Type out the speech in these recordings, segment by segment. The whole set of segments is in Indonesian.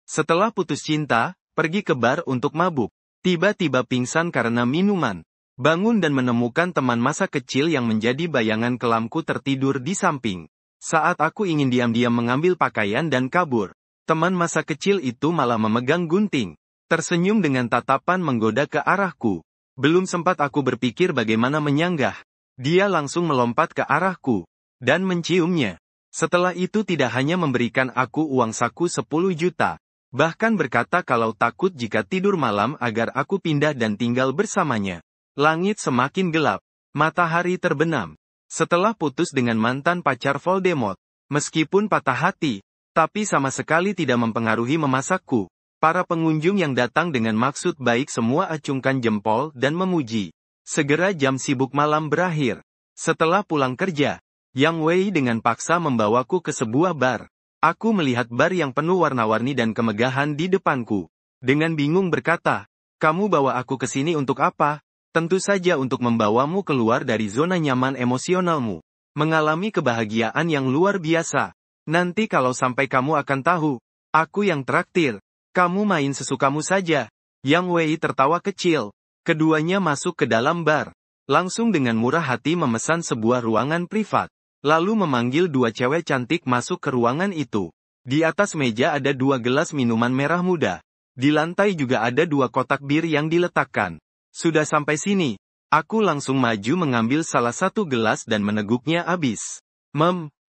Setelah putus cinta, pergi ke bar untuk mabuk. Tiba-tiba pingsan karena minuman. Bangun dan menemukan teman masa kecil yang menjadi bayangan kelamku tertidur di samping. Saat aku ingin diam-diam mengambil pakaian dan kabur, teman masa kecil itu malah memegang gunting. Tersenyum dengan tatapan menggoda ke arahku. Belum sempat aku berpikir bagaimana menyanggah. Dia langsung melompat ke arahku dan menciumnya. Setelah itu tidak hanya memberikan aku uang saku 10 juta, bahkan berkata kalau takut jika tidur malam agar aku pindah dan tinggal bersamanya. Langit semakin gelap, matahari terbenam. Setelah putus dengan mantan pacar Voldemort, meskipun patah hati, tapi sama sekali tidak mempengaruhi memasakku. Para pengunjung yang datang dengan maksud baik semua acungkan jempol dan memuji. Segera jam sibuk malam berakhir. Setelah pulang kerja, Yang Wei dengan paksa membawaku ke sebuah bar. Aku melihat bar yang penuh warna-warni dan kemegahan di depanku. Dengan bingung berkata, "Kamu bawa aku ke sini untuk apa?" "Tentu saja untuk membawamu keluar dari zona nyaman emosionalmu. Mengalami kebahagiaan yang luar biasa. Nanti kalau sampai kamu akan tahu, aku yang traktir. Kamu main sesukamu saja." Yang Wei tertawa kecil. Keduanya masuk ke dalam bar. Langsung dengan murah hati memesan sebuah ruangan privat. Lalu memanggil 2 cewek cantik masuk ke ruangan itu. Di atas meja ada 2 gelas minuman merah muda. Di lantai juga ada 2 kotak bir yang diletakkan. Sudah sampai sini, aku langsung maju mengambil salah satu gelas dan meneguknya habis.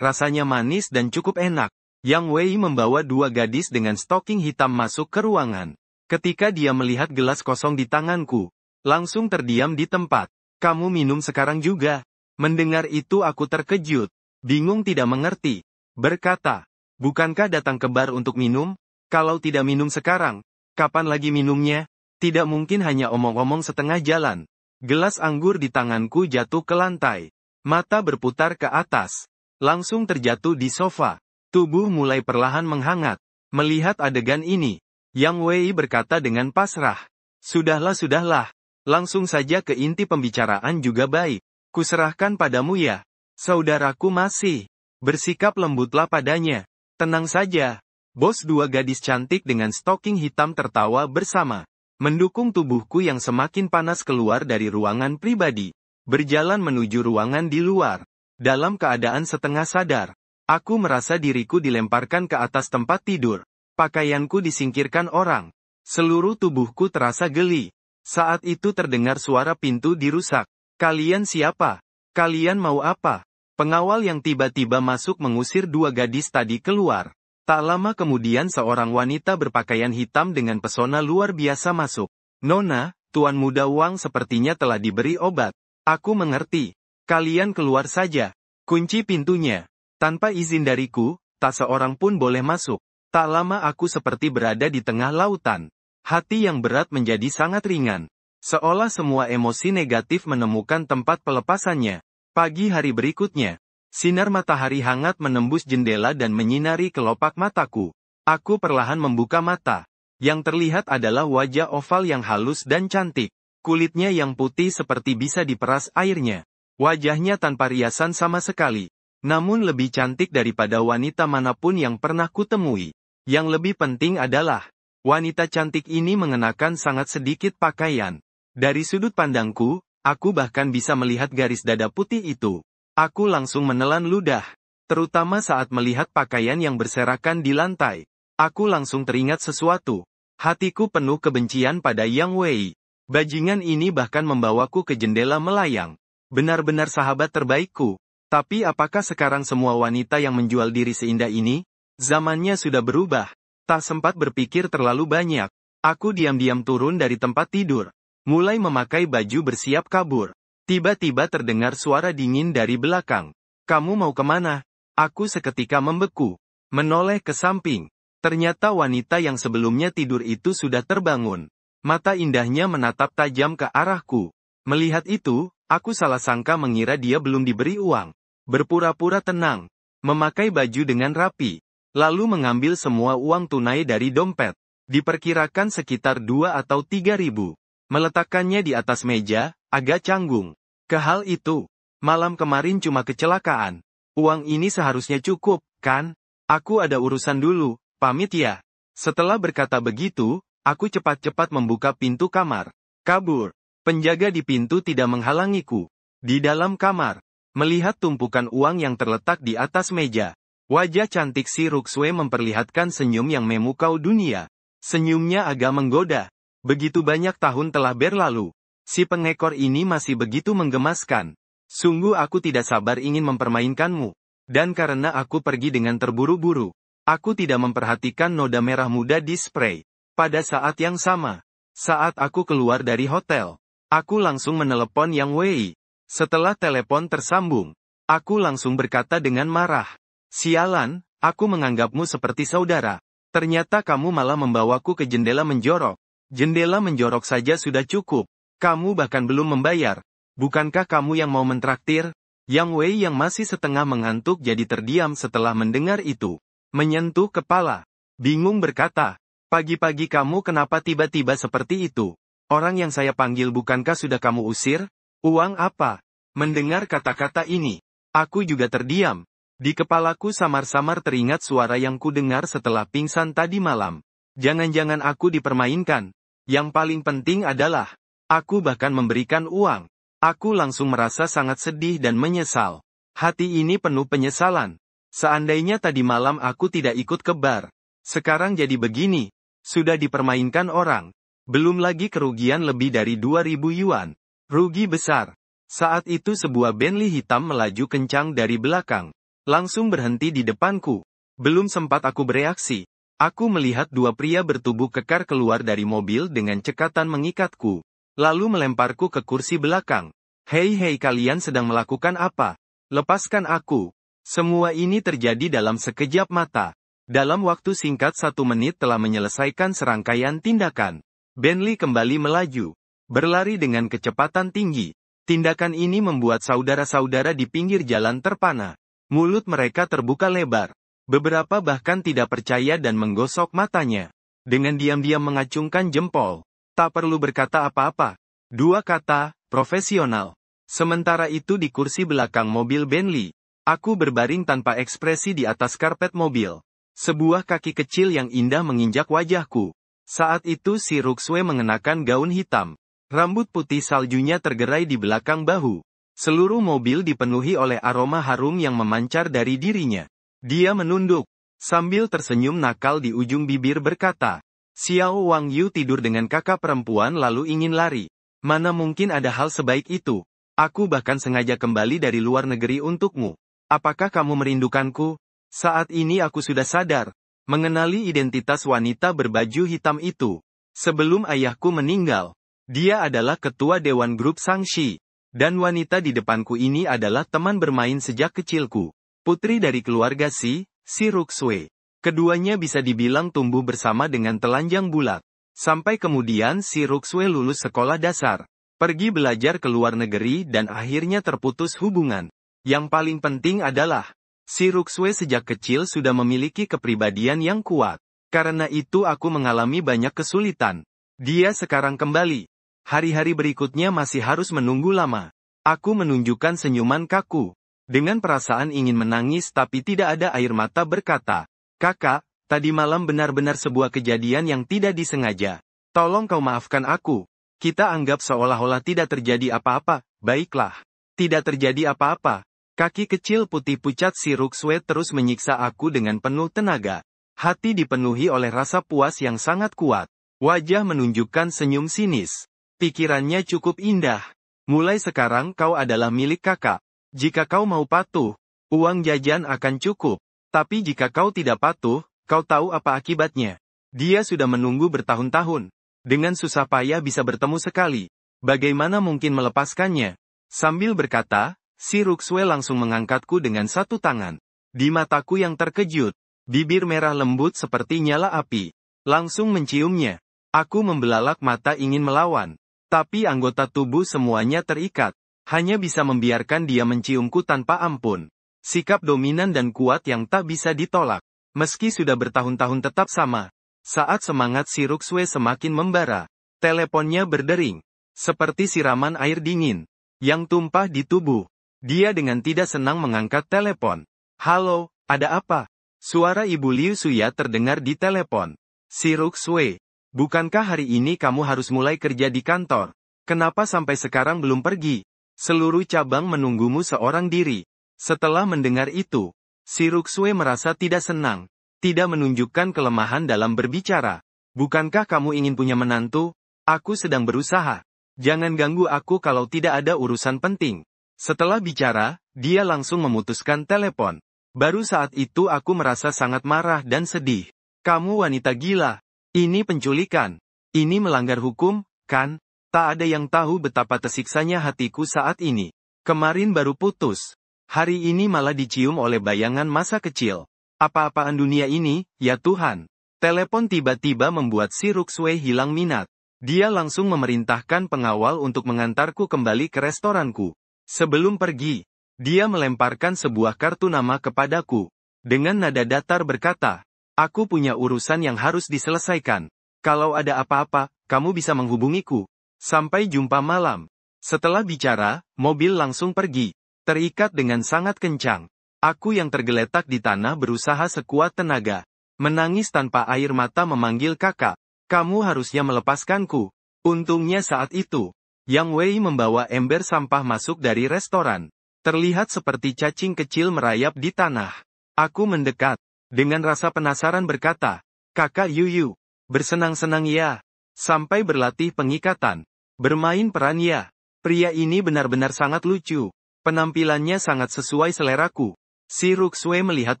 Rasanya manis dan cukup enak. Yang Wei membawa 2 gadis dengan stocking hitam masuk ke ruangan. Ketika dia melihat gelas kosong di tanganku, langsung terdiam di tempat. "Kamu minum sekarang juga?" Mendengar itu aku terkejut, bingung tidak mengerti. Berkata, "Bukankah datang ke bar untuk minum? Kalau tidak minum sekarang, kapan lagi minumnya?" Tidak mungkin hanya omong-omong setengah jalan. Gelas anggur di tanganku jatuh ke lantai. Mata berputar ke atas. Langsung terjatuh di sofa. Tubuh mulai perlahan menghangat. Melihat adegan ini, Yang Wei berkata dengan pasrah, Sudahlah. Langsung saja ke inti pembicaraan juga baik. Kuserahkan padamu ya. Saudaraku masih." Bersikap lembutlah padanya. "Tenang saja, bos." 2 gadis cantik dengan stocking hitam tertawa bersama. Mendukung tubuhku yang semakin panas keluar dari ruangan pribadi. Berjalan menuju ruangan di luar. Dalam keadaan setengah sadar, aku merasa diriku dilemparkan ke atas tempat tidur. Pakaianku disingkirkan orang. Seluruh tubuhku terasa geli. Saat itu terdengar suara pintu dirusak. "Kalian siapa? Kalian mau apa?" Pengawal yang tiba-tiba masuk mengusir 2 gadis tadi keluar. Tak lama kemudian seorang wanita berpakaian hitam dengan pesona luar biasa masuk. "Nona, Tuan Muda Wang sepertinya telah diberi obat." "Aku mengerti. Kalian keluar saja. Kunci pintunya." Tanpa izin dariku, tak seorang pun boleh masuk. Tak lama aku seperti berada di tengah lautan. Hati yang berat menjadi sangat ringan. Seolah semua emosi negatif menemukan tempat pelepasannya. Pagi hari berikutnya, sinar matahari hangat menembus jendela dan menyinari kelopak mataku. Aku perlahan membuka mata. Yang terlihat adalah wajah oval yang halus dan cantik. Kulitnya yang putih seperti bisa diperas airnya. Wajahnya tanpa riasan sama sekali. Namun lebih cantik daripada wanita manapun yang pernah kutemui. Yang lebih penting adalah, wanita cantik ini mengenakan sangat sedikit pakaian. Dari sudut pandangku, aku bahkan bisa melihat garis dada putih itu. Aku langsung menelan ludah. Terutama saat melihat pakaian yang berserakan di lantai. Aku langsung teringat sesuatu. Hatiku penuh kebencian pada Yang Wei. Bajingan ini bahkan membawaku ke jendela melayang. Benar-benar sahabat terbaikku. Tapi apakah sekarang semua wanita yang menjual diri seindah ini? Zamannya sudah berubah. Tak sempat berpikir terlalu banyak. Aku diam-diam turun dari tempat tidur. Mulai memakai baju bersiap kabur. Tiba-tiba terdengar suara dingin dari belakang. "Kamu mau kemana?" Aku seketika membeku. Menoleh ke samping. Ternyata wanita yang sebelumnya tidur itu sudah terbangun. Mata indahnya menatap tajam ke arahku. Melihat itu, aku salah sangka mengira dia belum diberi uang. Berpura-pura tenang. Memakai baju dengan rapi. Lalu mengambil semua uang tunai dari dompet. Diperkirakan sekitar 2 atau 3 ribu. Meletakkannya di atas meja, agak canggung. "Ke hal itu, malam kemarin cuma kecelakaan. Uang ini seharusnya cukup, kan? Aku ada urusan dulu, pamit ya." Setelah berkata begitu, aku cepat-cepat membuka pintu kamar. Kabur. Penjaga di pintu tidak menghalangiku. Di dalam kamar, melihat tumpukan uang yang terletak di atas meja. Wajah cantik si Ruxue memperlihatkan senyum yang memukau dunia. Senyumnya agak menggoda. Begitu banyak tahun telah berlalu. Si pengekor ini masih begitu menggemaskan. Sungguh aku tidak sabar ingin mempermainkanmu. Dan karena aku pergi dengan terburu-buru, aku tidak memperhatikan noda merah muda di spray. Pada saat yang sama, saat aku keluar dari hotel, aku langsung menelepon Yang Wei. Setelah telepon tersambung, aku langsung berkata dengan marah. Sialan, aku menganggapmu seperti saudara. Ternyata kamu malah membawaku ke jendela menjorok. Jendela menjorok saja sudah cukup. Kamu bahkan belum membayar. Bukankah kamu yang mau mentraktir? Yang Wei yang masih setengah mengantuk jadi terdiam setelah mendengar itu. Menyentuh kepala. Bingung berkata, pagi-pagi kamu kenapa tiba-tiba seperti itu? Orang yang saya panggil bukankah sudah kamu usir? Uang apa? Mendengar kata-kata ini, aku juga terdiam. Di kepalaku samar-samar teringat suara yang kudengar setelah pingsan tadi malam. Jangan-jangan aku dipermainkan. Yang paling penting adalah, aku bahkan memberikan uang. Aku langsung merasa sangat sedih dan menyesal. Hati ini penuh penyesalan. Seandainya tadi malam aku tidak ikut ke bar. Sekarang jadi begini. Sudah dipermainkan orang. Belum lagi kerugian lebih dari 2.000 yuan. Rugi besar. Saat itu sebuah Bentley hitam melaju kencang dari belakang. Langsung berhenti di depanku. Belum sempat aku bereaksi. Aku melihat dua pria bertubuh kekar keluar dari mobil dengan cekatan mengikatku. Lalu melemparku ke kursi belakang. Hei kalian sedang melakukan apa? Lepaskan aku. Semua ini terjadi dalam sekejap mata. Dalam waktu singkat 1 menit telah menyelesaikan serangkaian tindakan. Bentley kembali melaju. Berlari dengan kecepatan tinggi. Tindakan ini membuat saudara-saudara di pinggir jalan terpana. Mulut mereka terbuka lebar. Beberapa bahkan tidak percaya dan menggosok matanya. Dengan diam-diam mengacungkan jempol. Tak perlu berkata apa-apa. 2 kata, profesional. Sementara itu di kursi belakang mobil Bentley, aku berbaring tanpa ekspresi di atas karpet mobil. Sebuah kaki kecil yang indah menginjak wajahku. Saat itu si Ruxue mengenakan gaun hitam. Rambut putih saljunya tergerai di belakang bahu. Seluruh mobil dipenuhi oleh aroma harum yang memancar dari dirinya. Dia menunduk, sambil tersenyum nakal di ujung bibir berkata, Xiao Wang Yu tidur dengan kakak perempuan lalu ingin lari. Mana mungkin ada hal sebaik itu. Aku bahkan sengaja kembali dari luar negeri untukmu. Apakah kamu merindukanku? Saat ini aku sudah sadar. Mengenali identitas wanita berbaju hitam itu. Sebelum ayahku meninggal. Dia adalah ketua Dewan Grup Shangxi. Dan wanita di depanku ini adalah teman bermain sejak kecilku. Putri dari keluarga si Ruxue. Keduanya bisa dibilang tumbuh bersama dengan telanjang bulat. Sampai kemudian si Ruxue lulus sekolah dasar. Pergi belajar ke luar negeri dan akhirnya terputus hubungan. Yang paling penting adalah, si Ruxue sejak kecil sudah memiliki kepribadian yang kuat. Karena itu aku mengalami banyak kesulitan. Dia sekarang kembali. Hari-hari berikutnya masih harus menunggu lama. Aku menunjukkan senyuman kaku. Dengan perasaan ingin menangis tapi tidak ada air mata berkata, Kakak, tadi malam benar-benar sebuah kejadian yang tidak disengaja. Tolong kau maafkan aku. Kita anggap seolah-olah tidak terjadi apa-apa. Baiklah. Tidak terjadi apa-apa. Kaki kecil putih pucat si Ruxue terus menyiksa aku dengan penuh tenaga. Hati dipenuhi oleh rasa puas yang sangat kuat. Wajah menunjukkan senyum sinis. Pikirannya cukup indah. Mulai sekarang kau adalah milik kakak. Jika kau mau patuh, uang jajan akan cukup. Tapi jika kau tidak patuh, kau tahu apa akibatnya. Dia sudah menunggu bertahun-tahun. Dengan susah payah bisa bertemu sekali. Bagaimana mungkin melepaskannya? Sambil berkata, si Ruxue langsung mengangkatku dengan satu tangan. Di mataku yang terkejut, bibir merah lembut seperti nyala api. Langsung menciumnya. Aku membelalak mata ingin melawan. Tapi anggota tubuh semuanya terikat. Hanya bisa membiarkan dia menciumku tanpa ampun. Sikap dominan dan kuat yang tak bisa ditolak. Meski sudah bertahun-tahun tetap sama. Saat semangat si Ruxue semakin membara. Teleponnya berdering. Seperti siraman air dingin. Yang tumpah di tubuh. Dia dengan tidak senang mengangkat telepon. Halo, ada apa? Suara Ibu Liu Suya terdengar di telepon. Si Ruxue, bukankah hari ini kamu harus mulai kerja di kantor? Kenapa sampai sekarang belum pergi? Seluruh cabang menunggumu seorang diri. Setelah mendengar itu, si Ruxue merasa tidak senang, tidak menunjukkan kelemahan dalam berbicara. Bukankah kamu ingin punya menantu? Aku sedang berusaha. Jangan ganggu aku kalau tidak ada urusan penting. Setelah bicara, dia langsung memutuskan telepon. Baru saat itu aku merasa sangat marah dan sedih. Kamu wanita gila. Ini penculikan. Ini melanggar hukum, kan? Tak ada yang tahu betapa tersiksanya hatiku saat ini. Kemarin baru putus. Hari ini malah dicium oleh bayangan masa kecil. Apa-apaan dunia ini, ya Tuhan. Telepon tiba-tiba membuat si Ruxue hilang minat. Dia langsung memerintahkan pengawal untuk mengantarku kembali ke restoranku. Sebelum pergi, dia melemparkan sebuah kartu nama kepadaku. Dengan nada datar berkata, aku punya urusan yang harus diselesaikan. Kalau ada apa-apa, kamu bisa menghubungiku. Sampai jumpa malam. Setelah bicara, mobil langsung pergi. Terikat dengan sangat kencang. Aku yang tergeletak di tanah berusaha sekuat tenaga. Menangis tanpa air mata memanggil kakak. Kamu harusnya melepaskanku. Untungnya saat itu, Yang Wei membawa ember sampah masuk dari restoran. Terlihat seperti cacing kecil merayap di tanah. Aku mendekat. Dengan rasa penasaran berkata, Kakak Yuyu, bersenang-senang ya. Sampai berlatih pengikatan. Bermain peran ya. Pria ini benar-benar sangat lucu. Penampilannya sangat sesuai seleraku. Si Ruxue melihat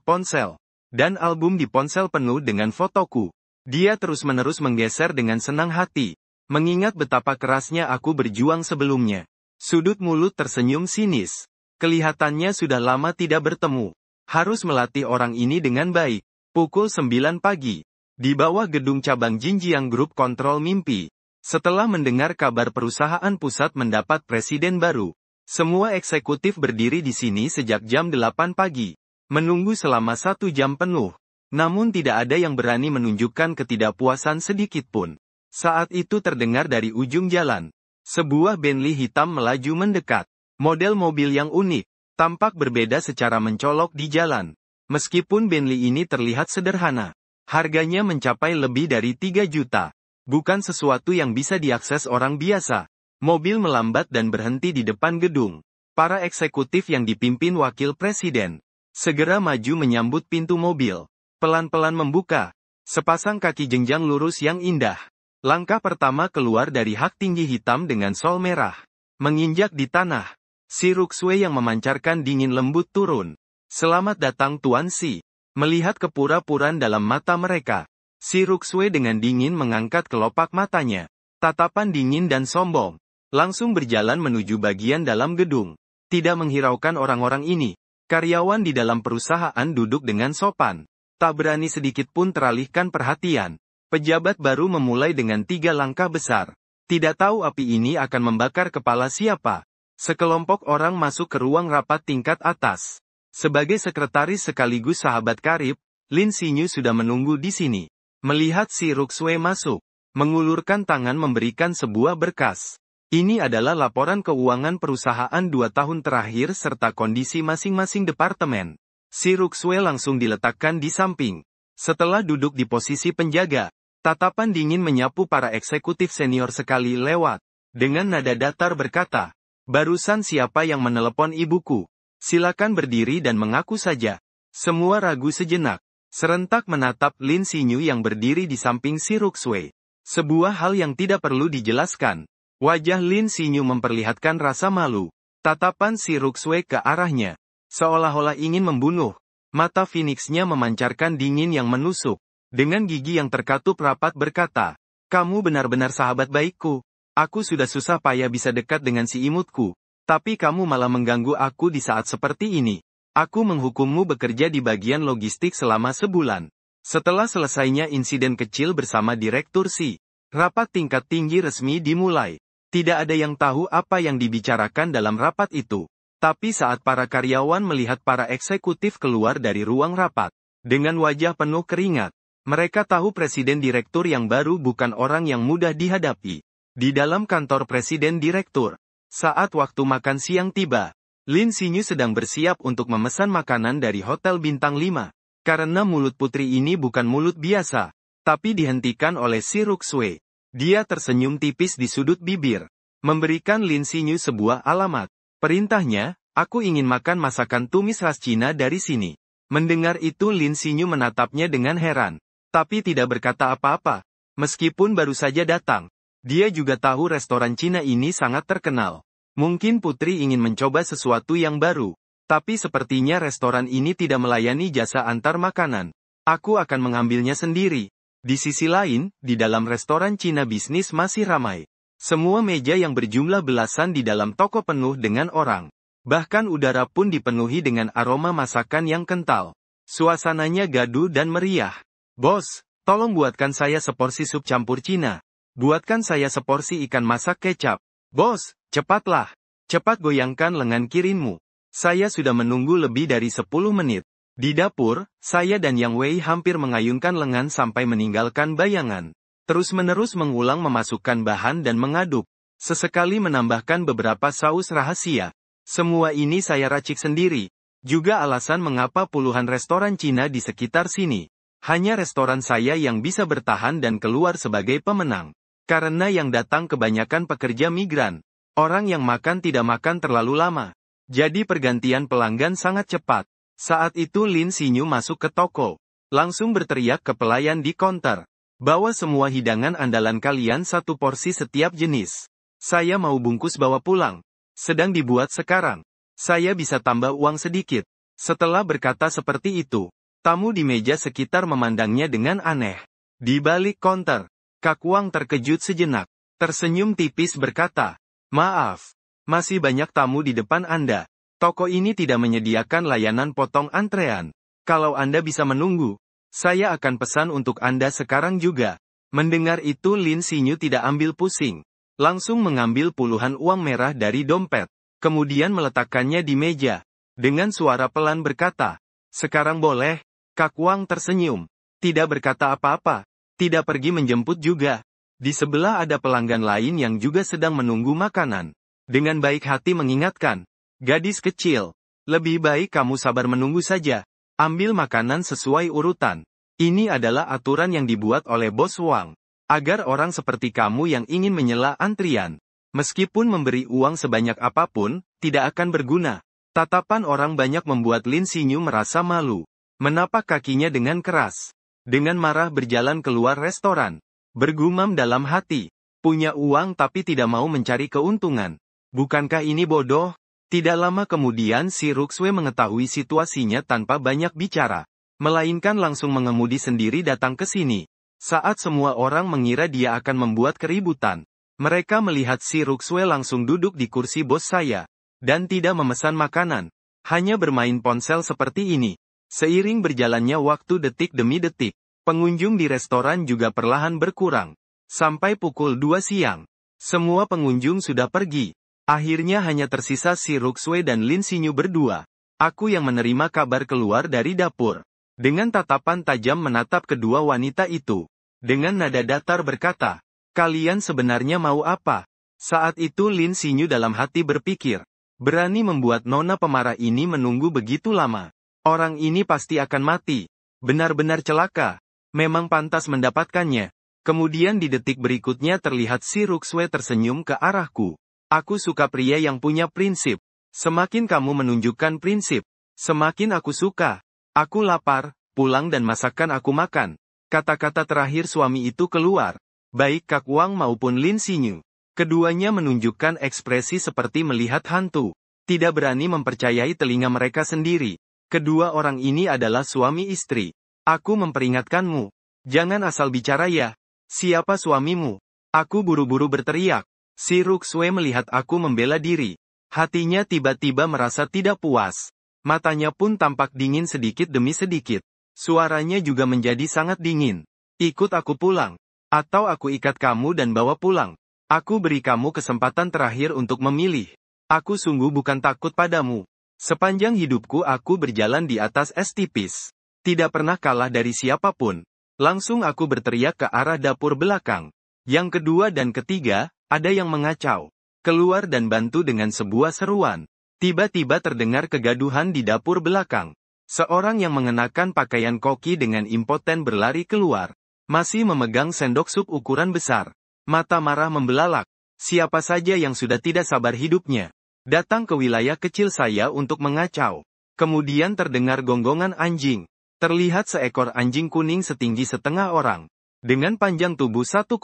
ponsel. Dan album di ponsel penuh dengan fotoku. Dia terus-menerus menggeser dengan senang hati. Mengingat betapa kerasnya aku berjuang sebelumnya. Sudut mulut tersenyum sinis. Kelihatannya sudah lama tidak bertemu. Harus melatih orang ini dengan baik. Pukul 9 pagi. Di bawah gedung cabang Jinjiang Group Kontrol Mimpi. Setelah mendengar kabar perusahaan pusat mendapat presiden baru. Semua eksekutif berdiri di sini sejak jam 8 pagi. Menunggu selama 1 jam penuh. Namun tidak ada yang berani menunjukkan ketidakpuasan sedikit pun. Saat itu terdengar dari ujung jalan. Sebuah Bentley hitam melaju mendekat. Model mobil yang unik. Tampak berbeda secara mencolok di jalan. Meskipun Bentley ini terlihat sederhana. Harganya mencapai lebih dari 3 juta. Bukan sesuatu yang bisa diakses orang biasa. Mobil melambat dan berhenti di depan gedung. Para eksekutif yang dipimpin wakil presiden segera maju menyambut pintu mobil. Pelan-pelan membuka. Sepasang kaki jenjang lurus yang indah. Langkah pertama keluar dari hak tinggi hitam dengan sol merah. Menginjak di tanah. Si Ruxue yang memancarkan dingin lembut turun. Selamat datang Tuan Si. Melihat kepura-puran dalam mata mereka. Si Ruxue dengan dingin mengangkat kelopak matanya. Tatapan dingin dan sombong. Langsung berjalan menuju bagian dalam gedung. Tidak menghiraukan orang-orang ini. Karyawan di dalam perusahaan duduk dengan sopan. Tak berani sedikit pun teralihkan perhatian. Pejabat baru memulai dengan 3 langkah besar. Tidak tahu api ini akan membakar kepala siapa. Sekelompok orang masuk ke ruang rapat tingkat atas. Sebagai sekretaris sekaligus sahabat karib, Lin Xinyu sudah menunggu di sini. Melihat si Ruxue masuk, mengulurkan tangan memberikan sebuah berkas. Ini adalah laporan keuangan perusahaan 2 tahun terakhir serta kondisi masing-masing departemen. Si Ruxue langsung diletakkan di samping. Setelah duduk di posisi penjaga, tatapan dingin menyapu para eksekutif senior sekali lewat. Dengan nada datar berkata, barusan siapa yang menelepon ibuku? Silakan berdiri dan mengaku saja. Semua ragu sejenak. Serentak menatap Lin Xinyu yang berdiri di samping si Ruxue. Sebuah hal yang tidak perlu dijelaskan. Wajah Lin Xinyu memperlihatkan rasa malu. Tatapan si Ruxue ke arahnya. Seolah-olah ingin membunuh. Mata Phoenix-nya memancarkan dingin yang menusuk. Dengan gigi yang terkatup rapat berkata, kamu benar-benar sahabat baikku. Aku sudah susah payah bisa dekat dengan si imutku. Tapi kamu malah mengganggu aku di saat seperti ini. Aku menghukummu bekerja di bagian logistik selama sebulan. Setelah selesainya insiden kecil bersama Direktur Si, rapat tingkat tinggi resmi dimulai. Tidak ada yang tahu apa yang dibicarakan dalam rapat itu. Tapi saat para karyawan melihat para eksekutif keluar dari ruang rapat, dengan wajah penuh keringat, mereka tahu presiden direktur yang baru bukan orang yang mudah dihadapi. Di dalam kantor presiden direktur, saat waktu makan siang tiba, Lin Xinyu sedang bersiap untuk memesan makanan dari hotel bintang 5. Karena mulut putri ini bukan mulut biasa, tapi dihentikan oleh si Ruxue. Dia tersenyum tipis di sudut bibir, memberikan Lin Xinyu sebuah alamat. Perintahnya, aku ingin makan masakan tumis khas Cina dari sini. Mendengar itu Lin Xinyu menatapnya dengan heran, tapi tidak berkata apa-apa. Meskipun baru saja datang, dia juga tahu restoran Cina ini sangat terkenal. Mungkin putri ingin mencoba sesuatu yang baru, tapi sepertinya restoran ini tidak melayani jasa antar makanan. Aku akan mengambilnya sendiri. Di sisi lain, di dalam restoran Cina bisnis masih ramai. Semua meja yang berjumlah belasan di dalam toko penuh dengan orang. Bahkan udara pun dipenuhi dengan aroma masakan yang kental. Suasananya gaduh dan meriah. Bos, tolong buatkan saya seporsi sup campur Cina. Buatkan saya seporsi ikan masak kecap. Bos, cepatlah. Cepat goyangkan lengan kirimu. Saya sudah menunggu lebih dari 10 menit. Di dapur, saya dan Yang Wei hampir mengayunkan lengan sampai meninggalkan bayangan. Terus-menerus mengulang memasukkan bahan dan mengaduk. Sesekali menambahkan beberapa saus rahasia. Semua ini saya racik sendiri. Juga alasan mengapa puluhan restoran Cina di sekitar sini. Hanya restoran saya yang bisa bertahan dan keluar sebagai pemenang. Karena yang datang kebanyakan pekerja migran. Orang yang makan tidak makan terlalu lama. Jadi pergantian pelanggan sangat cepat. Saat itu Lin Xinyu masuk ke toko. Langsung berteriak ke pelayan di konter. Bawa semua hidangan andalan kalian satu porsi setiap jenis. Saya mau bungkus bawa pulang. Sedang dibuat sekarang. Saya bisa tambah uang sedikit. Setelah berkata seperti itu, tamu di meja sekitar memandangnya dengan aneh. Di balik konter, Kak Wang terkejut sejenak. Tersenyum tipis berkata, "Maaf, masih banyak tamu di depan Anda. Toko ini tidak menyediakan layanan potong antrean. Kalau Anda bisa menunggu, saya akan pesan untuk Anda sekarang juga." Mendengar itu Lin Xinyu tidak ambil pusing. Langsung mengambil puluhan uang merah dari dompet. Kemudian meletakkannya di meja. Dengan suara pelan berkata, "Sekarang boleh?" Kak Wang tersenyum. Tidak berkata apa-apa. Tidak pergi menjemput juga. Di sebelah ada pelanggan lain yang juga sedang menunggu makanan. Dengan baik hati mengingatkan, "Gadis kecil, lebih baik kamu sabar menunggu saja. Ambil makanan sesuai urutan. Ini adalah aturan yang dibuat oleh Bos Wang. Agar orang seperti kamu yang ingin menyela antrian. Meskipun memberi uang sebanyak apapun, tidak akan berguna." Tatapan orang banyak membuat Lin Xinyu merasa malu. Menapak kakinya dengan keras. Dengan marah berjalan keluar restoran. Bergumam dalam hati. Punya uang tapi tidak mau mencari keuntungan. Bukankah ini bodoh? Tidak lama kemudian si Ruxue mengetahui situasinya tanpa banyak bicara. Melainkan langsung mengemudi sendiri datang ke sini. Saat semua orang mengira dia akan membuat keributan. Mereka melihat si Ruxue langsung duduk di kursi bos saya. Dan tidak memesan makanan. Hanya bermain ponsel seperti ini. Seiring berjalannya waktu detik demi detik. Pengunjung di restoran juga perlahan berkurang. Sampai pukul 2 siang. Semua pengunjung sudah pergi. Akhirnya hanya tersisa si Ruxue dan Lin Xinyu berdua. Aku yang menerima kabar keluar dari dapur. Dengan tatapan tajam menatap kedua wanita itu. Dengan nada datar berkata, "Kalian sebenarnya mau apa?" Saat itu Lin Xinyu dalam hati berpikir. Berani membuat nona pemarah ini menunggu begitu lama. Orang ini pasti akan mati. Benar-benar celaka. Memang pantas mendapatkannya. Kemudian di detik berikutnya terlihat si Ruxue tersenyum ke arahku. Aku suka pria yang punya prinsip. Semakin kamu menunjukkan prinsip, semakin aku suka. Aku lapar, pulang dan masakan aku makan. Kata-kata terakhir suami itu keluar. Baik Kak Wang maupun Lin Xinyu. Keduanya menunjukkan ekspresi seperti melihat hantu. Tidak berani mempercayai telinga mereka sendiri. Kedua orang ini adalah suami istri. Aku memperingatkanmu. Jangan asal bicara ya. Siapa suamimu? Aku buru-buru berteriak. Si Ruxue melihat aku membela diri. Hatinya tiba-tiba merasa tidak puas. Matanya pun tampak dingin sedikit demi sedikit. Suaranya juga menjadi sangat dingin. Ikut aku pulang. Atau aku ikat kamu dan bawa pulang. Aku beri kamu kesempatan terakhir untuk memilih. Aku sungguh bukan takut padamu. Sepanjang hidupku aku berjalan di atas es tipis. Tidak pernah kalah dari siapapun. Langsung aku berteriak ke arah dapur belakang. Yang kedua dan ketiga, ada yang mengacau. Keluar dan bantu dengan sebuah seruan. Tiba-tiba terdengar kegaduhan di dapur belakang. Seorang yang mengenakan pakaian koki dengan impoten berlari keluar. Masih memegang sendok sup ukuran besar. Mata marah membelalak. Siapa saja yang sudah tidak sabar hidupnya datang ke wilayah kecil saya untuk mengacau. Kemudian terdengar gonggongan anjing. Terlihat seekor anjing kuning setinggi setengah orang. Dengan panjang tubuh 1,5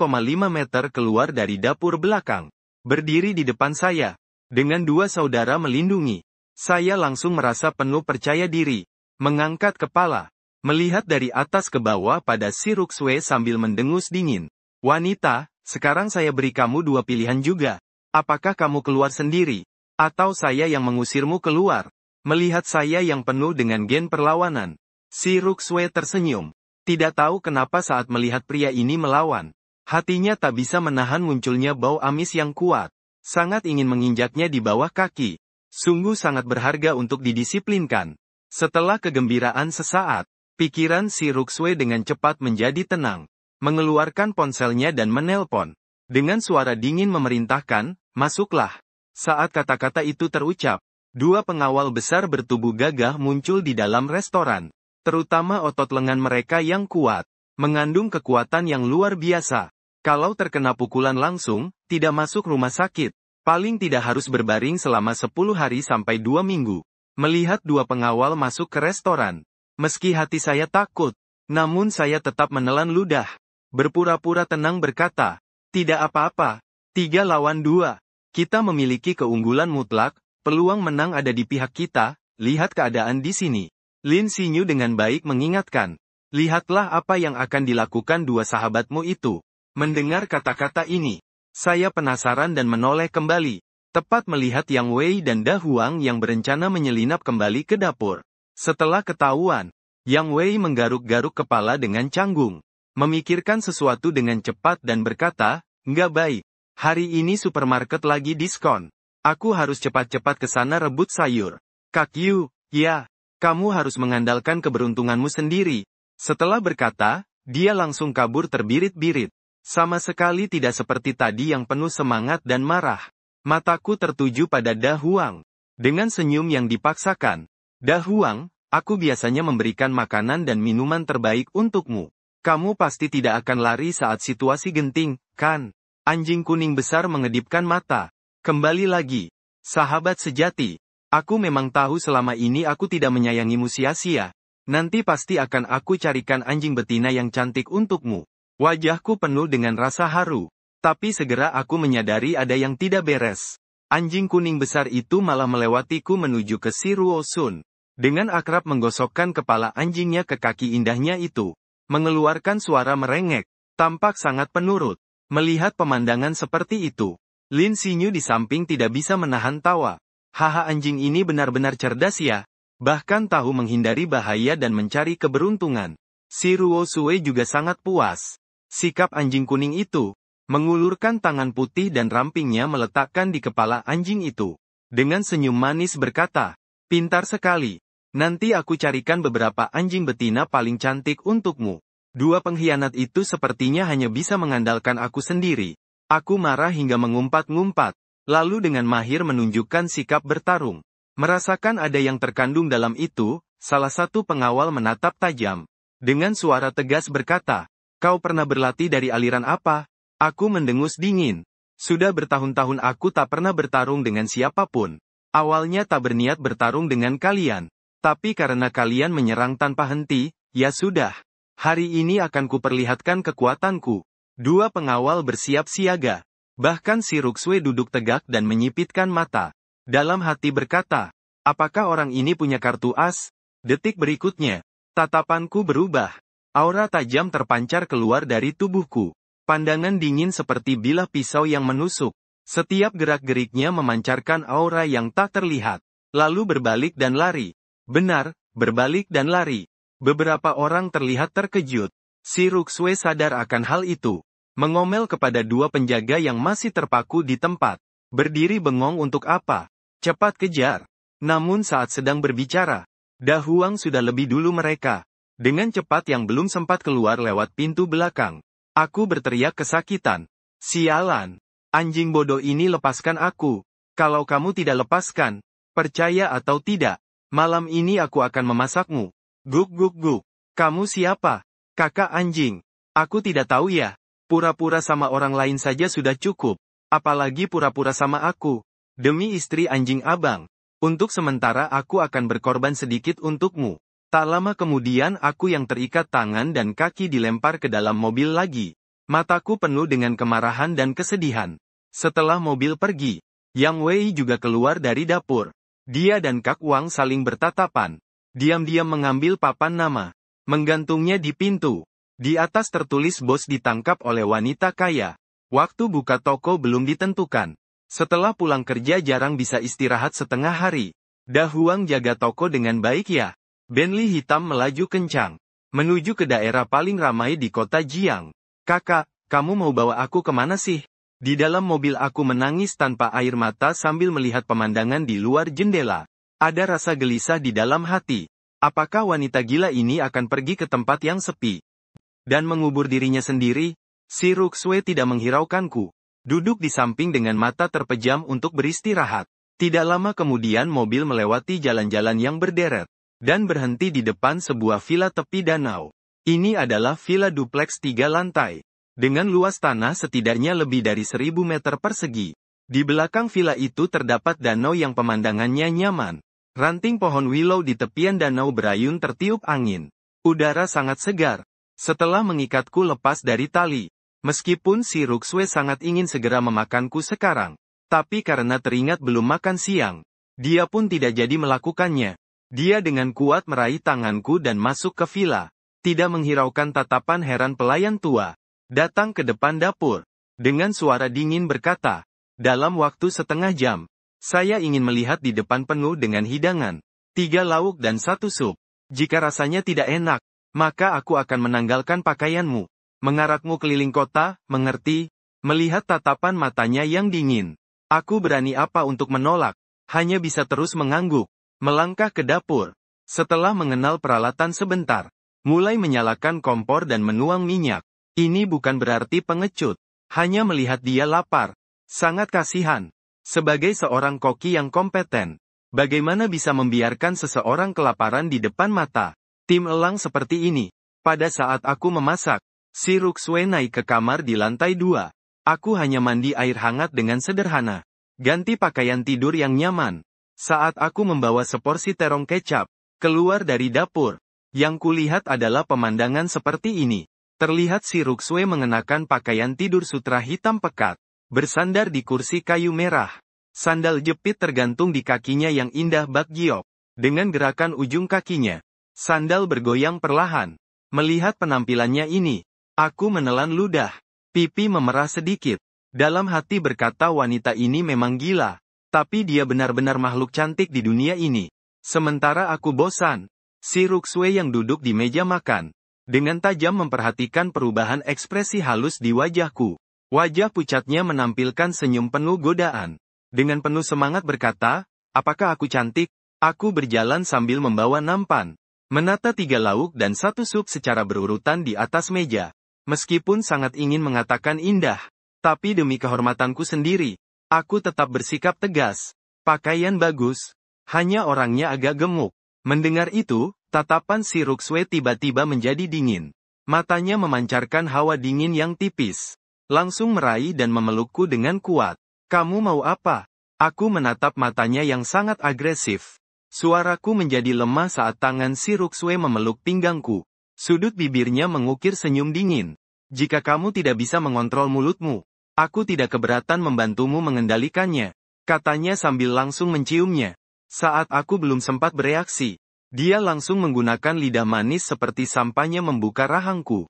meter keluar dari dapur belakang. Berdiri di depan saya. Dengan dua saudara melindungi. Saya langsung merasa penuh percaya diri. Mengangkat kepala. Melihat dari atas ke bawah pada si Ruxue sambil mendengus dingin. Wanita, sekarang saya beri kamu dua pilihan juga. Apakah kamu keluar sendiri? Atau saya yang mengusirmu keluar? Melihat saya yang penuh dengan gen perlawanan. Si Ruxue tersenyum. Tidak tahu kenapa saat melihat pria ini melawan. Hatinya tak bisa menahan munculnya bau amis yang kuat. Sangat ingin menginjaknya di bawah kaki. Sungguh sangat berharga untuk didisiplinkan. Setelah kegembiraan sesaat, pikiran si Ruxue dengan cepat menjadi tenang. Mengeluarkan ponselnya dan menelpon. Dengan suara dingin memerintahkan, masuklah. Saat kata-kata itu terucap, dua pengawal besar bertubuh gagah muncul di dalam restoran. Terutama otot lengan mereka yang kuat, mengandung kekuatan yang luar biasa. Kalau terkena pukulan langsung, tidak masuk rumah sakit. Paling tidak harus berbaring selama 10 hari sampai 2 minggu. Melihat dua pengawal masuk ke restoran. Meski hati saya takut, namun saya tetap menelan ludah. Berpura-pura tenang berkata, tidak apa-apa, 3 lawan 2. Kita memiliki keunggulan mutlak, peluang menang ada di pihak kita, lihat keadaan di sini. Lin Xinyu dengan baik mengingatkan. Lihatlah apa yang akan dilakukan dua sahabatmu itu. Mendengar kata-kata ini, saya penasaran dan menoleh kembali. Tepat melihat Yang Wei dan Da Huang yang berencana menyelinap kembali ke dapur. Setelah ketahuan, Yang Wei menggaruk-garuk kepala dengan canggung. Memikirkan sesuatu dengan cepat dan berkata, nggak baik. Hari ini supermarket lagi diskon. Aku harus cepat-cepat ke sana rebut sayur. Kak Yu, ya. Kamu harus mengandalkan keberuntunganmu sendiri. Setelah berkata, dia langsung kabur terbirit-birit. Sama sekali tidak seperti tadi yang penuh semangat dan marah. Mataku tertuju pada Da Huang. Dengan senyum yang dipaksakan. Da Huang, aku biasanya memberikan makanan dan minuman terbaik untukmu. Kamu pasti tidak akan lari saat situasi genting, kan? Anjing kuning besar mengedipkan mata. Kembali lagi. Sahabat sejati. Aku memang tahu selama ini aku tidak menyayangimu sia-sia. Nanti pasti akan aku carikan anjing betina yang cantik untukmu. Wajahku penuh dengan rasa haru. Tapi segera aku menyadari ada yang tidak beres. Anjing kuning besar itu malah melewatiku menuju ke si Ruo Sun. Dengan akrab menggosokkan kepala anjingnya ke kaki indahnya itu. Mengeluarkan suara merengek. Tampak sangat penurut. Melihat pemandangan seperti itu, Lin Xinyu di samping tidak bisa menahan tawa. Haha, anjing ini benar-benar cerdas ya. Bahkan tahu menghindari bahaya dan mencari keberuntungan. Si Ruo Sue juga sangat puas. Sikap anjing kuning itu. Mengulurkan tangan putih dan rampingnya meletakkan di kepala anjing itu. Dengan senyum manis berkata, pintar sekali. Nanti aku carikan beberapa anjing betina paling cantik untukmu. Dua pengkhianat itu sepertinya hanya bisa mengandalkan aku sendiri. Aku marah hingga mengumpat-ngumpat. Lalu dengan mahir menunjukkan sikap bertarung. Merasakan ada yang terkandung dalam itu, salah satu pengawal menatap tajam. Dengan suara tegas berkata, kau pernah berlatih dari aliran apa? Aku mendengus dingin. Sudah bertahun-tahun aku tak pernah bertarung dengan siapapun. Awalnya tak berniat bertarung dengan kalian. Tapi karena kalian menyerang tanpa henti, ya sudah. Hari ini akan kuperlihatkan kekuatanku. Dua pengawal bersiap siaga. Bahkan si Ruxue duduk tegak dan menyipitkan mata. Dalam hati berkata, apakah orang ini punya kartu as? Detik berikutnya, tatapanku berubah. Aura tajam terpancar keluar dari tubuhku. Pandangan dingin seperti bilah pisau yang menusuk. Setiap gerak-geriknya memancarkan aura yang tak terlihat. Lalu berbalik dan lari. Benar, berbalik dan lari. Beberapa orang terlihat terkejut. Si Ruxue sadar akan hal itu. Mengomel kepada dua penjaga yang masih terpaku di tempat. Berdiri bengong untuk apa? Cepat kejar. Namun saat sedang berbicara, Da Huang sudah lebih dulu mereka. Dengan cepat yang belum sempat keluar lewat pintu belakang. Aku berteriak kesakitan. Sialan. Anjing bodoh ini lepaskan aku. Kalau kamu tidak lepaskan, percaya atau tidak, malam ini aku akan memasakmu. Guk guk guk. Kamu siapa? Kakak anjing. Aku tidak tahu ya. Pura-pura sama orang lain saja sudah cukup. Apalagi pura-pura sama aku. Demi istri anjing abang. Untuk sementara aku akan berkorban sedikit untukmu. Tak lama kemudian aku yang terikat tangan dan kaki dilempar ke dalam mobil lagi. Mataku penuh dengan kemarahan dan kesedihan. Setelah mobil pergi, Yang Wei juga keluar dari dapur. Dia dan Kak Wang saling bertatapan. Diam-diam mengambil papan nama. Menggantungnya di pintu. Di atas tertulis bos ditangkap oleh wanita kaya. Waktu buka toko belum ditentukan. Setelah pulang kerja jarang bisa istirahat setengah hari. Da Huang jaga toko dengan baik ya. Bentley hitam melaju kencang. Menuju ke daerah paling ramai di kota Jiang. Kakak, kamu mau bawa aku kemana sih? Di dalam mobil aku menangis tanpa air mata sambil melihat pemandangan di luar jendela. Ada rasa gelisah di dalam hati. Apakah wanita gila ini akan pergi ke tempat yang sepi? Dan mengubur dirinya sendiri, si Ruxue tidak menghiraukanku. Duduk di samping dengan mata terpejam untuk beristirahat. Tidak lama kemudian mobil melewati jalan-jalan yang berderet. Dan berhenti di depan sebuah villa tepi danau. Ini adalah villa dupleks 3 lantai. Dengan luas tanah setidaknya lebih dari 1000 meter persegi. Di belakang villa itu terdapat danau yang pemandangannya nyaman. Ranting pohon willow di tepian danau berayun tertiup angin. Udara sangat segar. Setelah mengikatku lepas dari tali. Meskipun si Ruxue sangat ingin segera memakanku sekarang. Tapi karena teringat belum makan siang. Dia pun tidak jadi melakukannya. Dia dengan kuat meraih tanganku dan masuk ke villa. Tidak menghiraukan tatapan heran pelayan tua. Datang ke depan dapur. Dengan suara dingin berkata. Dalam waktu setengah jam. Saya ingin melihat di depan penuh dengan hidangan. 3 lauk dan 1 sup. Jika rasanya tidak enak. Maka aku akan menanggalkan pakaianmu. Mengarakmu keliling kota, mengerti? Melihat tatapan matanya yang dingin. Aku berani apa untuk menolak? Hanya bisa terus mengangguk. Melangkah ke dapur. Setelah mengenal peralatan sebentar. Mulai menyalakan kompor dan menuang minyak. Ini bukan berarti pengecut. Hanya melihat dia lapar. Sangat kasihan. Sebagai seorang koki yang kompeten. Bagaimana bisa membiarkan seseorang kelaparan di depan mata? Tim elang seperti ini. Pada saat aku memasak, si Ruxue naik ke kamar di lantai 2. Aku hanya mandi air hangat dengan sederhana. Ganti pakaian tidur yang nyaman. Saat aku membawa seporsi terong kecap, keluar dari dapur. Yang kulihat adalah pemandangan seperti ini. Terlihat si Ruxue mengenakan pakaian tidur sutra hitam pekat. Bersandar di kursi kayu merah. Sandal jepit tergantung di kakinya yang indah bak giok. Dengan gerakan ujung kakinya. Sandal bergoyang perlahan. Melihat penampilannya ini, aku menelan ludah. Pipi memerah sedikit. Dalam hati berkata wanita ini memang gila. Tapi dia benar-benar makhluk cantik di dunia ini. Sementara aku bosan. Si Ruxue yang duduk di meja makan. Dengan tajam memperhatikan perubahan ekspresi halus di wajahku. Wajah pucatnya menampilkan senyum penuh godaan. Dengan penuh semangat berkata, apakah aku cantik? Aku berjalan sambil membawa nampan. Menata 3 lauk dan 1 sup secara berurutan di atas meja. Meskipun sangat ingin mengatakan indah. Tapi demi kehormatanku sendiri. Aku tetap bersikap tegas. Pakaian bagus. Hanya orangnya agak gemuk. Mendengar itu, tatapan si Ruxue tiba-tiba menjadi dingin. Matanya memancarkan hawa dingin yang tipis. Langsung meraih dan memelukku dengan kuat. Kamu mau apa? Aku menatap matanya yang sangat agresif. Suaraku menjadi lemah saat tangan si Ruxue memeluk pinggangku. Sudut bibirnya mengukir senyum dingin. Jika kamu tidak bisa mengontrol mulutmu, aku tidak keberatan membantumu mengendalikannya. Katanya sambil langsung menciumnya. Saat aku belum sempat bereaksi, dia langsung menggunakan lidah manis seperti sampahnya membuka rahangku.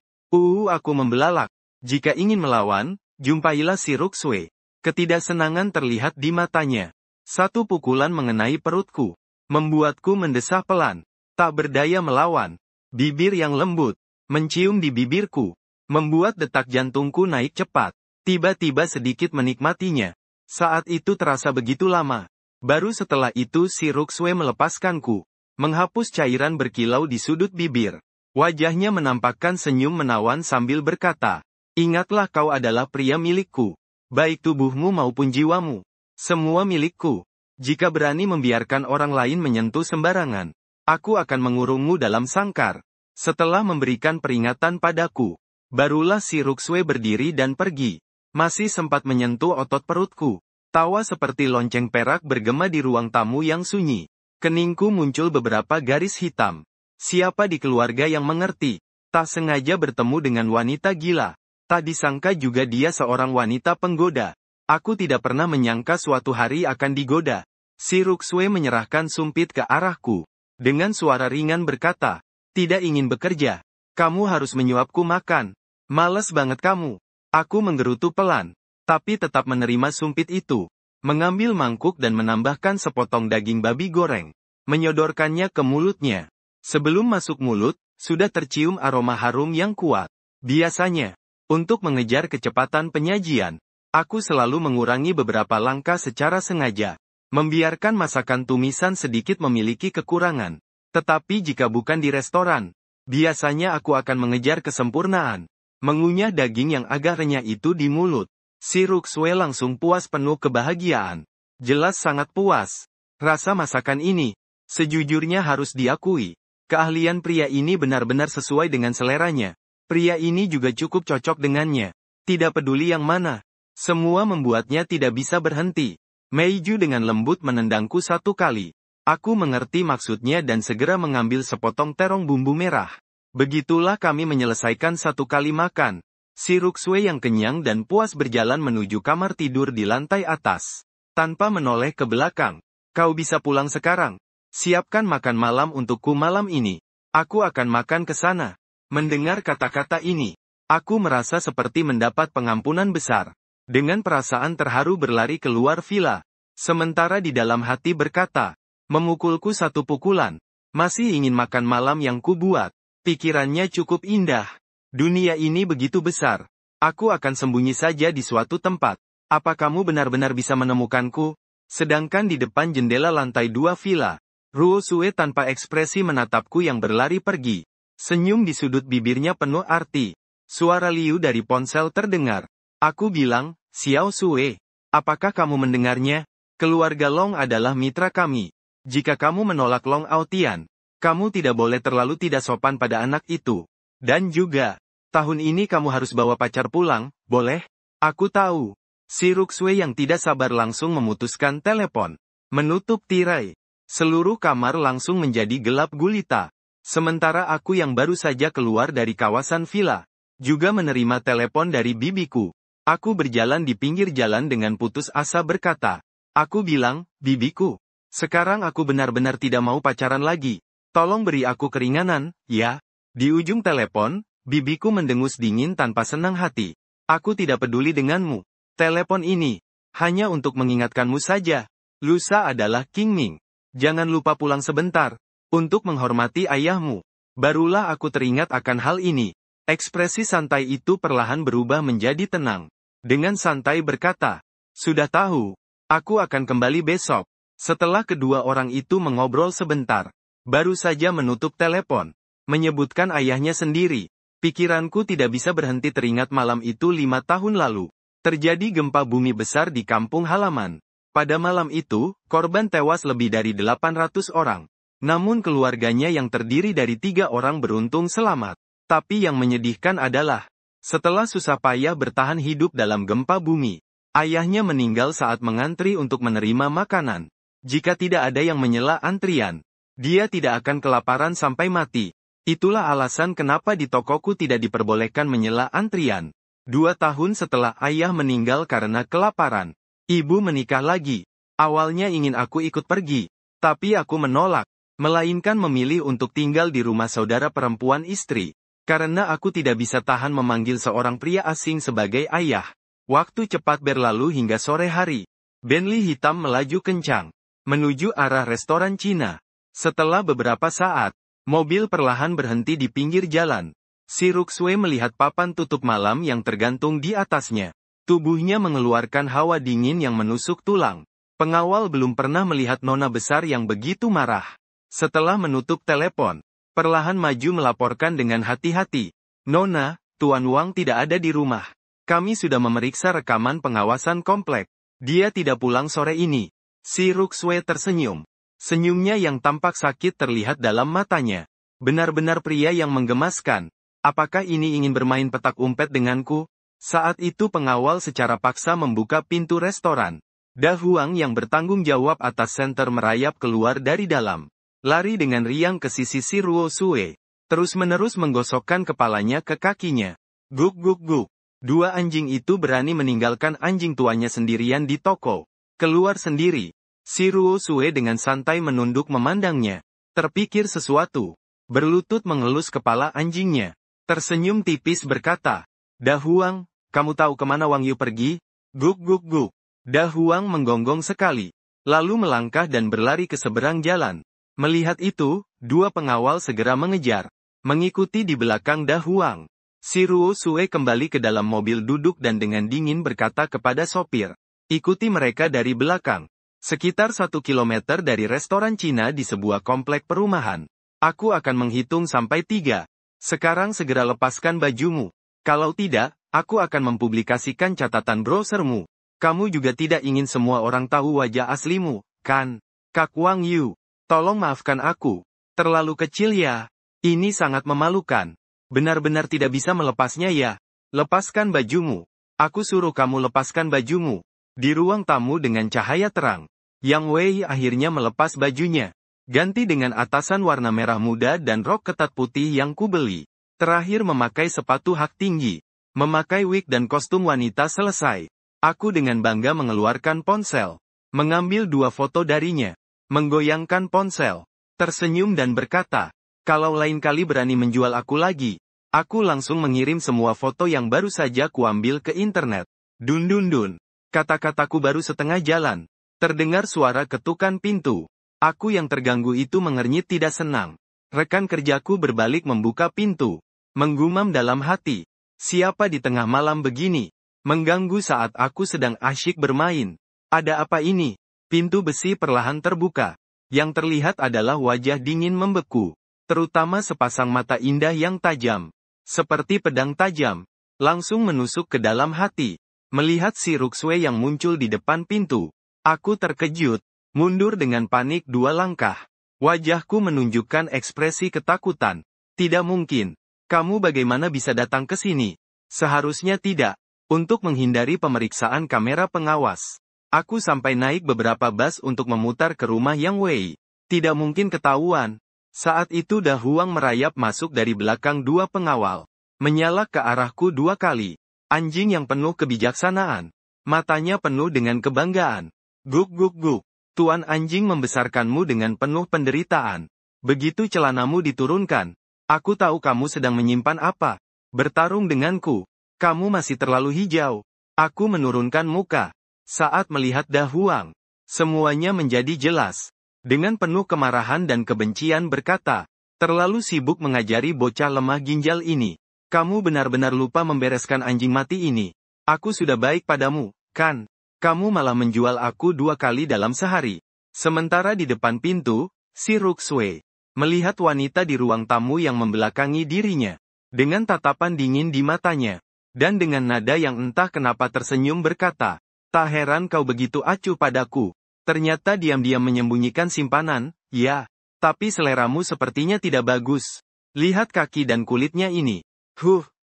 Aku membelalak. Jika ingin melawan, jumpailah si Ruxue. Ketidaksenangan terlihat di matanya. 1 pukulan mengenai perutku. Membuatku mendesah pelan. Tak berdaya melawan. Bibir yang lembut. Mencium di bibirku. Membuat detak jantungku naik cepat. Tiba-tiba sedikit menikmatinya. Saat itu terasa begitu lama. Baru setelah itu si Ruxue melepaskanku. Menghapus cairan berkilau di sudut bibir. Wajahnya menampakkan senyum menawan sambil berkata. Ingatlah kau adalah pria milikku. Baik tubuhmu maupun jiwamu. Semua milikku. Jika berani membiarkan orang lain menyentuh sembarangan, aku akan mengurungmu dalam sangkar. Setelah memberikan peringatan padaku, Barulah si Ruxue berdiri dan pergi. Masih sempat menyentuh otot perutku. Tawa seperti lonceng perak bergema di ruang tamu yang sunyi. Keningku muncul beberapa garis hitam. Siapa di keluarga yang mengerti? Tak sengaja bertemu dengan wanita gila. Tak disangka juga dia seorang wanita penggoda. Aku tidak pernah menyangka suatu hari akan digoda. Si Ruxue menyerahkan sumpit ke arahku. Dengan suara ringan berkata, tidak ingin bekerja. Kamu harus menyuapku makan. Males banget kamu. Aku menggerutu pelan. Tapi tetap menerima sumpit itu. Mengambil mangkuk dan menambahkan sepotong daging babi goreng. Menyodorkannya ke mulutnya. Sebelum masuk mulut, sudah tercium aroma harum yang kuat. Biasanya, untuk mengejar kecepatan penyajian, aku selalu mengurangi beberapa langkah secara sengaja. Membiarkan masakan tumisan sedikit memiliki kekurangan. Tetapi jika bukan di restoran, biasanya aku akan mengejar kesempurnaan. Mengunyah daging yang agak renyah itu di mulut. Si Ruxue langsung puas penuh kebahagiaan. Jelas sangat puas. Rasa masakan ini, sejujurnya harus diakui. Keahlian pria ini benar-benar sesuai dengan seleranya. Pria ini juga cukup cocok dengannya. Tidak peduli yang mana. Semua membuatnya tidak bisa berhenti. Meiju dengan lembut menendangku satu kali. Aku mengerti maksudnya dan segera mengambil sepotong terong bumbu merah. Begitulah kami menyelesaikan satu kali makan. Si Ruxue yang kenyang dan puas berjalan menuju kamar tidur di lantai atas. Tanpa menoleh ke belakang. Kau bisa pulang sekarang. Siapkan makan malam untukku malam ini. Aku akan makan ke sana. Mendengar kata-kata ini, aku merasa seperti mendapat pengampunan besar. Dengan perasaan terharu berlari keluar villa. Sementara di dalam hati berkata, memukulku satu pukulan. Masih ingin makan malam yang kubuat. Pikirannya cukup indah. Dunia ini begitu besar. Aku akan sembunyi saja di suatu tempat. Apa kamu benar-benar bisa menemukanku? Sedangkan di depan jendela lantai 2 villa, Ruosue tanpa ekspresi menatapku yang berlari pergi. Senyum di sudut bibirnya penuh arti. Suara Liu dari ponsel terdengar. Aku bilang, Xiao Sue, apakah kamu mendengarnya? Keluarga Long adalah mitra kami. Jika kamu menolak Long Aotian, kamu tidak boleh terlalu tidak sopan pada anak itu. Dan juga, tahun ini kamu harus bawa pacar pulang, boleh? Aku tahu. Si Ruxue yang tidak sabar langsung memutuskan telepon. Menutup tirai. Seluruh kamar langsung menjadi gelap gulita. Sementara aku yang baru saja keluar dari kawasan villa, juga menerima telepon dari bibiku. Aku berjalan di pinggir jalan dengan putus asa berkata. Aku bilang, bibiku, sekarang aku benar-benar tidak mau pacaran lagi. Tolong beri aku keringanan, ya. Di ujung telepon, bibiku mendengus dingin tanpa senang hati. Aku tidak peduli denganmu. Telepon ini, hanya untuk mengingatkanmu saja. Lusa adalah King Ming. Jangan lupa pulang sebentar. Untuk menghormati ayahmu. Barulah aku teringat akan hal ini. Ekspresi santai itu perlahan berubah menjadi tenang. Dengan santai berkata, sudah tahu. Aku akan kembali besok. Setelah kedua orang itu mengobrol sebentar. Baru saja menutup telepon. Menyebutkan ayahnya sendiri. Pikiranku tidak bisa berhenti teringat malam itu 5 tahun lalu. Terjadi gempa bumi besar di kampung halaman. Pada malam itu, korban tewas lebih dari 800 orang. Namun keluarganya yang terdiri dari 3 orang beruntung selamat. Tapi yang menyedihkan adalah, setelah susah payah bertahan hidup dalam gempa bumi, ayahnya meninggal saat mengantri untuk menerima makanan. Jika tidak ada yang menyela antrian, dia tidak akan kelaparan sampai mati. Itulah alasan kenapa di tokoku tidak diperbolehkan menyela antrian. 2 tahun setelah ayah meninggal karena kelaparan, ibu menikah lagi. Awalnya ingin aku ikut pergi, tapi aku menolak, melainkan memilih untuk tinggal di rumah saudara perempuan istri. Karena aku tidak bisa tahan memanggil seorang pria asing sebagai ayah. Waktu cepat berlalu hingga sore hari. Bentley hitam melaju kencang, menuju arah restoran Cina. Setelah beberapa saat, mobil perlahan berhenti di pinggir jalan. Si Ruxue melihat papan tutup malam yang tergantung di atasnya. Tubuhnya mengeluarkan hawa dingin yang menusuk tulang. Pengawal belum pernah melihat nona besar yang begitu marah. Setelah menutup telepon, perlahan maju melaporkan dengan hati-hati. Nona, Tuan Wang tidak ada di rumah. Kami sudah memeriksa rekaman pengawasan komplek. Dia tidak pulang sore ini. Si Ruxue tersenyum. Senyumnya yang tampak sakit terlihat dalam matanya. Benar-benar pria yang menggemaskan. Apakah ini ingin bermain petak umpet denganku? Saat itu pengawal secara paksa membuka pintu restoran. Da Huang yang bertanggung jawab atas senter merayap keluar dari dalam. Lari dengan riang ke sisi si Ruo Sue. Terus-menerus menggosokkan kepalanya ke kakinya. Guk guk guk. Dua anjing itu berani meninggalkan anjing tuanya sendirian di toko. Keluar sendiri. Si Ruo Sue dengan santai menunduk memandangnya. Terpikir sesuatu. Berlutut mengelus kepala anjingnya. Tersenyum tipis berkata, Da Huang, kamu tahu kemana Wang Yu pergi? Guk guk guk. Da Huang menggonggong sekali. Lalu melangkah dan berlari ke seberang jalan. Melihat itu, dua pengawal segera mengejar. Mengikuti di belakang Da Huang. Si Ruo Sue kembali ke dalam mobil duduk dan dengan dingin berkata kepada sopir. Ikuti mereka dari belakang. Sekitar 1 kilometer dari restoran Cina di sebuah komplek perumahan. Aku akan menghitung sampai 3. Sekarang segera lepaskan bajumu. Kalau tidak, aku akan mempublikasikan catatan browsermu. Kamu juga tidak ingin semua orang tahu wajah aslimu, kan? Kak Wang Yu, tolong maafkan aku. Terlalu kecil ya. Ini sangat memalukan. Benar-benar tidak bisa melepasnya ya. Lepaskan bajumu. Aku suruh kamu lepaskan bajumu. Di ruang tamu dengan cahaya terang. Yang Wei akhirnya melepas bajunya. Ganti dengan atasan warna merah muda dan rok ketat putih yang kubeli. Terakhir memakai sepatu hak tinggi. Memakai wig dan kostum wanita selesai. Aku dengan bangga mengeluarkan ponsel. Mengambil 2 foto darinya. Menggoyangkan ponsel. Tersenyum dan berkata, kalau lain kali berani menjual aku lagi, aku langsung mengirim semua foto yang baru saja kuambil ke internet. Dun dun dun. Kata-kataku baru setengah jalan. Terdengar suara ketukan pintu. Aku yang terganggu itu mengernyit tidak senang. Rekan kerjaku berbalik membuka pintu. Menggumam dalam hati. Siapa di tengah malam begini? Mengganggu saat aku sedang asyik bermain. Ada apa ini? Pintu besi perlahan terbuka. Yang terlihat adalah wajah dingin membeku. Terutama sepasang mata indah yang tajam. Seperti pedang tajam. Langsung menusuk ke dalam hati. Melihat si Ruxue yang muncul di depan pintu. Aku terkejut. Mundur dengan panik 2 langkah. Wajahku menunjukkan ekspresi ketakutan. Tidak mungkin. Kamu bagaimana bisa datang ke sini? Seharusnya tidak. Untuk menghindari pemeriksaan kamera pengawas. Aku sampai naik beberapa bus untuk memutar ke rumah Yang Wei. Tidak mungkin ketahuan. Saat itu Da Huang merayap masuk dari belakang 2 pengawal. Menyalak ke arahku 2 kali. Anjing yang penuh kebijaksanaan. Matanya penuh dengan kebanggaan. Guk guk guk. Tuan anjing membesarkanmu dengan penuh penderitaan. Begitu celanamu diturunkan. Aku tahu kamu sedang menyimpan apa. Bertarung denganku. Kamu masih terlalu hijau. Aku menurunkan muka. Saat melihat Da Huang. Semuanya menjadi jelas. Dengan penuh kemarahan dan kebencian berkata. Terlalu sibuk mengajari bocah lemah ginjal ini. Kamu benar-benar lupa membereskan anjing mati ini. Aku sudah baik padamu, kan? Kamu malah menjual aku 2 kali dalam sehari. Sementara di depan pintu, si Ruxue melihat wanita di ruang tamu yang membelakangi dirinya. Dengan tatapan dingin di matanya. Dan dengan nada yang entah kenapa tersenyum berkata, tak heran kau begitu acuh padaku. Ternyata diam-diam menyembunyikan simpanan, ya. Tapi seleramu sepertinya tidak bagus. Lihat kaki dan kulitnya ini.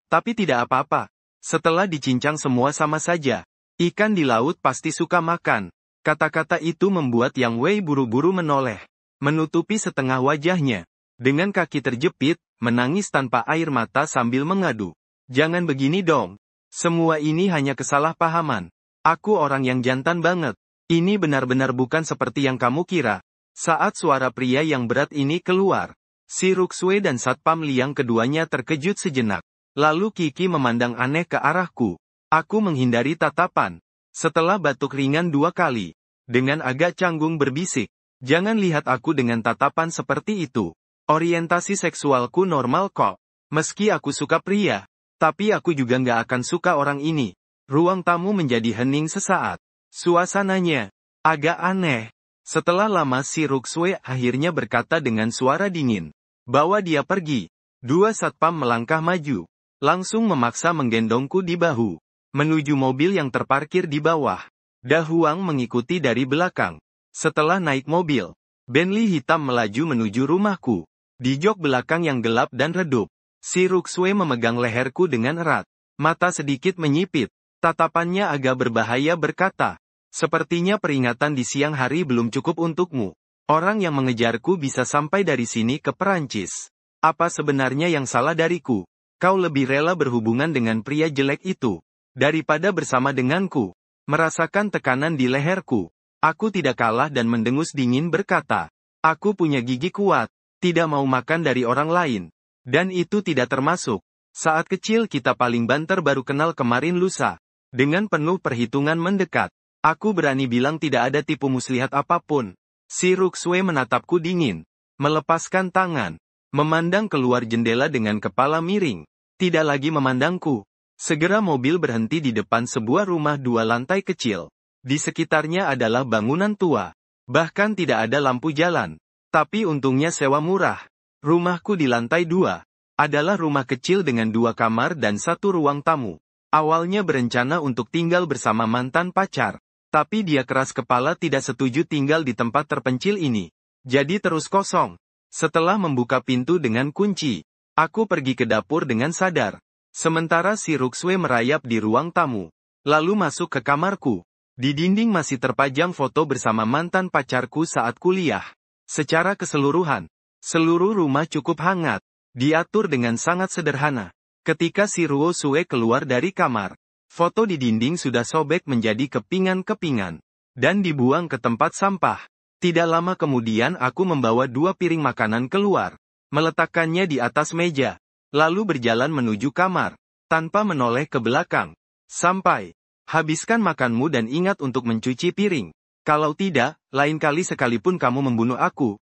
Tapi tidak apa-apa. Setelah dicincang semua sama saja. Ikan di laut pasti suka makan. Kata-kata itu membuat Yang Wei buru-buru menoleh. Menutupi setengah wajahnya. Dengan kaki terjepit, menangis tanpa air mata sambil mengadu. Jangan begini dong. Semua ini hanya kesalahpahaman. Aku orang yang jantan banget. Ini benar-benar bukan seperti yang kamu kira. Saat suara pria yang berat ini keluar. Si Ruxue dan Satpam Liang keduanya terkejut sejenak. Lalu Kiki memandang aneh ke arahku. Aku menghindari tatapan. Setelah batuk ringan 2 kali. Dengan agak canggung berbisik. Jangan lihat aku dengan tatapan seperti itu. Orientasi seksualku normal kok. Meski aku suka pria. Tapi aku juga nggak akan suka orang ini. Ruang tamu menjadi hening sesaat. Suasananya agak aneh. Setelah lama si Ruxue akhirnya berkata dengan suara dingin. Bawa dia pergi. 2 satpam melangkah maju. Langsung memaksa menggendongku di bahu. Menuju mobil yang terparkir di bawah. Da Huang mengikuti dari belakang. Setelah naik mobil, Bentley hitam melaju menuju rumahku. Di jok belakang yang gelap dan redup. Si Ruxue memegang leherku dengan erat. Mata sedikit menyipit. Tatapannya agak berbahaya berkata, sepertinya peringatan di siang hari belum cukup untukmu. Orang yang mengejarku bisa sampai dari sini ke Perancis. Apa sebenarnya yang salah dariku? Kau lebih rela berhubungan dengan pria jelek itu daripada bersama denganku. Merasakan tekanan di leherku. Aku tidak kalah dan mendengus dingin berkata, aku punya gigi kuat, tidak mau makan dari orang lain. Dan itu tidak termasuk. Saat kecil kita paling banter baru kenal kemarin lusa. Dengan penuh perhitungan mendekat. Aku berani bilang tidak ada tipu muslihat apapun. Si Ruxue menatapku dingin. Melepaskan tangan. Memandang keluar jendela dengan kepala miring. Tidak lagi memandangku. Segera mobil berhenti di depan sebuah rumah 2 lantai kecil. Di sekitarnya adalah bangunan tua. Bahkan tidak ada lampu jalan. Tapi untungnya sewa murah. Rumahku di lantai 2. Adalah rumah kecil dengan 2 kamar dan 1 ruang tamu. Awalnya berencana untuk tinggal bersama mantan pacar. Tapi dia keras kepala tidak setuju tinggal di tempat terpencil ini. Jadi terus kosong. Setelah membuka pintu dengan kunci, aku pergi ke dapur dengan sadar. Sementara si Ruxue merayap di ruang tamu. Lalu masuk ke kamarku. Di dinding masih terpajang foto bersama mantan pacarku saat kuliah. Secara keseluruhan, seluruh rumah cukup hangat. Diatur dengan sangat sederhana. Ketika si Ruxue keluar dari kamar, foto di dinding sudah sobek menjadi kepingan-kepingan. Dan dibuang ke tempat sampah. Tidak lama kemudian aku membawa 2 piring makanan keluar. Meletakkannya di atas meja. Lalu berjalan menuju kamar. Tanpa menoleh ke belakang. Sampai. Habiskan makanmu dan ingat untuk mencuci piring. Kalau tidak, lain kali sekalipun kamu membunuh aku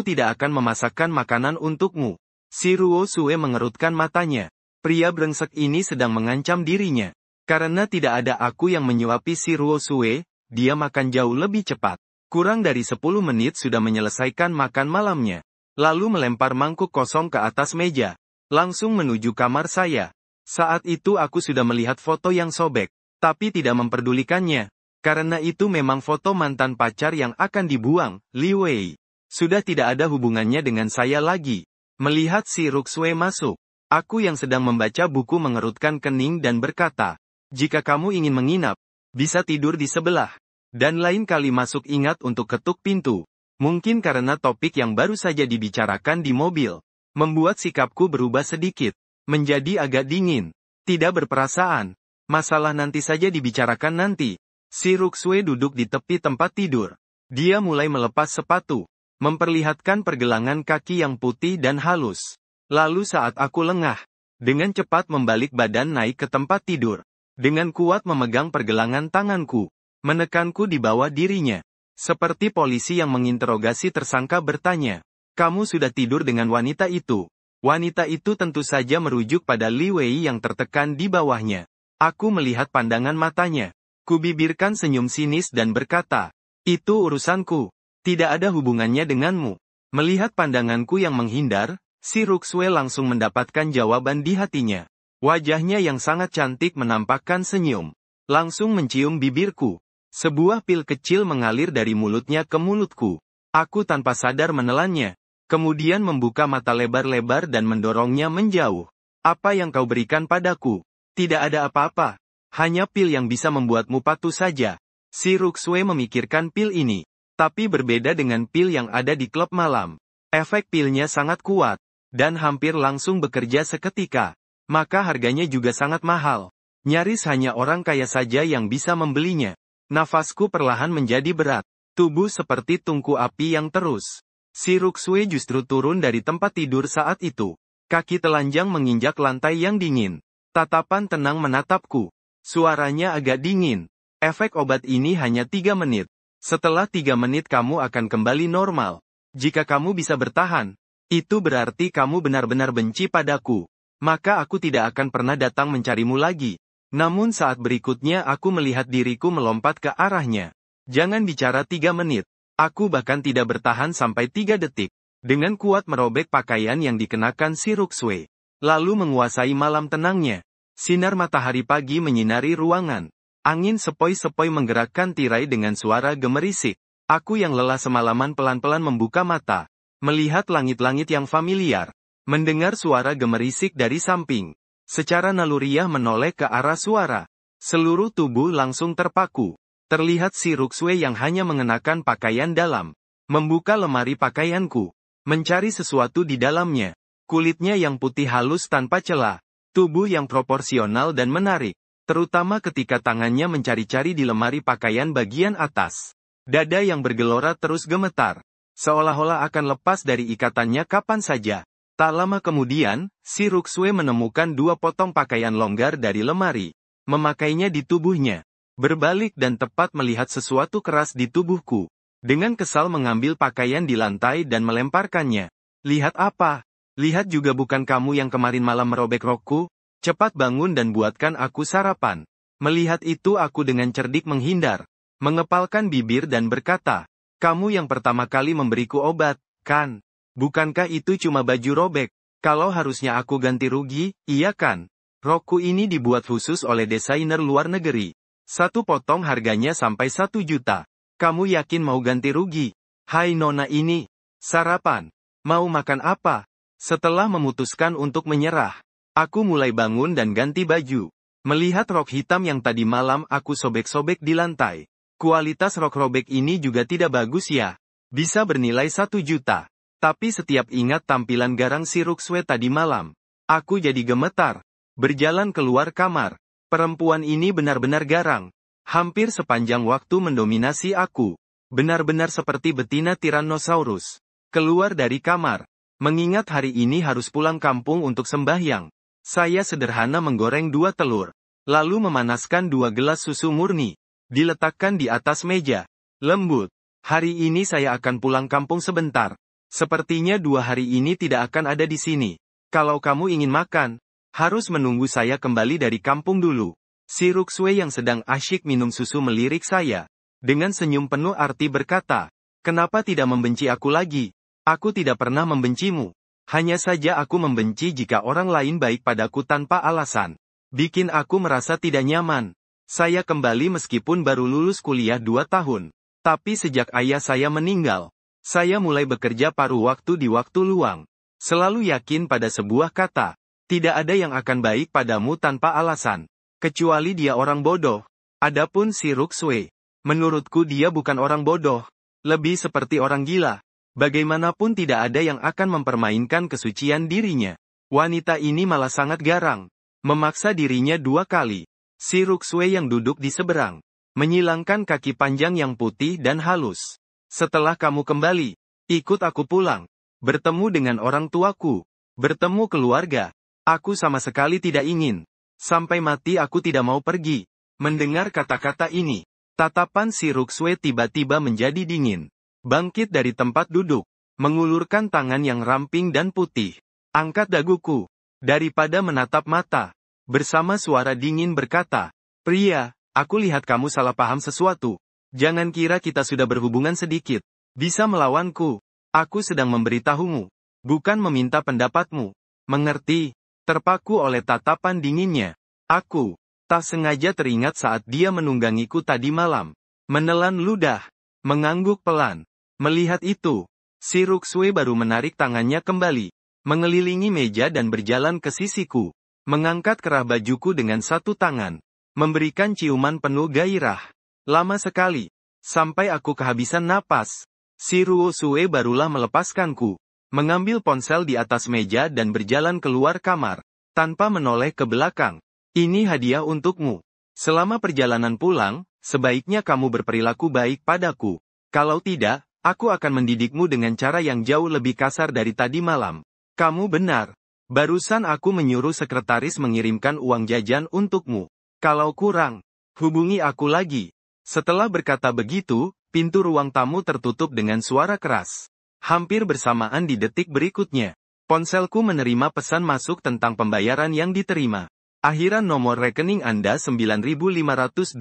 tidak akan memasakkan makanan untukmu. Si Ruxue mengerutkan matanya. Pria brengsek ini sedang mengancam dirinya. Karena tidak ada aku yang menyuapi si Ruxue, dia makan jauh lebih cepat. Kurang dari 10 menit sudah menyelesaikan makan malamnya. Lalu melempar mangkuk kosong ke atas meja. Langsung menuju kamar saya. Saat itu aku sudah melihat foto yang sobek. Tapi tidak memperdulikannya. Karena itu memang foto mantan pacar yang akan dibuang, Li Wei. Sudah tidak ada hubungannya dengan saya lagi. Melihat si Ruxue masuk, aku yang sedang membaca buku mengerutkan kening dan berkata, jika kamu ingin menginap, bisa tidur di sebelah. Dan lain kali masuk ingat untuk ketuk pintu. Mungkin karena topik yang baru saja dibicarakan di mobil, membuat sikapku berubah sedikit, menjadi agak dingin, tidak berperasaan. Masalah nanti saja dibicarakan nanti. Si Ruxue duduk di tepi tempat tidur. Dia mulai melepas sepatu. Memperlihatkan pergelangan kaki yang putih dan halus. Lalu saat aku lengah, dengan cepat membalik badan naik ke tempat tidur. Dengan kuat memegang pergelangan tanganku, menekanku di bawah dirinya. Seperti polisi yang menginterogasi tersangka bertanya, kamu sudah tidur dengan wanita itu? Wanita itu tentu saja merujuk pada Li Wei yang tertekan di bawahnya. Aku melihat pandangan matanya. Kubibirkan senyum sinis dan berkata, itu urusanku. Tidak ada hubungannya denganmu. Melihat pandanganku yang menghindar, si Ruxue langsung mendapatkan jawaban di hatinya. Wajahnya yang sangat cantik menampakkan senyum. Langsung mencium bibirku. Sebuah pil kecil mengalir dari mulutnya ke mulutku. Aku tanpa sadar menelannya. Kemudian membuka mata lebar-lebar dan mendorongnya menjauh. Apa yang kau berikan padaku? Tidak ada apa-apa. Hanya pil yang bisa membuatmu patuh saja. Si Ruxue memikirkan pil ini. Tapi berbeda dengan pil yang ada di klub malam. Efek pilnya sangat kuat. Dan hampir langsung bekerja seketika. Maka harganya juga sangat mahal. Nyaris hanya orang kaya saja yang bisa membelinya. Nafasku perlahan menjadi berat. Tubuh seperti tungku api yang terus. Si Ruxue justru turun dari tempat tidur saat itu. Kaki telanjang menginjak lantai yang dingin. Tatapan tenang menatapku. Suaranya agak dingin. Efek obat ini hanya 3 menit. Setelah 3 menit kamu akan kembali normal. Jika kamu bisa bertahan, itu berarti kamu benar-benar benci padaku. Maka aku tidak akan pernah datang mencarimu lagi. Namun saat berikutnya aku melihat diriku melompat ke arahnya. Jangan bicara 3 menit. Aku bahkan tidak bertahan sampai 3 detik. Dengan kuat merobek pakaian yang dikenakan si Ruxue. Lalu menguasai malam tenangnya. Sinar matahari pagi menyinari ruangan. Angin sepoi-sepoi menggerakkan tirai dengan suara gemerisik. Aku yang lelah semalaman pelan-pelan membuka mata. Melihat langit-langit yang familiar. Mendengar suara gemerisik dari samping. Secara naluriah menoleh ke arah suara. Seluruh tubuh langsung terpaku. Terlihat si Ruxue yang hanya mengenakan pakaian dalam. Membuka lemari pakaianku. Mencari sesuatu di dalamnya. Kulitnya yang putih halus tanpa celah. Tubuh yang proporsional dan menarik. Terutama ketika tangannya mencari-cari di lemari pakaian bagian atas. Dada yang bergelora terus gemetar. Seolah-olah akan lepas dari ikatannya kapan saja. Tak lama kemudian, si Ruxue menemukan 2 potong pakaian longgar dari lemari. Memakainya di tubuhnya. Berbalik dan tepat melihat sesuatu keras di tubuhku. Dengan kesal mengambil pakaian di lantai dan melemparkannya. Lihat apa? Lihat juga bukan kamu yang kemarin malam merobek rokku? Cepat bangun dan buatkan aku sarapan. Melihat itu aku dengan cerdik menghindar. Mengepalkan bibir dan berkata, kamu yang pertama kali memberiku obat, kan? Bukankah itu cuma baju robek? Kalau harusnya aku ganti rugi, iya kan? Rokku ini dibuat khusus oleh desainer luar negeri. 1 potong harganya sampai 1 juta. Kamu yakin mau ganti rugi? Hai nona ini. Sarapan. Mau makan apa? Setelah memutuskan untuk menyerah, aku mulai bangun dan ganti baju. Melihat rok hitam yang tadi malam aku sobek-sobek di lantai. Kualitas rok robek ini juga tidak bagus ya. Bisa bernilai 1 juta. Tapi setiap ingat tampilan garang si Ruxue tadi malam, aku jadi gemetar. Berjalan keluar kamar. Perempuan ini benar-benar garang. Hampir sepanjang waktu mendominasi aku. Benar-benar seperti betina Tyrannosaurus. Keluar dari kamar. Mengingat hari ini harus pulang kampung untuk sembahyang. Saya sederhana menggoreng 2 telur. Lalu memanaskan 2 gelas susu murni. Diletakkan di atas meja. Lembut. Hari ini saya akan pulang kampung sebentar. Sepertinya 2 hari ini tidak akan ada di sini. Kalau kamu ingin makan, harus menunggu saya kembali dari kampung dulu. Si Ruxue yang sedang asyik minum susu melirik saya. Dengan senyum penuh arti berkata, kenapa tidak membenci aku lagi? Aku tidak pernah membencimu. Hanya saja aku membenci jika orang lain baik padaku tanpa alasan. Bikin aku merasa tidak nyaman. Saya kembali meskipun baru lulus kuliah 2 tahun. Tapi sejak ayah saya meninggal, saya mulai bekerja paruh waktu di waktu luang. Selalu yakin pada sebuah kata. Tidak ada yang akan baik padamu tanpa alasan. Kecuali dia orang bodoh. Adapun si Ruxue. Menurutku dia bukan orang bodoh. Lebih seperti orang gila. Bagaimanapun tidak ada yang akan mempermainkan kesucian dirinya. Wanita ini malah sangat garang. Memaksa dirinya 2 kali. Si Ruxue yang duduk di seberang. Menyilangkan kaki panjang yang putih dan halus. Setelah kamu kembali, ikut aku pulang. Bertemu dengan orang tuaku. Bertemu keluarga. Aku sama sekali tidak ingin. Sampai mati aku tidak mau pergi. Mendengar kata-kata ini, tatapan si Ruxue tiba-tiba menjadi dingin. Bangkit dari tempat duduk. Mengulurkan tangan yang ramping dan putih. Angkat daguku. Daripada menatap mata. Bersama suara dingin berkata, pria, aku lihat kamu salah paham sesuatu. Jangan kira kita sudah berhubungan sedikit. Bisa melawanku. Aku sedang memberitahumu. Bukan meminta pendapatmu. Mengerti? Terpaku oleh tatapan dinginnya. Aku tak sengaja teringat saat dia menunggangiku tadi malam. Menelan ludah. Mengangguk pelan. Melihat itu, si Ruxue baru menarik tangannya kembali. Mengelilingi meja dan berjalan ke sisiku. Mengangkat kerah bajuku dengan 1 tangan. Memberikan ciuman penuh gairah. Lama sekali. Sampai aku kehabisan napas. Si Ruxue barulah melepaskanku. Mengambil ponsel di atas meja dan berjalan keluar kamar. Tanpa menoleh ke belakang. Ini hadiah untukmu. Selama perjalanan pulang, sebaiknya kamu berperilaku baik padaku. Kalau tidak, aku akan mendidikmu dengan cara yang jauh lebih kasar dari tadi malam. Kamu benar. Barusan aku menyuruh sekretaris mengirimkan uang jajan untukmu. Kalau kurang, hubungi aku lagi. Setelah berkata begitu, pintu ruang tamu tertutup dengan suara keras. Hampir bersamaan di detik berikutnya, ponselku menerima pesan masuk tentang pembayaran yang diterima. Akhiran nomor rekening Anda 9.527.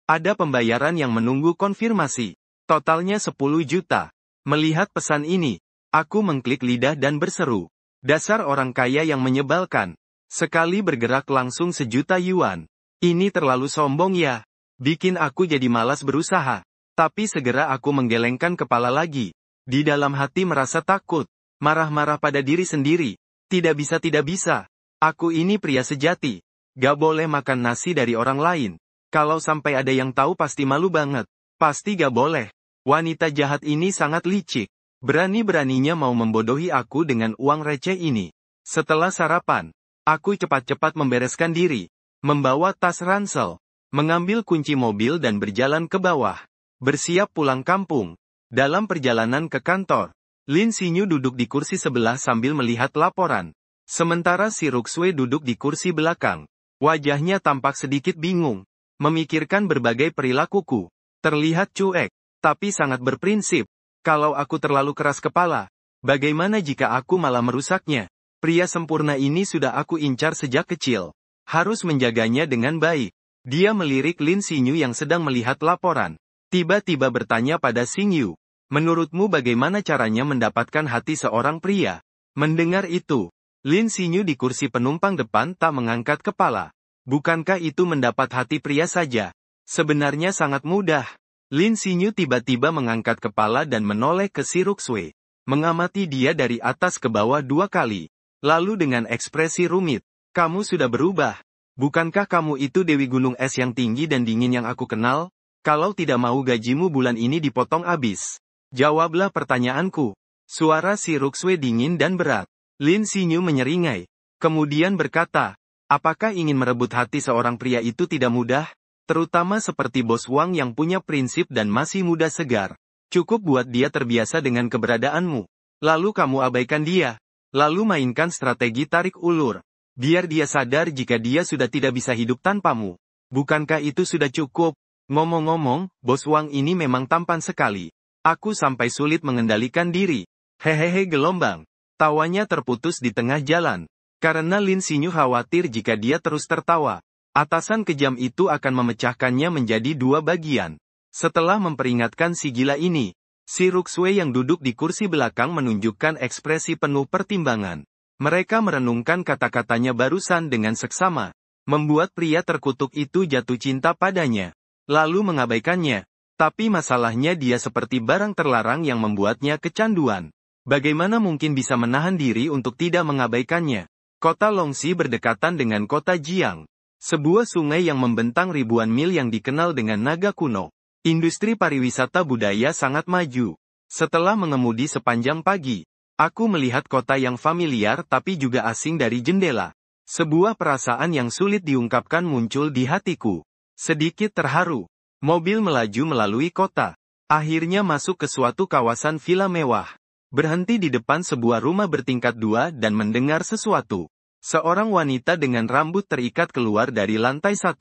Ada pembayaran yang menunggu konfirmasi. Totalnya 10 juta. Melihat pesan ini, aku mengklik lidah dan berseru. Dasar orang kaya yang menyebalkan. Sekali bergerak langsung 1 juta yuan. Ini terlalu sombong ya. Bikin aku jadi malas berusaha. Tapi segera aku menggelengkan kepala lagi. Di dalam hati merasa takut. Marah-marah pada diri sendiri. Tidak bisa. Aku ini pria sejati. Gak boleh makan nasi dari orang lain. Kalau sampai ada yang tahu pasti malu banget. Pasti gak boleh. Wanita jahat ini sangat licik. Berani-beraninya mau membodohi aku dengan uang receh ini. Setelah sarapan, aku cepat-cepat membereskan diri. Membawa tas ransel. Mengambil kunci mobil dan berjalan ke bawah. Bersiap pulang kampung. Dalam perjalanan ke kantor, Lin Xinyu duduk di kursi sebelah sambil melihat laporan. Sementara si Ruxue duduk di kursi belakang. Wajahnya tampak sedikit bingung. Memikirkan berbagai perilakuku. Terlihat cuek, tapi sangat berprinsip. Kalau aku terlalu keras kepala, bagaimana jika aku malah merusaknya? Pria sempurna ini sudah aku incar sejak kecil. Harus menjaganya dengan baik. Dia melirik Lin Xinyu yang sedang melihat laporan. Tiba-tiba bertanya pada Xinyu. Menurutmu bagaimana caranya mendapatkan hati seorang pria? Mendengar itu, Lin Xinyu di kursi penumpang depan tak mengangkat kepala. Bukankah itu mendapat hati pria saja? Sebenarnya sangat mudah. Lin Xinyu tiba-tiba mengangkat kepala dan menoleh ke si Ruxue. Mengamati dia dari atas ke bawah 2 kali. Lalu dengan ekspresi rumit. Kamu sudah berubah. Bukankah kamu itu Dewi Gunung Es yang tinggi dan dingin yang aku kenal? Kalau tidak mau gajimu bulan ini dipotong abis. Jawablah pertanyaanku. Suara si Ruxue dingin dan berat. Lin Xinyu menyeringai. Kemudian berkata, apakah ingin merebut hati seorang pria itu tidak mudah? Terutama seperti Bos Wang yang punya prinsip dan masih muda segar. Cukup buat dia terbiasa dengan keberadaanmu. Lalu kamu abaikan dia. Lalu mainkan strategi tarik ulur. Biar dia sadar jika dia sudah tidak bisa hidup tanpamu. Bukankah itu sudah cukup? Ngomong-ngomong, Bos Wang ini memang tampan sekali. Aku sampai sulit mengendalikan diri. Hehehe gelombang. Tawanya terputus di tengah jalan. Karena Lin Xinyu khawatir jika dia terus tertawa. Atasan kejam itu akan memecahkannya menjadi 2 bagian. Setelah memperingatkan si gila ini, si Ruxue yang duduk di kursi belakang menunjukkan ekspresi penuh pertimbangan. Mereka merenungkan kata-katanya barusan dengan seksama. Membuat pria terkutuk itu jatuh cinta padanya. Lalu mengabaikannya. Tapi masalahnya dia seperti barang terlarang yang membuatnya kecanduan. Bagaimana mungkin bisa menahan diri untuk tidak mengabaikannya? Kota Longxi berdekatan dengan kota Jiang. Sebuah sungai yang membentang ribuan mil yang dikenal dengan naga kuno. Industri pariwisata budaya sangat maju. Setelah mengemudi sepanjang pagi, aku melihat kota yang familiar tapi juga asing dari jendela. Sebuah perasaan yang sulit diungkapkan muncul di hatiku. Sedikit terharu. Mobil melaju melalui kota. Akhirnya masuk ke suatu kawasan villa mewah. Berhenti di depan sebuah rumah bertingkat 2 dan mendengar sesuatu. Seorang wanita dengan rambut terikat keluar dari lantai 1.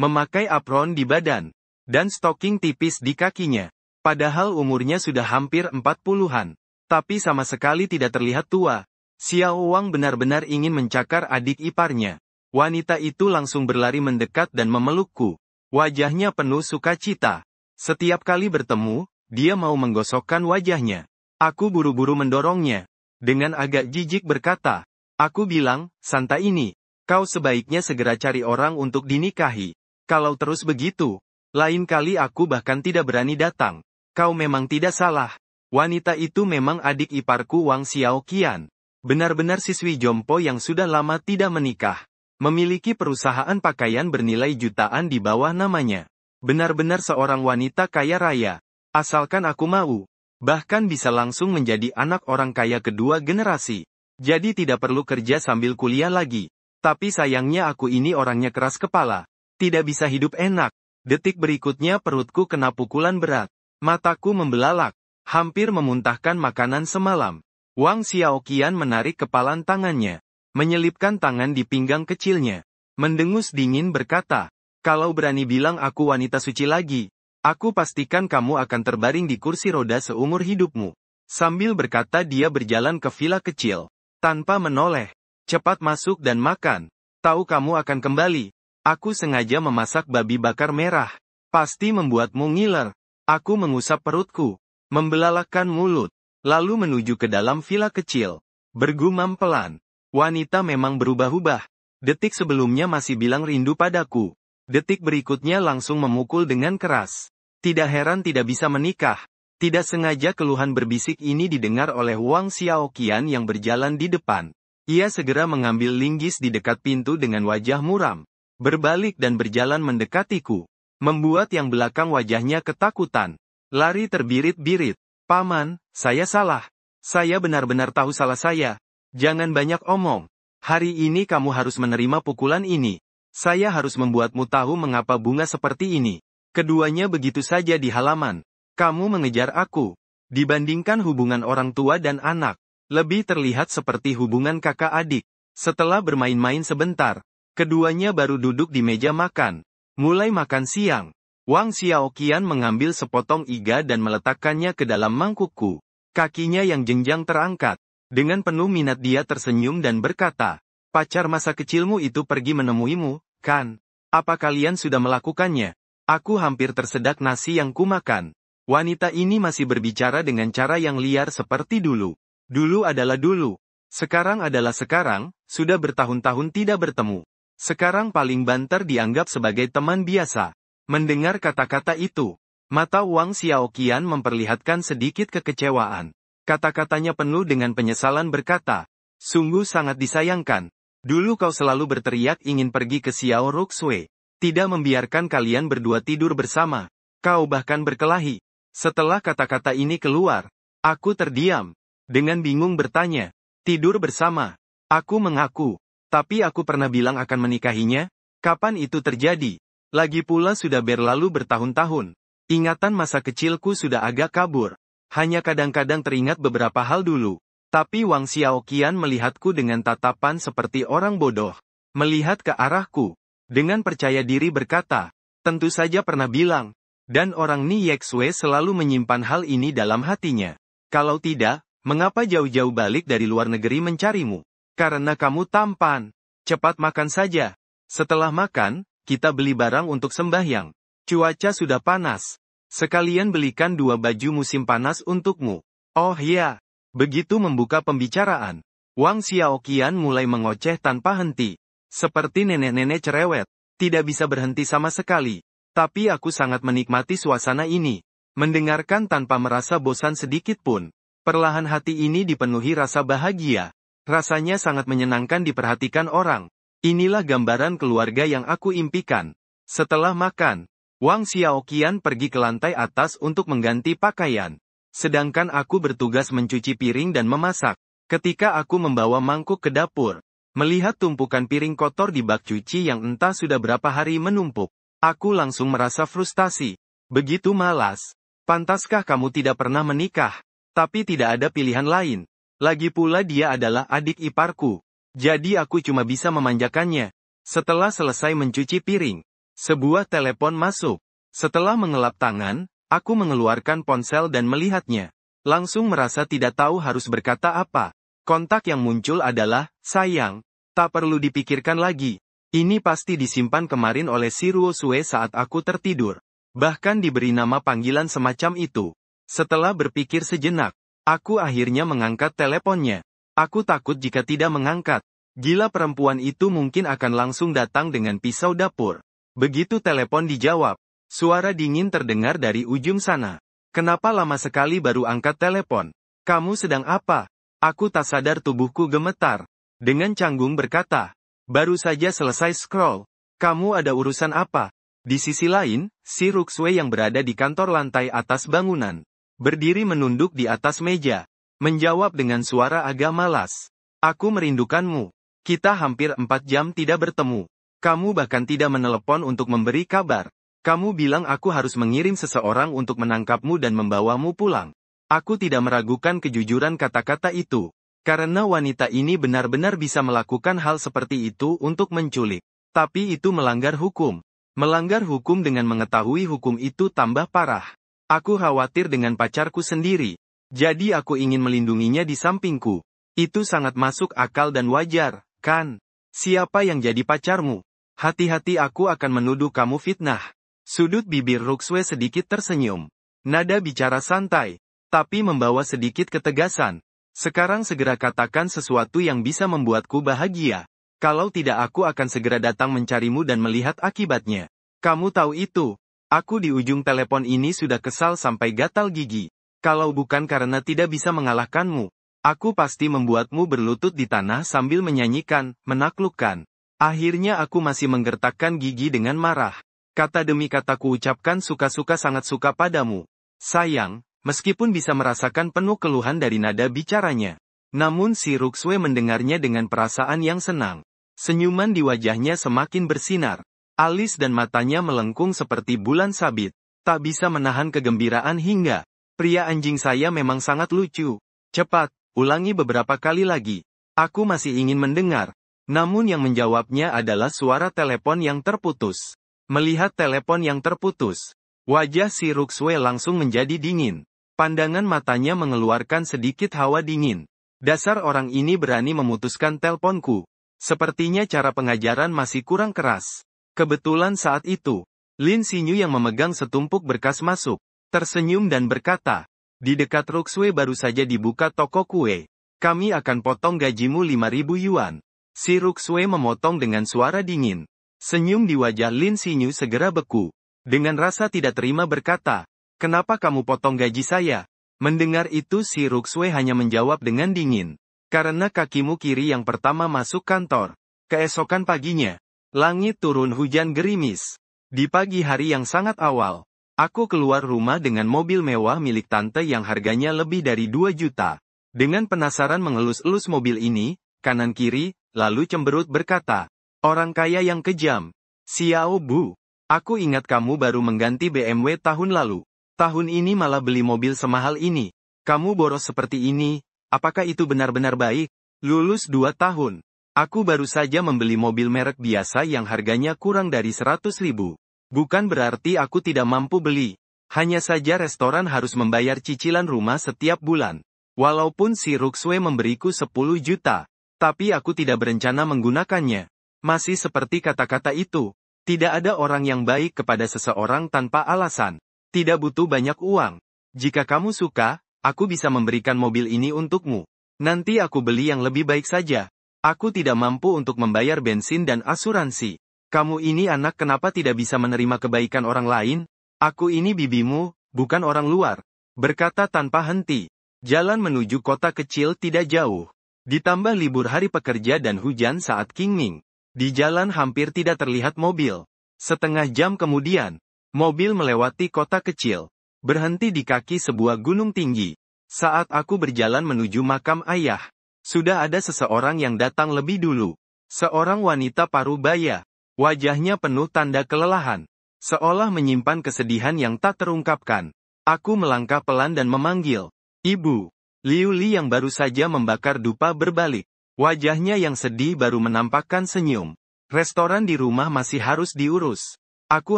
Memakai apron di badan. Dan stoking tipis di kakinya. Padahal umurnya sudah hampir 40-an. Tapi sama sekali tidak terlihat tua. Xiao Wang benar-benar ingin mencakar adik iparnya. Wanita itu langsung berlari mendekat dan memelukku. Wajahnya penuh sukacita. Setiap kali bertemu, dia mau menggosokkan wajahnya. Aku buru-buru mendorongnya. Dengan agak jijik berkata, aku bilang, Santa ini, kau sebaiknya segera cari orang untuk dinikahi. Kalau terus begitu, lain kali aku bahkan tidak berani datang. Kau memang tidak salah. Wanita itu memang adik iparku Wang Xiaoqian. Benar-benar siswi jompo yang sudah lama tidak menikah. Memiliki perusahaan pakaian bernilai jutaan di bawah namanya. Benar-benar seorang wanita kaya raya. Asalkan aku mau. Bahkan bisa langsung menjadi anak orang kaya kedua generasi. Jadi tidak perlu kerja sambil kuliah lagi. Tapi sayangnya aku ini orangnya keras kepala. Tidak bisa hidup enak. Detik berikutnya perutku kena pukulan berat. Mataku membelalak. Hampir memuntahkan makanan semalam. Wang Xiaoqian menarik kepalan tangannya. Menyelipkan tangan di pinggang kecilnya. Mendengus dingin berkata, kalau berani bilang aku wanita suci lagi, aku pastikan kamu akan terbaring di kursi roda seumur hidupmu. Sambil berkata dia berjalan ke villa kecil. Tanpa menoleh. Cepat masuk dan makan. Tahu kamu akan kembali. Aku sengaja memasak babi bakar merah. Pasti membuatmu ngiler. Aku mengusap perutku. Membelalakkan mulut. Lalu menuju ke dalam villa kecil. Bergumam pelan. Wanita memang berubah-ubah. Detik sebelumnya masih bilang rindu padaku. Detik berikutnya langsung memukul dengan keras. Tidak heran tidak bisa menikah. Tidak sengaja keluhan berbisik ini didengar oleh Wang Xiaoqian yang berjalan di depan. Ia segera mengambil linggis di dekat pintu dengan wajah muram. Berbalik dan berjalan mendekatiku. Membuat yang belakang wajahnya ketakutan. Lari terbirit-birit. Paman, saya salah. Saya benar-benar tahu salah saya. Jangan banyak omong. Hari ini kamu harus menerima pukulan ini. Saya harus membuatmu tahu mengapa bunga seperti ini. Keduanya begitu saja di halaman. Kamu mengejar aku. Dibandingkan hubungan orang tua dan anak, lebih terlihat seperti hubungan kakak adik. Setelah bermain-main sebentar, keduanya baru duduk di meja makan. Mulai makan siang, Wang Xiaoqian mengambil sepotong iga dan meletakkannya ke dalam mangkukku. Kakinya yang jenjang terangkat. Dengan penuh minat dia tersenyum dan berkata, pacar masa kecilmu itu pergi menemuimu, kan? Apa kalian sudah melakukannya? Aku hampir tersedak nasi yang kumakan. Wanita ini masih berbicara dengan cara yang liar seperti dulu. Dulu adalah dulu. Sekarang adalah sekarang, sudah bertahun-tahun tidak bertemu. Sekarang paling banter dianggap sebagai teman biasa. Mendengar kata-kata itu, mata Wang Xiaoqian memperlihatkan sedikit kekecewaan. Kata-katanya penuh dengan penyesalan berkata, sungguh sangat disayangkan. Dulu kau selalu berteriak ingin pergi ke Xiao Ruxue. Tidak membiarkan kalian berdua tidur bersama. Kau bahkan berkelahi. Setelah kata-kata ini keluar, aku terdiam. Dengan bingung bertanya, tidur bersama. Aku mengaku, tapi aku pernah bilang akan menikahinya. Kapan itu terjadi? Lagi pula sudah berlalu bertahun-tahun. Ingatan masa kecilku sudah agak kabur. Hanya kadang-kadang teringat beberapa hal dulu. Tapi Wang Xiaoqian melihatku dengan tatapan seperti orang bodoh. Melihat ke arahku. Dengan percaya diri berkata, tentu saja pernah bilang. Dan orang Ni Yexue selalu menyimpan hal ini dalam hatinya. Kalau tidak, mengapa jauh-jauh balik dari luar negeri mencarimu? Karena kamu tampan. Cepat makan saja. Setelah makan, kita beli barang untuk sembahyang. Cuaca sudah panas. Sekalian belikan 2 baju musim panas untukmu. Oh ya. Begitu membuka pembicaraan, Wang Xiaoqian mulai mengoceh tanpa henti. Seperti nenek-nenek cerewet. Tidak bisa berhenti sama sekali. Tapi aku sangat menikmati suasana ini. Mendengarkan tanpa merasa bosan sedikit pun. Perlahan hati ini dipenuhi rasa bahagia. Rasanya sangat menyenangkan diperhatikan orang. Inilah gambaran keluarga yang aku impikan. Setelah makan, Wang Xiaoqian pergi ke lantai atas untuk mengganti pakaian. Sedangkan aku bertugas mencuci piring dan memasak. Ketika aku membawa mangkuk ke dapur, melihat tumpukan piring kotor di bak cuci yang entah sudah berapa hari menumpuk. Aku langsung merasa frustasi. Begitu malas. Pantaskah kamu tidak pernah menikah? Tapi tidak ada pilihan lain. Lagi pula dia adalah adik iparku. Jadi aku cuma bisa memanjakannya. Setelah selesai mencuci piring, sebuah telepon masuk. Setelah mengelap tangan, aku mengeluarkan ponsel dan melihatnya. Langsung merasa tidak tahu harus berkata apa. Kontak yang muncul adalah, sayang. Tak perlu dipikirkan lagi. Ini pasti disimpan kemarin oleh si Ruosue saat aku tertidur. Bahkan diberi nama panggilan semacam itu. Setelah berpikir sejenak, aku akhirnya mengangkat teleponnya. Aku takut jika tidak mengangkat. Gila perempuan itu mungkin akan langsung datang dengan pisau dapur. Begitu telepon dijawab, suara dingin terdengar dari ujung sana. Kenapa lama sekali baru angkat telepon? Kamu sedang apa? Aku tak sadar tubuhku gemetar. Dengan canggung berkata, baru saja selesai scroll. Kamu ada urusan apa? Di sisi lain, si Ruxue yang berada di kantor lantai atas bangunan, berdiri menunduk di atas meja, menjawab dengan suara agak malas. Aku merindukanmu. Kita hampir 4 jam tidak bertemu. Kamu bahkan tidak menelepon untuk memberi kabar. Kamu bilang aku harus mengirim seseorang untuk menangkapmu dan membawamu pulang. Aku tidak meragukan kejujuran kata-kata itu. Karena wanita ini benar-benar bisa melakukan hal seperti itu untuk menculik. Tapi itu melanggar hukum. Melanggar hukum dengan mengetahui hukum itu tambah parah. Aku khawatir dengan pacarku sendiri. Jadi aku ingin melindunginya di sampingku. Itu sangat masuk akal dan wajar, kan? Siapa yang jadi pacarmu? Hati-hati aku akan menuduh kamu fitnah. Sudut bibir Ruxue sedikit tersenyum. Nada bicara santai, tapi membawa sedikit ketegasan. Sekarang segera katakan sesuatu yang bisa membuatku bahagia. Kalau tidak aku akan segera datang mencarimu dan melihat akibatnya. Kamu tahu itu. Aku di ujung telepon ini sudah kesal sampai gatal gigi. Kalau bukan karena tidak bisa mengalahkanmu, aku pasti membuatmu berlutut di tanah sambil menyanyikan, menaklukkan. Akhirnya aku masih menggertakkan gigi dengan marah. Kata demi kata ku ucapkan suka-suka sangat suka padamu. Sayang, meskipun bisa merasakan penuh keluhan dari nada bicaranya. Namun si Ruxue mendengarnya dengan perasaan yang senang. Senyuman di wajahnya semakin bersinar. Alis dan matanya melengkung seperti bulan sabit. Tak bisa menahan kegembiraan hingga. Pria anjing saya memang sangat lucu. Cepat, ulangi beberapa kali lagi. Aku masih ingin mendengar. Namun yang menjawabnya adalah suara telepon yang terputus. Melihat telepon yang terputus, wajah si Ruxue langsung menjadi dingin. Pandangan matanya mengeluarkan sedikit hawa dingin. Dasar orang ini berani memutuskan teleponku. Sepertinya cara pengajaran masih kurang keras. Kebetulan saat itu, Lin Xinyu yang memegang setumpuk berkas masuk, tersenyum dan berkata, di dekat Ruxue baru saja dibuka toko kue. Kami akan potong gajimu 5.000 yuan. Si Ruxue memotong dengan suara dingin. Senyum di wajah Lin Xinyu segera beku. Dengan rasa tidak terima berkata, kenapa kamu potong gaji saya? Mendengar itu si Ruxue hanya menjawab dengan dingin. Karena kakimu kiri yang pertama masuk kantor. Keesokan paginya, langit turun hujan gerimis. Di pagi hari yang sangat awal, aku keluar rumah dengan mobil mewah milik tante yang harganya lebih dari 2 juta. Dengan penasaran mengelus-elus mobil ini, kanan kiri, lalu cemberut berkata, orang kaya yang kejam. Xiao Bu, aku ingat kamu baru mengganti BMW tahun lalu. Tahun ini malah beli mobil semahal ini. Kamu boros seperti ini, apakah itu benar-benar baik? Lulus 2 tahun. Aku baru saja membeli mobil merek biasa yang harganya kurang dari 100.000. Bukan berarti aku tidak mampu beli. Hanya saja restoran harus membayar cicilan rumah setiap bulan. Walaupun si Ruxue memberiku 10 juta, tapi aku tidak berencana menggunakannya. Masih seperti kata-kata itu, tidak ada orang yang baik kepada seseorang tanpa alasan. Tidak butuh banyak uang. Jika kamu suka, aku bisa memberikan mobil ini untukmu. Nanti aku beli yang lebih baik saja. Aku tidak mampu untuk membayar bensin dan asuransi. Kamu ini anak kenapa tidak bisa menerima kebaikan orang lain? Aku ini bibimu, bukan orang luar. Berkata tanpa henti. Jalan menuju kota kecil tidak jauh. Ditambah libur hari pekerja dan hujan saat Qingming. Di jalan hampir tidak terlihat mobil. Setengah jam kemudian, mobil melewati kota kecil. Berhenti di kaki sebuah gunung tinggi. Saat aku berjalan menuju makam ayah, sudah ada seseorang yang datang lebih dulu. Seorang wanita parubaya. Wajahnya penuh tanda kelelahan. Seolah menyimpan kesedihan yang tak terungkapkan. Aku melangkah pelan dan memanggil, Ibu. Liu Li yang baru saja membakar dupa berbalik. Wajahnya yang sedih baru menampakkan senyum. Restoran di rumah masih harus diurus. Aku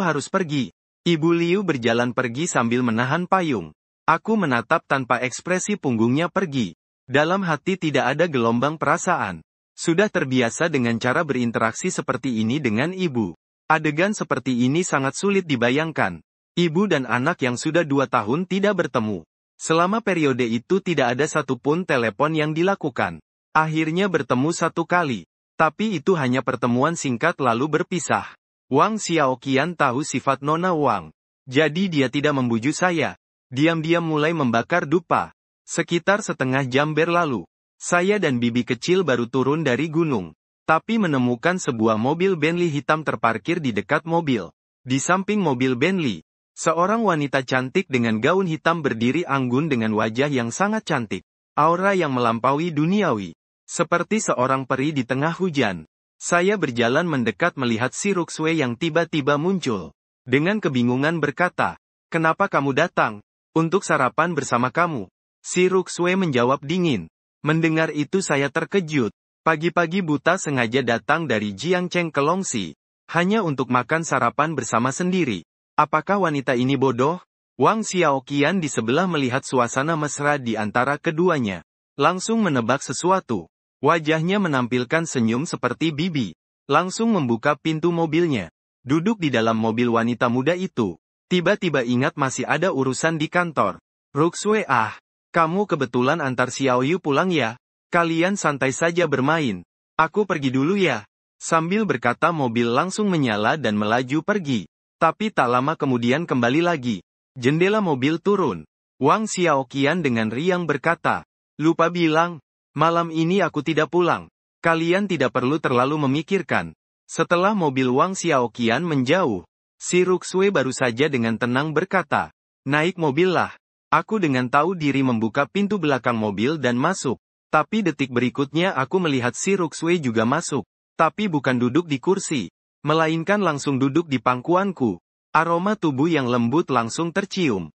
harus pergi. Ibu Liu berjalan pergi sambil menahan payung. Aku menatap tanpa ekspresi punggungnya pergi. Dalam hati tidak ada gelombang perasaan. Sudah terbiasa dengan cara berinteraksi seperti ini dengan ibu. Adegan seperti ini sangat sulit dibayangkan. Ibu dan anak yang sudah 2 tahun tidak bertemu. Selama periode itu tidak ada satupun telepon yang dilakukan. Akhirnya bertemu 1 kali. Tapi itu hanya pertemuan singkat lalu berpisah. Wang Xiaoqian tahu sifat Nona Wang. Jadi dia tidak membujuk saya. Diam-diam mulai membakar dupa. Sekitar setengah jam berlalu. Saya dan bibi kecil baru turun dari gunung. Tapi menemukan sebuah mobil Bentley hitam terparkir di dekat mobil. Di samping mobil Bentley, seorang wanita cantik dengan gaun hitam berdiri anggun dengan wajah yang sangat cantik. Aura yang melampaui duniawi. Seperti seorang peri di tengah hujan. Saya berjalan mendekat melihat si Ruxue yang tiba-tiba muncul. Dengan kebingungan berkata, kenapa kamu datang? Untuk sarapan bersama kamu. Si Ruxue menjawab dingin. Mendengar itu saya terkejut. Pagi-pagi buta sengaja datang dari Jiangcheng ke Longxi. Hanya untuk makan sarapan bersama sendiri. Apakah wanita ini bodoh? Wang Xiaoqian di sebelah melihat suasana mesra di antara keduanya. Langsung menebak sesuatu. Wajahnya menampilkan senyum seperti bibi. Langsung membuka pintu mobilnya. Duduk di dalam mobil wanita muda itu. Tiba-tiba ingat masih ada urusan di kantor. Ruxue kamu kebetulan antar Xiaoyu pulang ya? Kalian santai saja bermain. Aku pergi dulu ya. Sambil berkata mobil langsung menyala dan melaju pergi. Tapi tak lama kemudian kembali lagi. Jendela mobil turun. Wang Xiaoqian dengan riang berkata, lupa bilang, malam ini aku tidak pulang. Kalian tidak perlu terlalu memikirkan. Setelah mobil Wang Xiaoqian menjauh, si Ruxue baru saja dengan tenang berkata, naik mobil lah. Aku dengan tahu diri membuka pintu belakang mobil dan masuk. Tapi detik berikutnya aku melihat si Ruxue juga masuk. Tapi bukan duduk di kursi, melainkan langsung duduk di pangkuanku. Aroma tubuh yang lembut langsung tercium.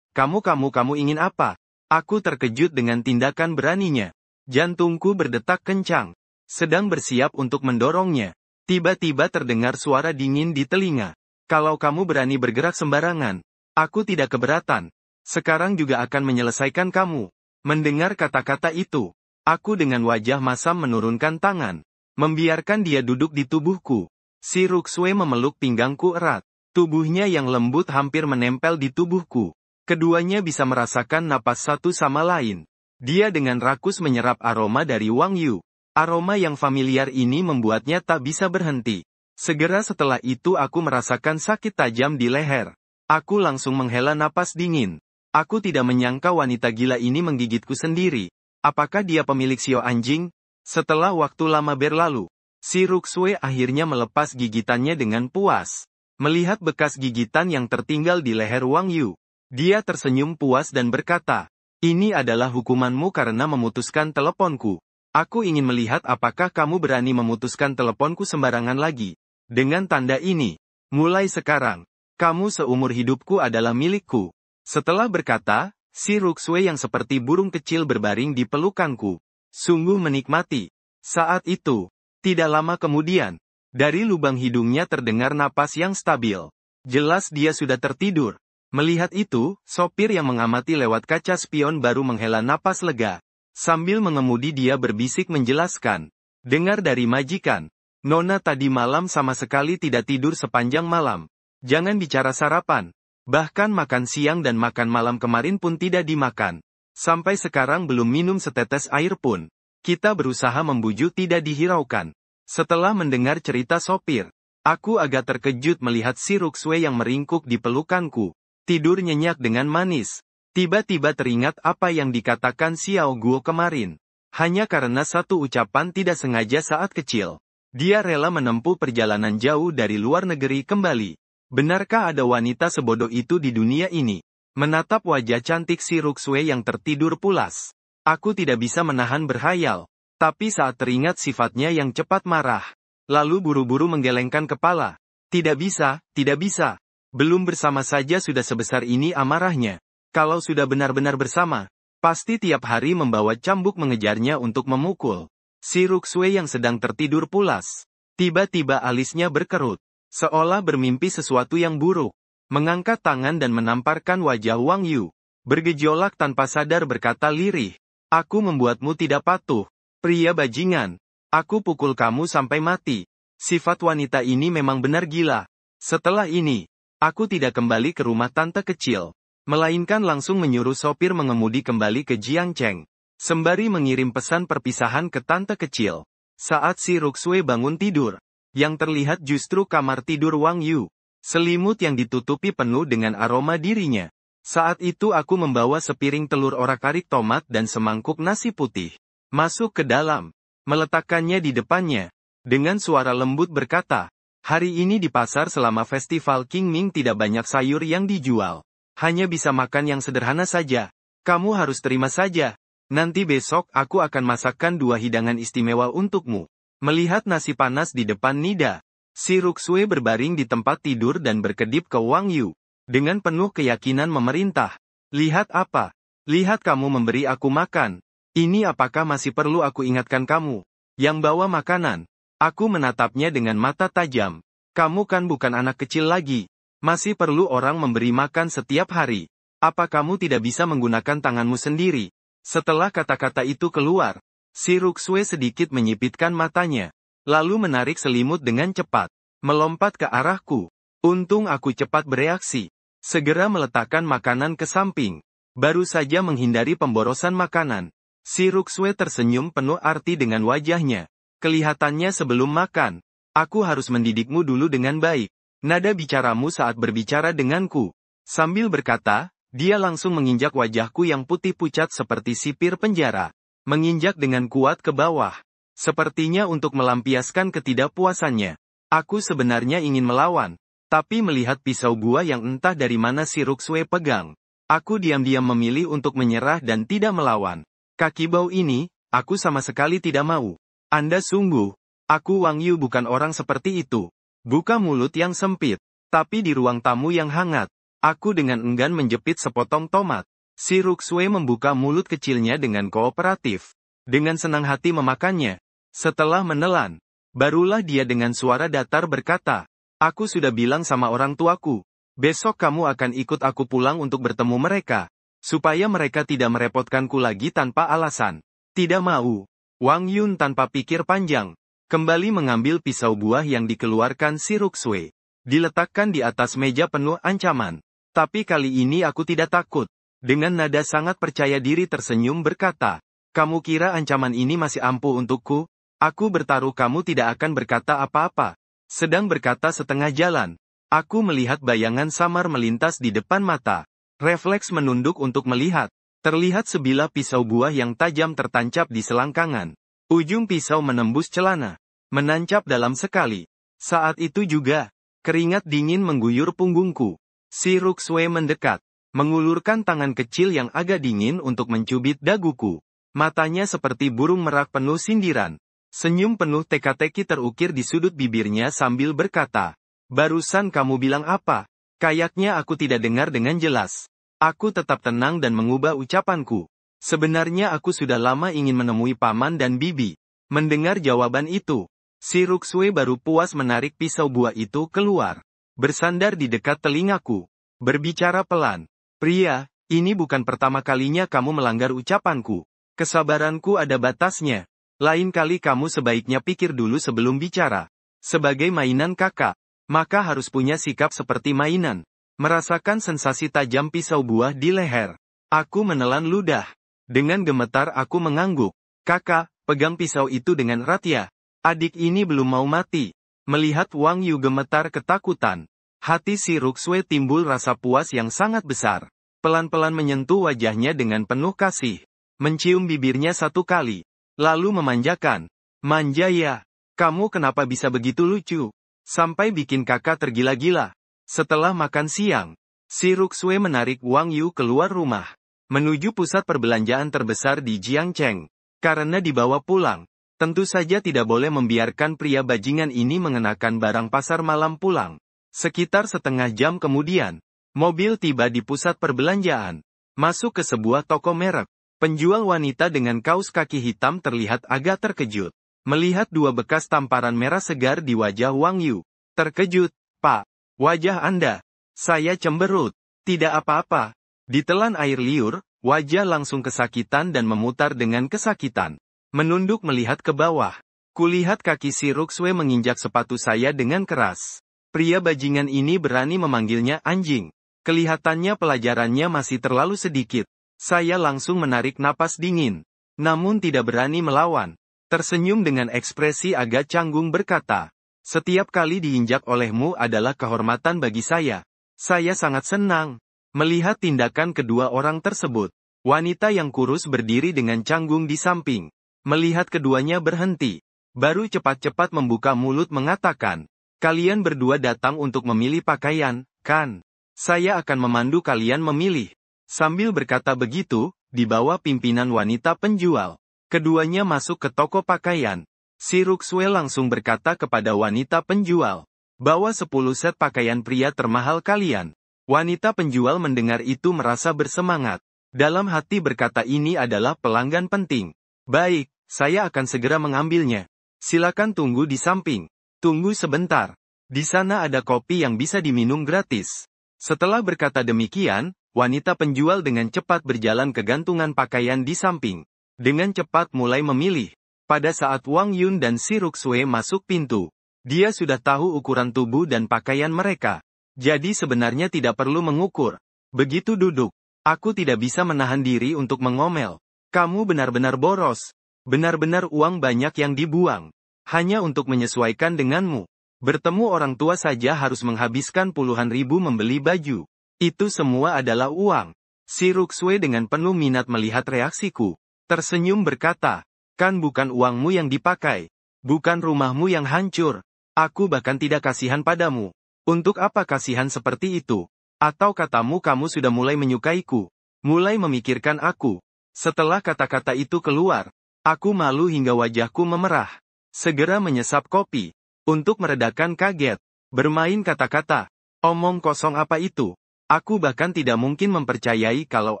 Kamu ingin apa? Aku terkejut dengan tindakan beraninya. Jantungku berdetak kencang. Sedang bersiap untuk mendorongnya. Tiba-tiba terdengar suara dingin di telinga. Kalau kamu berani bergerak sembarangan, aku tidak keberatan. Sekarang juga akan menyelesaikan kamu. Mendengar kata-kata itu, aku dengan wajah masam menurunkan tangan. Membiarkan dia duduk di tubuhku. Si Ruxue memeluk pinggangku erat. Tubuhnya yang lembut hampir menempel di tubuhku. Keduanya bisa merasakan napas satu sama lain. Dia dengan rakus menyerap aroma dari Wang Yu. Aroma yang familiar ini membuatnya tak bisa berhenti. Segera setelah itu aku merasakan sakit tajam di leher. Aku langsung menghela napas dingin. Aku tidak menyangka wanita gila ini menggigitku sendiri. Apakah dia pemilik sio anjing? Setelah waktu lama berlalu, si Ruxue akhirnya melepas gigitannya dengan puas. Melihat bekas gigitan yang tertinggal di leher Wang Yu, dia tersenyum puas dan berkata, ini adalah hukumanmu karena memutuskan teleponku. Aku ingin melihat apakah kamu berani memutuskan teleponku sembarangan lagi. Dengan tanda ini, mulai sekarang, kamu seumur hidupku adalah milikku. Setelah berkata, si Ruxue yang seperti burung kecil berbaring di pelukanku. Sungguh menikmati. Saat itu, tidak lama kemudian, dari lubang hidungnya terdengar napas yang stabil. Jelas dia sudah tertidur. Melihat itu, sopir yang mengamati lewat kaca spion baru menghela napas lega. Sambil mengemudi dia berbisik menjelaskan. Dengar dari majikan. Nona tadi malam sama sekali tidak tidur sepanjang malam. Jangan bicara sarapan. Bahkan makan siang dan makan malam kemarin pun tidak dimakan. Sampai sekarang belum minum setetes air pun. Kita berusaha membujuk tidak dihiraukan. Setelah mendengar cerita sopir, aku agak terkejut melihat si Ruxue yang meringkuk di pelukanku. Tidur nyenyak dengan manis. Tiba-tiba teringat apa yang dikatakan Xiao Guo kemarin. Hanya karena satu ucapan tidak sengaja saat kecil. Dia rela menempuh perjalanan jauh dari luar negeri kembali. Benarkah ada wanita sebodoh itu di dunia ini? Menatap wajah cantik si Ruxue yang tertidur pulas. Aku tidak bisa menahan berhayal. Tapi saat teringat sifatnya yang cepat marah. Lalu buru-buru menggelengkan kepala. Tidak bisa, tidak bisa. Belum bersama saja sudah sebesar ini amarahnya. Kalau sudah benar-benar bersama, pasti tiap hari membawa cambuk mengejarnya untuk memukul. Si Ruxue yang sedang tertidur pulas. Tiba-tiba alisnya berkerut. Seolah bermimpi sesuatu yang buruk. Mengangkat tangan dan menamparkan wajah Wang Yu. Bergejolak tanpa sadar berkata lirih. Aku membuatmu tidak patuh. Pria bajingan. Aku pukul kamu sampai mati. Sifat wanita ini memang benar gila. Setelah ini, aku tidak kembali ke rumah tante kecil. Melainkan langsung menyuruh sopir mengemudi kembali ke Jiangcheng. Sembari mengirim pesan perpisahan ke tante kecil. Saat si Ruxue bangun tidur, yang terlihat justru kamar tidur Wang Yu. Selimut yang ditutupi penuh dengan aroma dirinya. Saat itu aku membawa sepiring telur orak-arik tomat dan semangkuk nasi putih. Masuk ke dalam. Meletakkannya di depannya. Dengan suara lembut berkata, hari ini di pasar selama festival Qingming tidak banyak sayur yang dijual. Hanya bisa makan yang sederhana saja. Kamu harus terima saja. Nanti besok aku akan masakkan 2 hidangan istimewa untukmu. Melihat nasi panas di depan Nida, si Ruxue berbaring di tempat tidur dan berkedip ke Wang Yu. Dengan penuh keyakinan memerintah. Lihat apa? Lihat kamu memberi aku makan. Ini apakah masih perlu aku ingatkan kamu? Yang bawa makanan. Aku menatapnya dengan mata tajam. Kamu kan bukan anak kecil lagi. Masih perlu orang memberi makan setiap hari. Apa kamu tidak bisa menggunakan tanganmu sendiri? Setelah kata-kata itu keluar, si Ruxue sedikit menyipitkan matanya. Lalu menarik selimut dengan cepat. Melompat ke arahku. Untung aku cepat bereaksi. Segera meletakkan makanan ke samping. Baru saja menghindari pemborosan makanan. Si Ruxue tersenyum penuh arti dengan wajahnya. Kelihatannya sebelum makan. Aku harus mendidikmu dulu dengan baik. Nada bicaramu saat berbicara denganku. Sambil berkata, Dia langsung menginjak wajahku yang putih pucat seperti sipir penjara. Menginjak dengan kuat ke bawah. Sepertinya untuk melampiaskan ketidakpuasannya. Aku sebenarnya ingin melawan. Tapi melihat pisau buah yang entah dari mana si Ruxue pegang. Aku diam-diam memilih untuk menyerah dan tidak melawan. Kaki bau ini, aku sama sekali tidak mau. Anda sungguh. Aku Wang Yu bukan orang seperti itu. Buka mulut yang sempit. Tapi di ruang tamu yang hangat. Aku dengan enggan menjepit sepotong tomat. Si Ruxue membuka mulut kecilnya dengan kooperatif. Dengan senang hati memakannya. Setelah menelan, barulah dia dengan suara datar berkata, "Aku sudah bilang sama orang tuaku. Besok kamu akan ikut aku pulang untuk bertemu mereka. Supaya mereka tidak merepotkanku lagi tanpa alasan." Tidak mau. Wang Yun tanpa pikir panjang. Kembali mengambil pisau buah yang dikeluarkan si Ruxue. Diletakkan di atas meja penuh ancaman. Tapi kali ini aku tidak takut. Dengan nada sangat percaya diri tersenyum berkata, "Kamu kira ancaman ini masih ampuh untukku? Aku bertaruh kamu tidak akan berkata apa-apa." Sedang berkata setengah jalan. Aku melihat bayangan samar melintas di depan mata. Refleks menunduk untuk melihat. Terlihat sebilah pisau buah yang tajam tertancap di selangkangan. Ujung pisau menembus celana. Menancap dalam sekali. Saat itu juga, keringat dingin mengguyur punggungku. Si Ruxue mendekat, mengulurkan tangan kecil yang agak dingin untuk mencubit daguku. Matanya seperti burung merak penuh sindiran. Senyum penuh teka-teki terukir di sudut bibirnya sambil berkata, "Barusan kamu bilang apa?" Kayaknya aku tidak dengar dengan jelas. Aku tetap tenang dan mengubah ucapanku. Sebenarnya aku sudah lama ingin menemui paman dan bibi. Mendengar jawaban itu, si Ruxue baru puas menarik pisau buah itu keluar. Bersandar di dekat telingaku. Berbicara pelan. "Pria, ini bukan pertama kalinya kamu melanggar ucapanku. Kesabaranku ada batasnya. Lain kali kamu sebaiknya pikir dulu sebelum bicara. Sebagai mainan kakak, maka harus punya sikap seperti mainan." Merasakan sensasi tajam pisau buah di leher. Aku menelan ludah. Dengan gemetar aku mengangguk. "Kakak, pegang pisau itu dengan erat ya. Adik ini belum mau mati." Melihat Wang Yu gemetar ketakutan, hati si Ruxue timbul rasa puas yang sangat besar. Pelan-pelan menyentuh wajahnya dengan penuh kasih. Mencium bibirnya satu kali. Lalu memanjakan. "Manja ya. Kamu kenapa bisa begitu lucu? Sampai bikin kakak tergila-gila." Setelah makan siang, si Ruxue menarik Wang Yu keluar rumah. Menuju pusat perbelanjaan terbesar di Jiangcheng. Karena dibawa pulang. Tentu saja tidak boleh membiarkan pria bajingan ini mengenakan barang pasar malam pulang. Sekitar setengah jam kemudian, mobil tiba di pusat perbelanjaan. Masuk ke sebuah toko merek. Penjual wanita dengan kaos kaki hitam terlihat agak terkejut. Melihat dua bekas tamparan merah segar di wajah Wang Yu. "Terkejut, Pak? Wajah Anda." "Saya cemberut." "Tidak apa-apa." Ditelan air liur, wajah langsung kesakitan dan memutar dengan kesakitan. Menunduk melihat ke bawah. Kulihat kaki si Ruxue menginjak sepatu saya dengan keras. Pria bajingan ini berani memanggilnya anjing. Kelihatannya pelajarannya masih terlalu sedikit. Saya langsung menarik napas dingin. Namun tidak berani melawan. Tersenyum dengan ekspresi agak canggung berkata, "Setiap kali diinjak olehmu adalah kehormatan bagi saya. Saya sangat senang." Melihat tindakan kedua orang tersebut, wanita yang kurus berdiri dengan canggung di samping. Melihat keduanya berhenti, baru cepat-cepat membuka mulut mengatakan, "Kalian berdua datang untuk memilih pakaian, kan? Saya akan memandu kalian memilih." Sambil berkata begitu, di bawah pimpinan wanita penjual, keduanya masuk ke toko pakaian. Si Ruxue langsung berkata kepada wanita penjual, "Bawa 10 set pakaian pria termahal kalian." Wanita penjual mendengar itu merasa bersemangat. Dalam hati berkata ini adalah pelanggan penting. "Baik, saya akan segera mengambilnya. Silakan tunggu di samping." "Tunggu sebentar. Di sana ada kopi yang bisa diminum gratis." Setelah berkata demikian, wanita penjual dengan cepat berjalan ke gantungan pakaian di samping. Dengan cepat mulai memilih. Pada saat Wang Yun dan si Ruxue masuk pintu, dia sudah tahu ukuran tubuh dan pakaian mereka. Jadi sebenarnya tidak perlu mengukur. Begitu duduk, aku tidak bisa menahan diri untuk mengomel. "Kamu benar-benar boros. Benar-benar uang banyak yang dibuang. Hanya untuk menyesuaikan denganmu. Bertemu orang tua saja harus menghabiskan puluhan ribu membeli baju. Itu semua adalah uang. Si Ruxue dengan penuh minat melihat reaksiku. Tersenyum berkata, kan bukan uangmu yang dipakai. Bukan rumahmu yang hancur. Aku bahkan tidak kasihan padamu. Untuk apa kasihan seperti itu? Atau katamu kamu sudah mulai menyukaiku? Mulai memikirkan aku. Setelah kata-kata itu keluar, aku malu hingga wajahku memerah. Segera menyesap kopi. Untuk meredakan kaget. Bermain kata-kata. Omong kosong apa itu? Aku bahkan tidak mungkin mempercayai kalau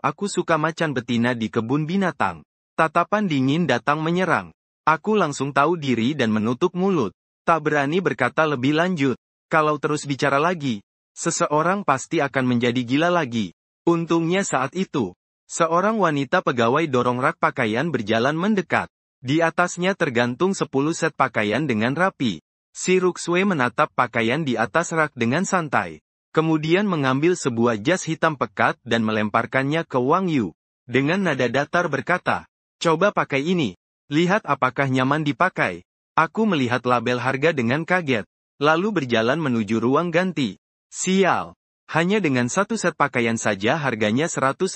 aku suka macan betina di kebun binatang. Tatapan dingin datang menyerang. Aku langsung tahu diri dan menutup mulut. Tak berani berkata lebih lanjut. Kalau terus bicara lagi, seseorang pasti akan menjadi gila lagi. Untungnya saat itu, seorang wanita pegawai dorong rak pakaian berjalan mendekat. Di atasnya tergantung 10 set pakaian dengan rapi. Si Ruxue menatap pakaian di atas rak dengan santai. Kemudian mengambil sebuah jas hitam pekat dan melemparkannya ke Wang Yu. Dengan nada datar berkata, coba pakai ini. Lihat apakah nyaman dipakai. Aku melihat label harga dengan kaget. Lalu berjalan menuju ruang ganti. Sial. Hanya dengan satu set pakaian saja harganya 150.000.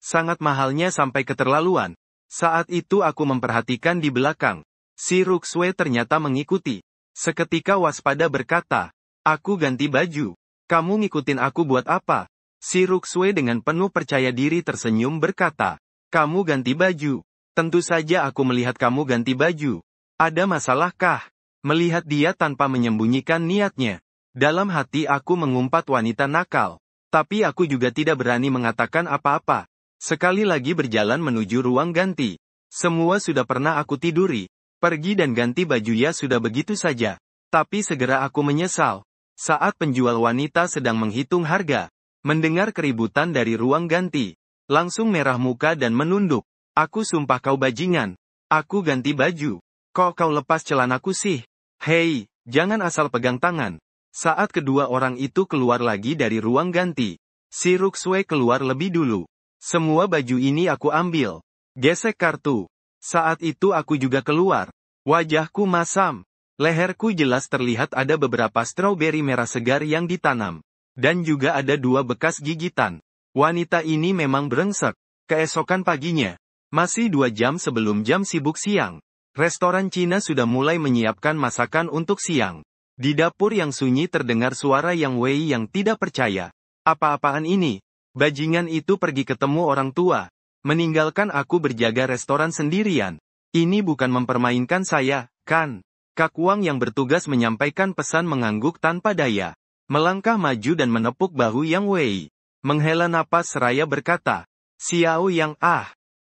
Sangat mahalnya sampai keterlaluan. Saat itu aku memperhatikan di belakang. Si Ruxue ternyata mengikuti. Seketika waspada berkata, aku ganti baju. Kamu ngikutin aku buat apa? Si Ruxue dengan penuh percaya diri tersenyum berkata, kamu ganti baju. Tentu saja aku melihat kamu ganti baju. Ada masalah kah? Melihat dia tanpa menyembunyikan niatnya. Dalam hati aku mengumpat wanita nakal. Tapi aku juga tidak berani mengatakan apa-apa. Sekali lagi berjalan menuju ruang ganti. Semua sudah pernah aku tiduri. Pergi dan ganti baju ya sudah begitu saja. Tapi segera aku menyesal. Saat penjual wanita sedang menghitung harga. Mendengar keributan dari ruang ganti. Langsung merah muka dan menunduk. Aku sumpah kau bajingan. Aku ganti baju. Kok kau lepas celanaku sih? Hei, jangan asal pegang tangan. Saat kedua orang itu keluar lagi dari ruang ganti, si Ruxue keluar lebih dulu. Semua baju ini aku ambil. Gesek kartu. Saat itu aku juga keluar. Wajahku masam. Leherku jelas terlihat ada beberapa stroberi merah segar yang ditanam. Dan juga ada 2 bekas gigitan. Wanita ini memang brengsek. Keesokan paginya, masih 2 jam sebelum jam sibuk siang, restoran Cina sudah mulai menyiapkan masakan untuk siang. Di dapur yang sunyi terdengar suara Yang Wei yang tidak percaya. Apa-apaan ini? Bajingan itu pergi ketemu orang tua. Meninggalkan aku berjaga restoran sendirian. Ini bukan mempermainkan saya, kan? Kak Wang yang bertugas menyampaikan pesan mengangguk tanpa daya. Melangkah maju dan menepuk bahu Yang Wei. Menghela napas seraya berkata, Xiao Yang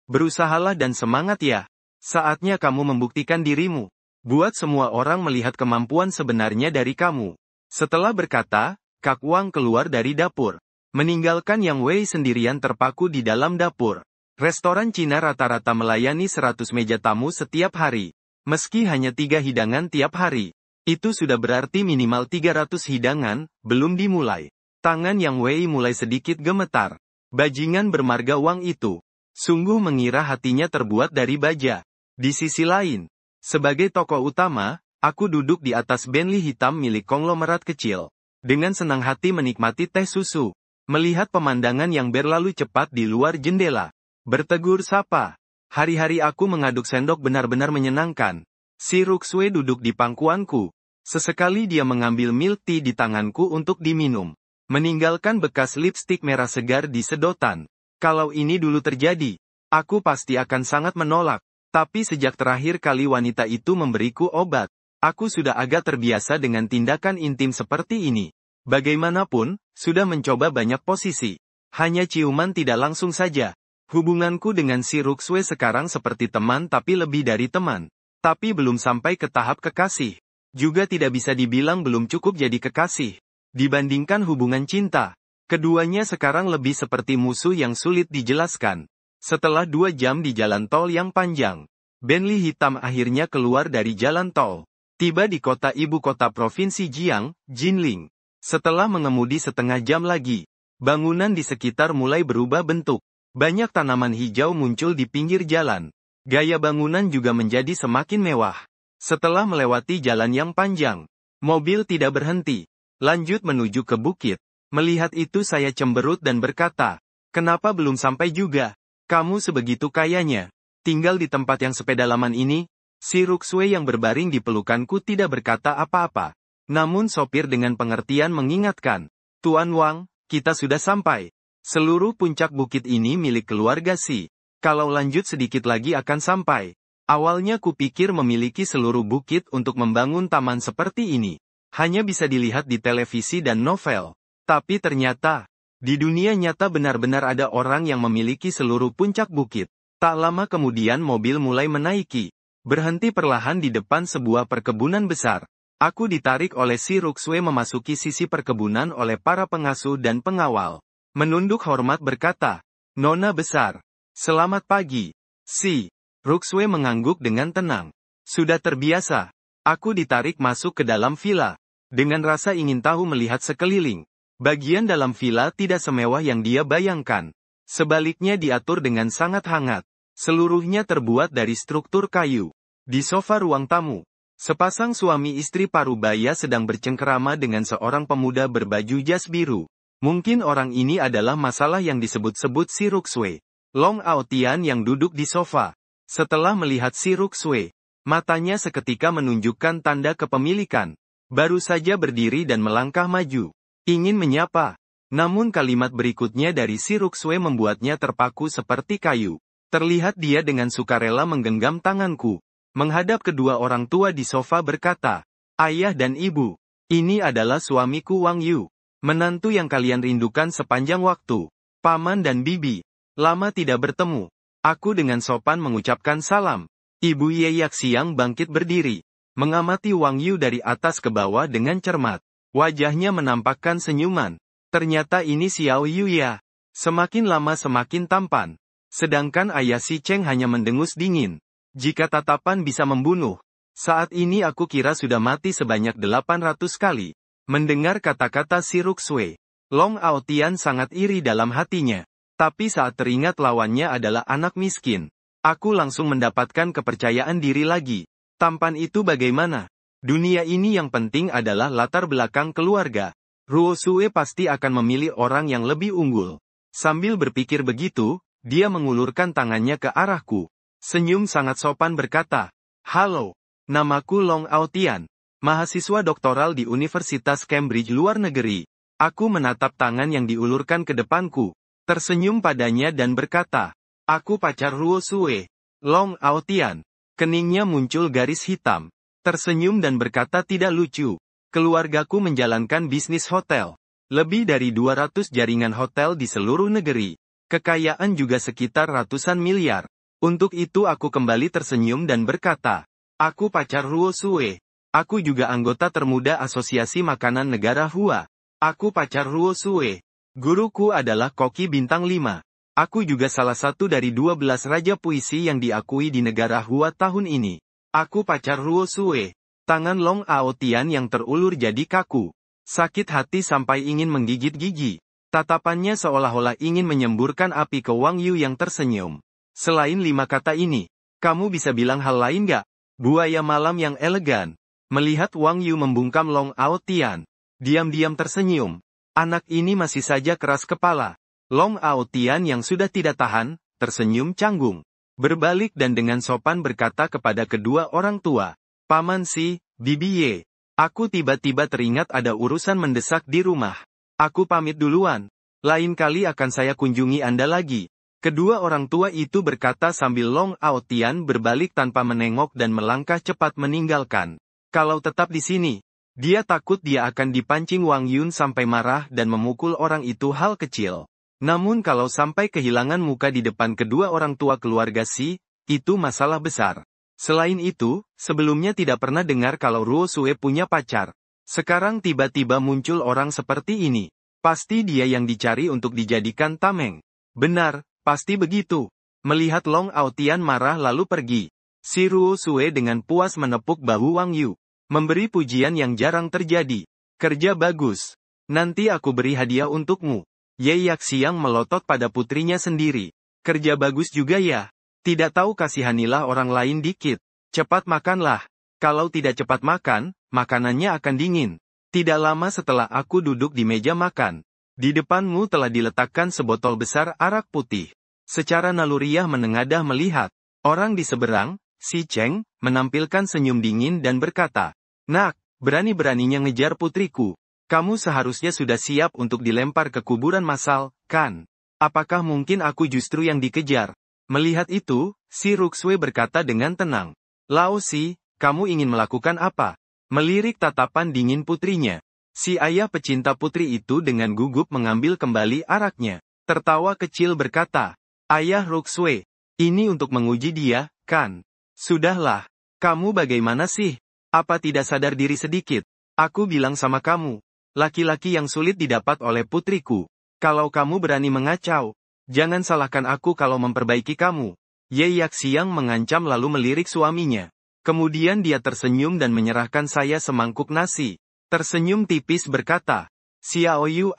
berusahalah dan semangat ya. Saatnya kamu membuktikan dirimu. Buat semua orang melihat kemampuan sebenarnya dari kamu. Setelah berkata, Kak Wang keluar dari dapur. Meninggalkan Yang Wei sendirian terpaku di dalam dapur. Restoran Cina rata-rata melayani 100 meja tamu setiap hari. Meski hanya 3 hidangan tiap hari. Itu sudah berarti minimal 300 hidangan, belum dimulai. Tangan Yang Wei mulai sedikit gemetar. Bajingan bermarga Wang itu. Sungguh mengira hatinya terbuat dari baja. Di sisi lain, sebagai tokoh utama, aku duduk di atas Bentley hitam milik konglomerat kecil. Dengan senang hati menikmati teh susu. Melihat pemandangan yang berlalu cepat di luar jendela. Bertegur sapa. Hari-hari aku mengaduk sendok benar-benar menyenangkan. Si Ruxue duduk di pangkuanku. Sesekali dia mengambil milk tea di tanganku untuk diminum. Meninggalkan bekas lipstik merah segar di sedotan. Kalau ini dulu terjadi, aku pasti akan sangat menolak. Tapi sejak terakhir kali wanita itu memberiku obat, aku sudah agak terbiasa dengan tindakan intim seperti ini. Bagaimanapun, sudah mencoba banyak posisi. Hanya ciuman tidak langsung saja. Hubunganku dengan si Ruxue sekarang seperti teman tapi lebih dari teman. Tapi belum sampai ke tahap kekasih. Juga tidak bisa dibilang belum cukup jadi kekasih. Dibandingkan hubungan cinta, keduanya sekarang lebih seperti musuh yang sulit dijelaskan. Setelah 2 jam di jalan tol yang panjang, Bentley hitam akhirnya keluar dari jalan tol. Tiba di kota ibu kota provinsi Jiang, Jinling. Setelah mengemudi setengah jam lagi, bangunan di sekitar mulai berubah bentuk. Banyak tanaman hijau muncul di pinggir jalan. Gaya bangunan juga menjadi semakin mewah. Setelah melewati jalan yang panjang, mobil tidak berhenti. Lanjut menuju ke bukit. Melihat itu saya cemberut dan berkata, Kenapa belum sampai juga? Kamu sebegitu kayanya. Tinggal di tempat yang sepedalaman ini. Si Ruxue yang berbaring di pelukanku tidak berkata apa-apa. Namun sopir dengan pengertian mengingatkan. Tuan Wang, kita sudah sampai. Seluruh puncak bukit ini milik keluarga Si. Kalau lanjut sedikit lagi akan sampai. Awalnya kupikir memiliki seluruh bukit untuk membangun taman seperti ini. Hanya bisa dilihat di televisi dan novel. Tapi ternyata, di dunia nyata benar-benar ada orang yang memiliki seluruh puncak bukit. Tak lama kemudian mobil mulai menaiki. Berhenti perlahan di depan sebuah perkebunan besar. Aku ditarik oleh si Ruxue memasuki sisi perkebunan oleh para pengasuh dan pengawal. Menunduk hormat berkata, Nona besar. Selamat pagi. Si Ruxue mengangguk dengan tenang. Sudah terbiasa. Aku ditarik masuk ke dalam villa. Dengan rasa ingin tahu melihat sekeliling. Bagian dalam villa tidak semewah yang dia bayangkan. Sebaliknya diatur dengan sangat hangat. Seluruhnya terbuat dari struktur kayu. Di sofa ruang tamu, sepasang suami istri parubaya sedang bercengkerama dengan seorang pemuda berbaju jas biru. Mungkin orang ini adalah masalah yang disebut-sebut si Ruxue. Long Aotian yang duduk di sofa. Setelah melihat si Ruxue, matanya seketika menunjukkan tanda kepemilikan. Baru saja berdiri dan melangkah maju. Ingin menyapa. Namun kalimat berikutnya dari si Ruxue membuatnya terpaku seperti kayu. Terlihat dia dengan sukarela menggenggam tanganku. Menghadap kedua orang tua di sofa berkata, Ayah dan Ibu, ini adalah suamiku Wang Yu. Menantu yang kalian rindukan sepanjang waktu. Paman dan Bibi. Lama tidak bertemu. Aku dengan sopan mengucapkan salam. Ibu Ye Yaxiang bangkit berdiri. Mengamati Wang Yu dari atas ke bawah dengan cermat. Wajahnya menampakkan senyuman. Ternyata ini Xiao Yu ya. Semakin lama semakin tampan. Sedangkan ayah si Cheng hanya mendengus dingin. Jika tatapan bisa membunuh. Saat ini aku kira sudah mati sebanyak 800 kali. Mendengar kata-kata si Ruxue. Long Aotian sangat iri dalam hatinya. Tapi saat teringat lawannya adalah anak miskin, aku langsung mendapatkan kepercayaan diri lagi. Tampan itu bagaimana? Dunia ini yang penting adalah latar belakang keluarga. Ruosue pasti akan memilih orang yang lebih unggul. Sambil berpikir begitu, dia mengulurkan tangannya ke arahku. Senyum sangat sopan berkata, Halo, namaku Long Aotian, mahasiswa doktoral di Universitas Cambridge luar negeri. Aku menatap tangan yang diulurkan ke depanku. Tersenyum padanya dan berkata, aku pacar Ruosue. Long Aotian. Keningnya muncul garis hitam. Tersenyum dan berkata tidak lucu. Keluargaku menjalankan bisnis hotel. Lebih dari 200 jaringan hotel di seluruh negeri. Kekayaan juga sekitar ratusan miliar. Untuk itu aku kembali tersenyum dan berkata, aku pacar Ruosue. Aku juga anggota termuda Asosiasi Makanan Negara Hua. Aku pacar Ruosue. Guruku adalah koki bintang 5. Aku juga salah satu dari 12 raja puisi yang diakui di negara Hua tahun ini. Aku pacar Ruosue. Tangan Long Aotian yang terulur jadi kaku. Sakit hati sampai ingin menggigit gigi. Tatapannya seolah-olah ingin menyemburkan api ke Wang Yu yang tersenyum. Selain 5 kata ini, kamu bisa bilang hal lain gak? Buaya malam yang elegan. Melihat Wang Yu membungkam Long Aotian, diam-diam tersenyum. Anak ini masih saja keras kepala. Long Aotian yang sudah tidak tahan, tersenyum canggung. Berbalik dan dengan sopan berkata kepada kedua orang tua. Paman Si, Bibi Ye. Aku tiba-tiba teringat ada urusan mendesak di rumah. Aku pamit duluan. Lain kali akan saya kunjungi Anda lagi. Kedua orang tua itu berkata sambil Long Aotian berbalik tanpa menengok dan melangkah cepat meninggalkan. Kalau tetap di sini, dia takut dia akan dipancing Wang Yun sampai marah dan memukul orang itu hal kecil. Namun kalau sampai kehilangan muka di depan kedua orang tua keluarga Si, itu masalah besar. Selain itu, sebelumnya tidak pernah dengar kalau Ruosue punya pacar. Sekarang tiba-tiba muncul orang seperti ini. Pasti dia yang dicari untuk dijadikan tameng. Benar, pasti begitu. Melihat Long Aotian marah lalu pergi. Si Ruosue dengan puas menepuk bahu Wang Yu. Memberi pujian yang jarang terjadi. Kerja bagus. Nanti aku beri hadiah untukmu. Ye Yaxiang melotot pada putrinya sendiri. Kerja bagus juga ya. Tidak tahu kasihanilah orang lain dikit. Cepat makanlah. Kalau tidak cepat makan, makanannya akan dingin. Tidak lama setelah aku duduk di meja makan, Di depanmu telah diletakkan sebotol besar arak putih. Secara naluriah menengadah melihat. Orang di seberang, si Cheng, menampilkan senyum dingin dan berkata, "Nak, berani-beraninya ngejar putriku. Kamu seharusnya sudah siap untuk dilempar ke kuburan massal, kan? Apakah mungkin aku justru yang dikejar?" Melihat itu, si Ruxue berkata dengan tenang, "Lao Si, kamu ingin melakukan apa?" Melirik tatapan dingin putrinya. Si ayah pecinta putri itu dengan gugup mengambil kembali araknya. Tertawa kecil berkata, "Ayah Ruxue, ini untuk menguji dia, kan? Sudahlah, kamu bagaimana sih? Apa tidak sadar diri sedikit? Aku bilang sama kamu, laki-laki yang sulit didapat oleh putriku. Kalau kamu berani mengacau, jangan salahkan aku kalau memperbaiki kamu." Ye Yaxiang mengancam lalu melirik suaminya. Kemudian dia tersenyum dan menyerahkan saya semangkuk nasi. Tersenyum tipis berkata, "Xiao Yu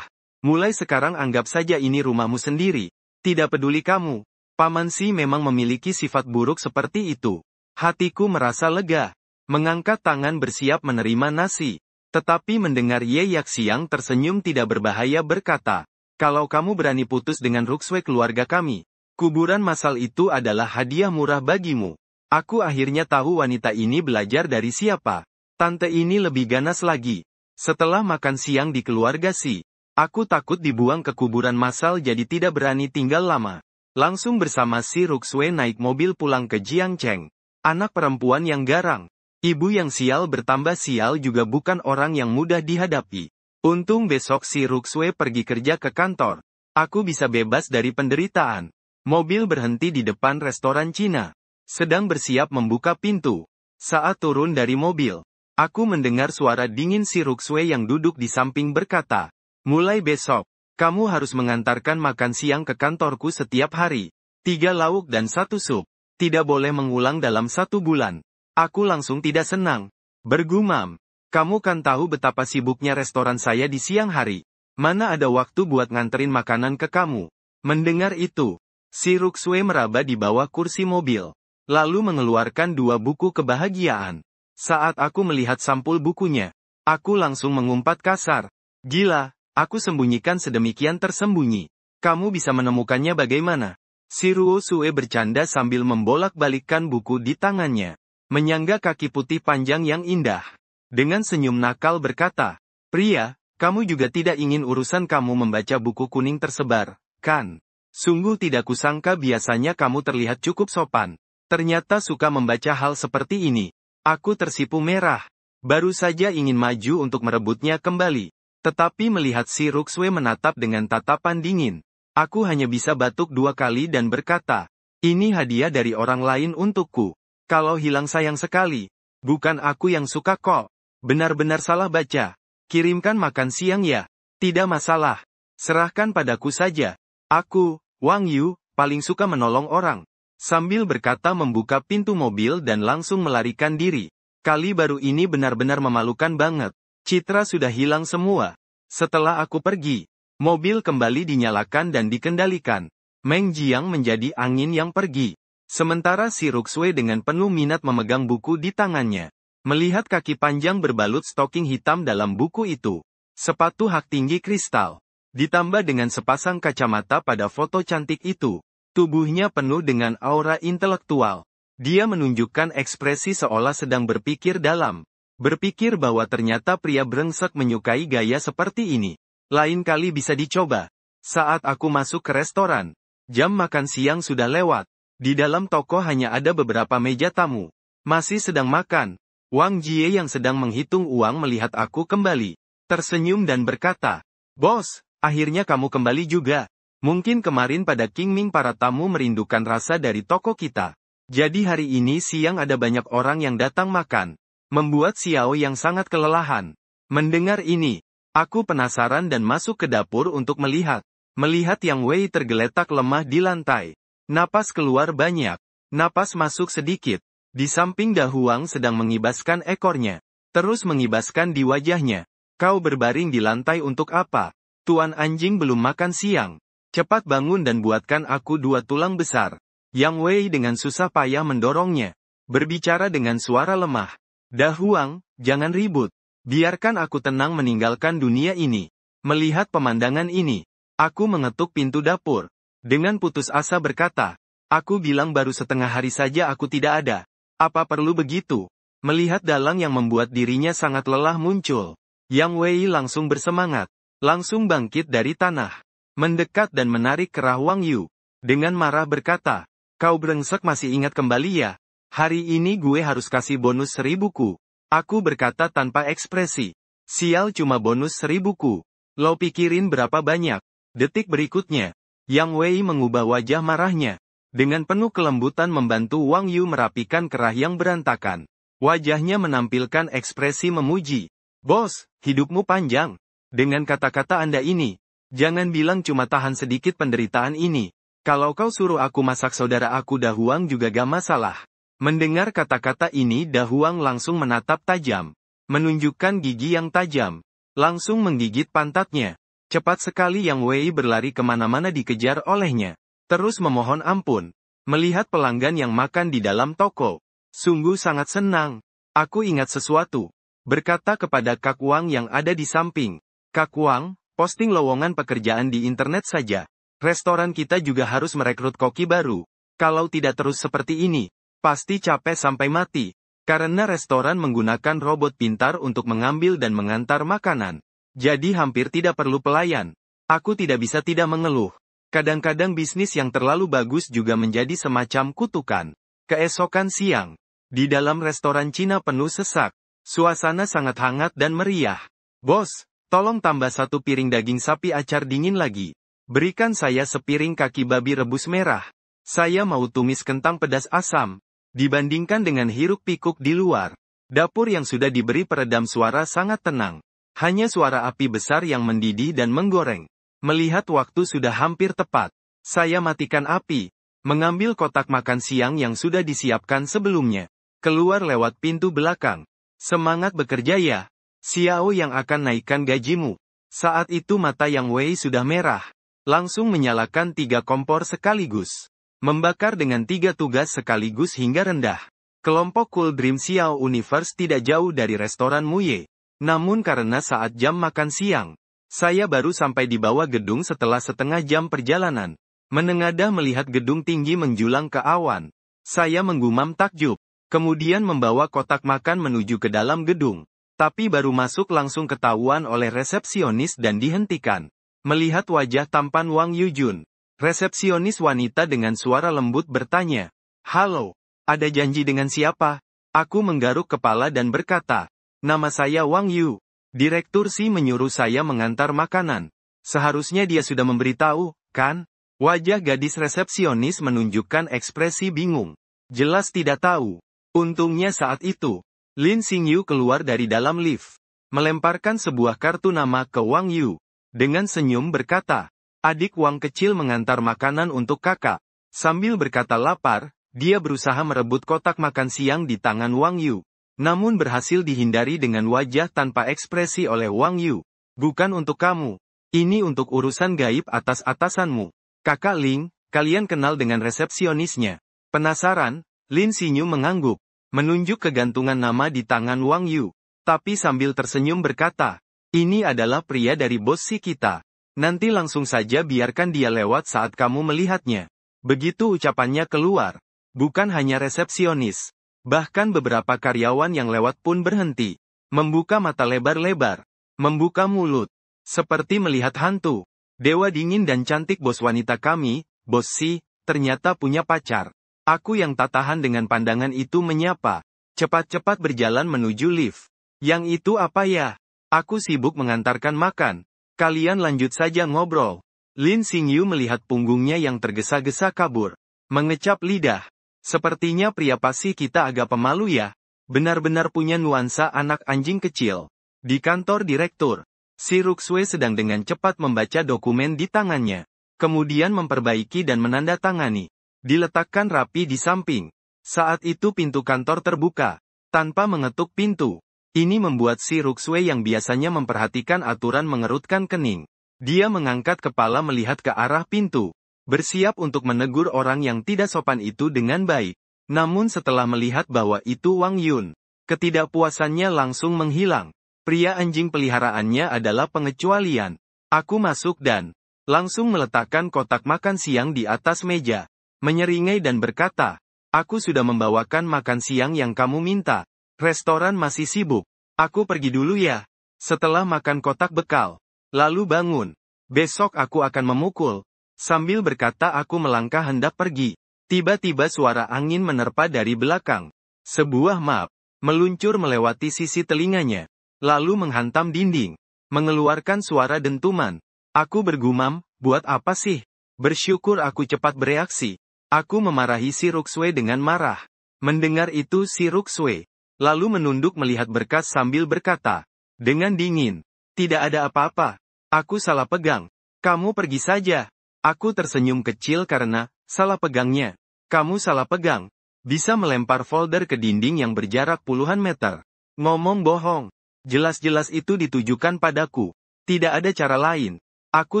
mulai sekarang anggap saja ini rumahmu sendiri. Tidak peduli kamu. Paman Si memang memiliki sifat buruk seperti itu." Hatiku merasa lega. Mengangkat tangan bersiap menerima nasi. Tetapi mendengar Ye Yaxiang tersenyum tidak berbahaya berkata, "Kalau kamu berani putus dengan Ruxue keluarga kami, kuburan massal itu adalah hadiah murah bagimu." Aku akhirnya tahu wanita ini belajar dari siapa. Tante ini lebih ganas lagi. Setelah makan siang di keluarga Si, aku takut dibuang ke kuburan massal jadi tidak berani tinggal lama. Langsung bersama si Ruxue naik mobil pulang ke Jiangcheng. Anak perempuan yang garang. Ibu yang sial bertambah sial juga bukan orang yang mudah dihadapi. Untung besok si Ruxue pergi kerja ke kantor. Aku bisa bebas dari penderitaan. Mobil berhenti di depan restoran Cina. Sedang bersiap membuka pintu. Saat turun dari mobil, aku mendengar suara dingin si Ruxue yang duduk di samping berkata, "Mulai besok, kamu harus mengantarkan makan siang ke kantorku setiap hari. 3 lauk dan 1 sup. Tidak boleh mengulang dalam 1 bulan." Aku langsung tidak senang. Bergumam, "Kamu kan tahu betapa sibuknya restoran saya di siang hari. Mana ada waktu buat nganterin makanan ke kamu." Mendengar itu, si Ruxue meraba di bawah kursi mobil. Lalu mengeluarkan 2 buku kebahagiaan. Saat aku melihat sampul bukunya, aku langsung mengumpat kasar. "Gila, aku sembunyikan sedemikian tersembunyi. Kamu bisa menemukannya bagaimana?" Si Ruxue bercanda sambil membolak-balikkan buku di tangannya. Menyangga kaki putih panjang yang indah. Dengan senyum nakal berkata, "Pria, kamu juga tidak ingin urusan kamu membaca buku kuning tersebar, kan? Sungguh tidak kusangka biasanya kamu terlihat cukup sopan. Ternyata suka membaca hal seperti ini." Aku tersipu merah. Baru saja ingin maju untuk merebutnya kembali. Tetapi melihat si Ruxue menatap dengan tatapan dingin, aku hanya bisa batuk 2 kali dan berkata, "Ini hadiah dari orang lain untukku. Kalau hilang sayang sekali. Bukan aku yang suka kok. Benar-benar salah baca. Kirimkan makan siang ya. Tidak masalah. Serahkan padaku saja. Aku, Wang Yu, paling suka menolong orang." Sambil berkata membuka pintu mobil dan langsung melarikan diri. Kali baru ini benar-benar memalukan banget. Citra sudah hilang semua. Setelah aku pergi, mobil kembali dinyalakan dan dikendalikan. Meng Jiang menjadi angin yang pergi. Sementara si Ruxue dengan penuh minat memegang buku di tangannya. Melihat kaki panjang berbalut stoking hitam dalam buku itu. Sepatu hak tinggi kristal. Ditambah dengan sepasang kacamata pada foto cantik itu. Tubuhnya penuh dengan aura intelektual. Dia menunjukkan ekspresi seolah sedang berpikir dalam. Berpikir bahwa ternyata pria brengsek menyukai gaya seperti ini. Lain kali bisa dicoba. Saat aku masuk ke restoran, jam makan siang sudah lewat. Di dalam toko hanya ada beberapa meja tamu. Masih sedang makan. Wang Jie yang sedang menghitung uang melihat aku kembali. Tersenyum dan berkata, "Bos, akhirnya kamu kembali juga. Mungkin kemarin pada Qingming para tamu merindukan rasa dari toko kita. Jadi hari ini siang ada banyak orang yang datang makan." Membuat Xiao yang sangat kelelahan. Mendengar ini, aku penasaran dan masuk ke dapur untuk melihat. Melihat Yang Wei tergeletak lemah di lantai. Napas keluar banyak. Napas masuk sedikit. Di samping Dahuang sedang mengibaskan ekornya. Terus mengibaskan di wajahnya. "Kau berbaring di lantai untuk apa? Tuan anjing belum makan siang. Cepat bangun dan buatkan aku 2 tulang besar." Yang Wei dengan susah payah mendorongnya. Berbicara dengan suara lemah. "Dahuang, jangan ribut. Biarkan aku tenang meninggalkan dunia ini." Melihat pemandangan ini, aku mengetuk pintu dapur. Dengan putus asa berkata, aku bilang baru setengah hari saja aku tidak ada. Apa perlu begitu? Melihat dalang yang membuat dirinya sangat lelah muncul. Yang Wei langsung bersemangat. Langsung bangkit dari tanah. Mendekat dan menarik kerah Wang Yu. Dengan marah berkata, kau brengsek masih ingat kembali ya? Hari ini gue harus kasih bonus 1000 ku. Aku berkata tanpa ekspresi. Sial cuma bonus 1000 ku. Lo pikirin berapa banyak? Detik berikutnya, Yang Wei mengubah wajah marahnya. Dengan penuh kelembutan membantu Wang Yu merapikan kerah yang berantakan. Wajahnya menampilkan ekspresi memuji. Bos, hidupmu panjang. Dengan kata-kata Anda ini, jangan bilang cuma tahan sedikit penderitaan ini. Kalau kau suruh aku masak saudara aku Dahuang juga gak masalah. Mendengar kata-kata ini Dahuang langsung menatap tajam. Menunjukkan gigi yang tajam. Langsung menggigit pantatnya. Cepat sekali Yang Wei berlari kemana-mana dikejar olehnya. Terus memohon ampun. Melihat pelanggan yang makan di dalam toko. Sungguh sangat senang. Aku ingat sesuatu. Berkata kepada Kak Wang yang ada di samping. Kak Wang, posting lowongan pekerjaan di internet saja. Restoran kita juga harus merekrut koki baru. Kalau tidak terus seperti ini, pasti capek sampai mati. Karena restoran menggunakan robot pintar untuk mengambil dan mengantar makanan. Jadi hampir tidak perlu pelayan. Aku tidak bisa tidak mengeluh. Kadang-kadang bisnis yang terlalu bagus juga menjadi semacam kutukan. Keesokan siang, di dalam restoran Cina penuh sesak. Suasana sangat hangat dan meriah. Bos, tolong tambah 1 piring daging sapi acar dingin lagi. Berikan saya sepiring kaki babi rebus merah. Saya mau tumis kentang pedas asam. Dibandingkan dengan hiruk-pikuk di luar, dapur yang sudah diberi peredam suara sangat tenang. Hanya suara api besar yang mendidih dan menggoreng. Melihat waktu sudah hampir tepat, saya matikan api. Mengambil kotak makan siang yang sudah disiapkan sebelumnya. Keluar lewat pintu belakang. Semangat bekerja ya. Xiao yang akan naikkan gajimu. Saat itu mata Yang Wei sudah merah. Langsung menyalakan 3 kompor sekaligus. Membakar dengan 3 tugas sekaligus hingga rendah. Kelompok Cool Dream Xiao Universe tidak jauh dari restoran Muye. Namun karena saat jam makan siang, saya baru sampai di bawah gedung setelah setengah jam perjalanan. Menengadah melihat gedung tinggi menjulang ke awan. Saya menggumam takjub. Kemudian membawa kotak makan menuju ke dalam gedung. Tapi baru masuk langsung ketahuan oleh resepsionis dan dihentikan. Melihat wajah tampan Wang Yujun. Resepsionis wanita dengan suara lembut bertanya, halo, ada janji dengan siapa? Aku menggaruk kepala dan berkata, nama saya Wang Yu. Direktur Si menyuruh saya mengantar makanan. Seharusnya dia sudah memberitahu, kan? Wajah gadis resepsionis menunjukkan ekspresi bingung. Jelas tidak tahu. Untungnya saat itu, Lin Xingyu keluar dari dalam lift. Melemparkan sebuah kartu nama ke Wang Yu. Dengan senyum berkata, adik Wang kecil mengantar makanan untuk kakak. Sambil berkata lapar, dia berusaha merebut kotak makan siang di tangan Wang Yu. Namun berhasil dihindari dengan wajah tanpa ekspresi oleh Wang Yu. Bukan untuk kamu. Ini untuk urusan gaib atas atasanmu. Kakak Ling, kalian kenal dengan resepsionisnya. Penasaran, Lin Xingyu mengangguk. Menunjuk kegantungan nama di tangan Wang Yu. Tapi sambil tersenyum berkata, ini adalah pria dari bos si kita. Nanti langsung saja biarkan dia lewat saat kamu melihatnya. Begitu ucapannya keluar. Bukan hanya resepsionis. Bahkan beberapa karyawan yang lewat pun berhenti. Membuka mata lebar-lebar. Membuka mulut. Seperti melihat hantu. Dewa dingin dan cantik bos wanita kami, bos Si, ternyata punya pacar. Aku yang tak tahan dengan pandangan itu menyapa. Cepat-cepat berjalan menuju lift. Yang itu apa ya? Aku sibuk mengantarkan makan. Kalian lanjut saja ngobrol. Lin Xingyu melihat punggungnya yang tergesa-gesa kabur. Mengecap lidah. Sepertinya pria pasti kita agak pemalu ya. Benar-benar punya nuansa anak anjing kecil. Di kantor direktur, si Ruxue sedang dengan cepat membaca dokumen di tangannya. Kemudian memperbaiki dan menandatangani. Diletakkan rapi di samping. Saat itu pintu kantor terbuka. Tanpa mengetuk pintu. Ini membuat si Ruxue yang biasanya memperhatikan aturan mengerutkan kening. Dia mengangkat kepala melihat ke arah pintu. Bersiap untuk menegur orang yang tidak sopan itu dengan baik. Namun setelah melihat bahwa itu Wang Yun, ketidakpuasannya langsung menghilang. Pria anjing peliharaannya adalah pengecualian. Aku masuk dan langsung meletakkan kotak makan siang di atas meja. Menyeringai dan berkata, aku sudah membawakan makan siang yang kamu minta. Restoran masih sibuk. Aku pergi dulu ya. Setelah makan kotak bekal, lalu bangun. Besok aku akan memukul. Sambil berkata aku melangkah hendak pergi. Tiba-tiba suara angin menerpa dari belakang. Sebuah map meluncur melewati sisi telinganya. Lalu menghantam dinding. Mengeluarkan suara dentuman. Aku bergumam, buat apa sih? Bersyukur aku cepat bereaksi. Aku memarahi si Ruxue dengan marah. Mendengar itu si Ruxue lalu menunduk melihat berkas sambil berkata, dengan dingin, tidak ada apa-apa. Aku salah pegang. Kamu pergi saja. Aku tersenyum kecil karena salah pegangnya. Kamu salah pegang. Bisa melempar folder ke dinding yang berjarak puluhan meter. Ngomong bohong. Jelas-jelas itu ditujukan padaku. Tidak ada cara lain. Aku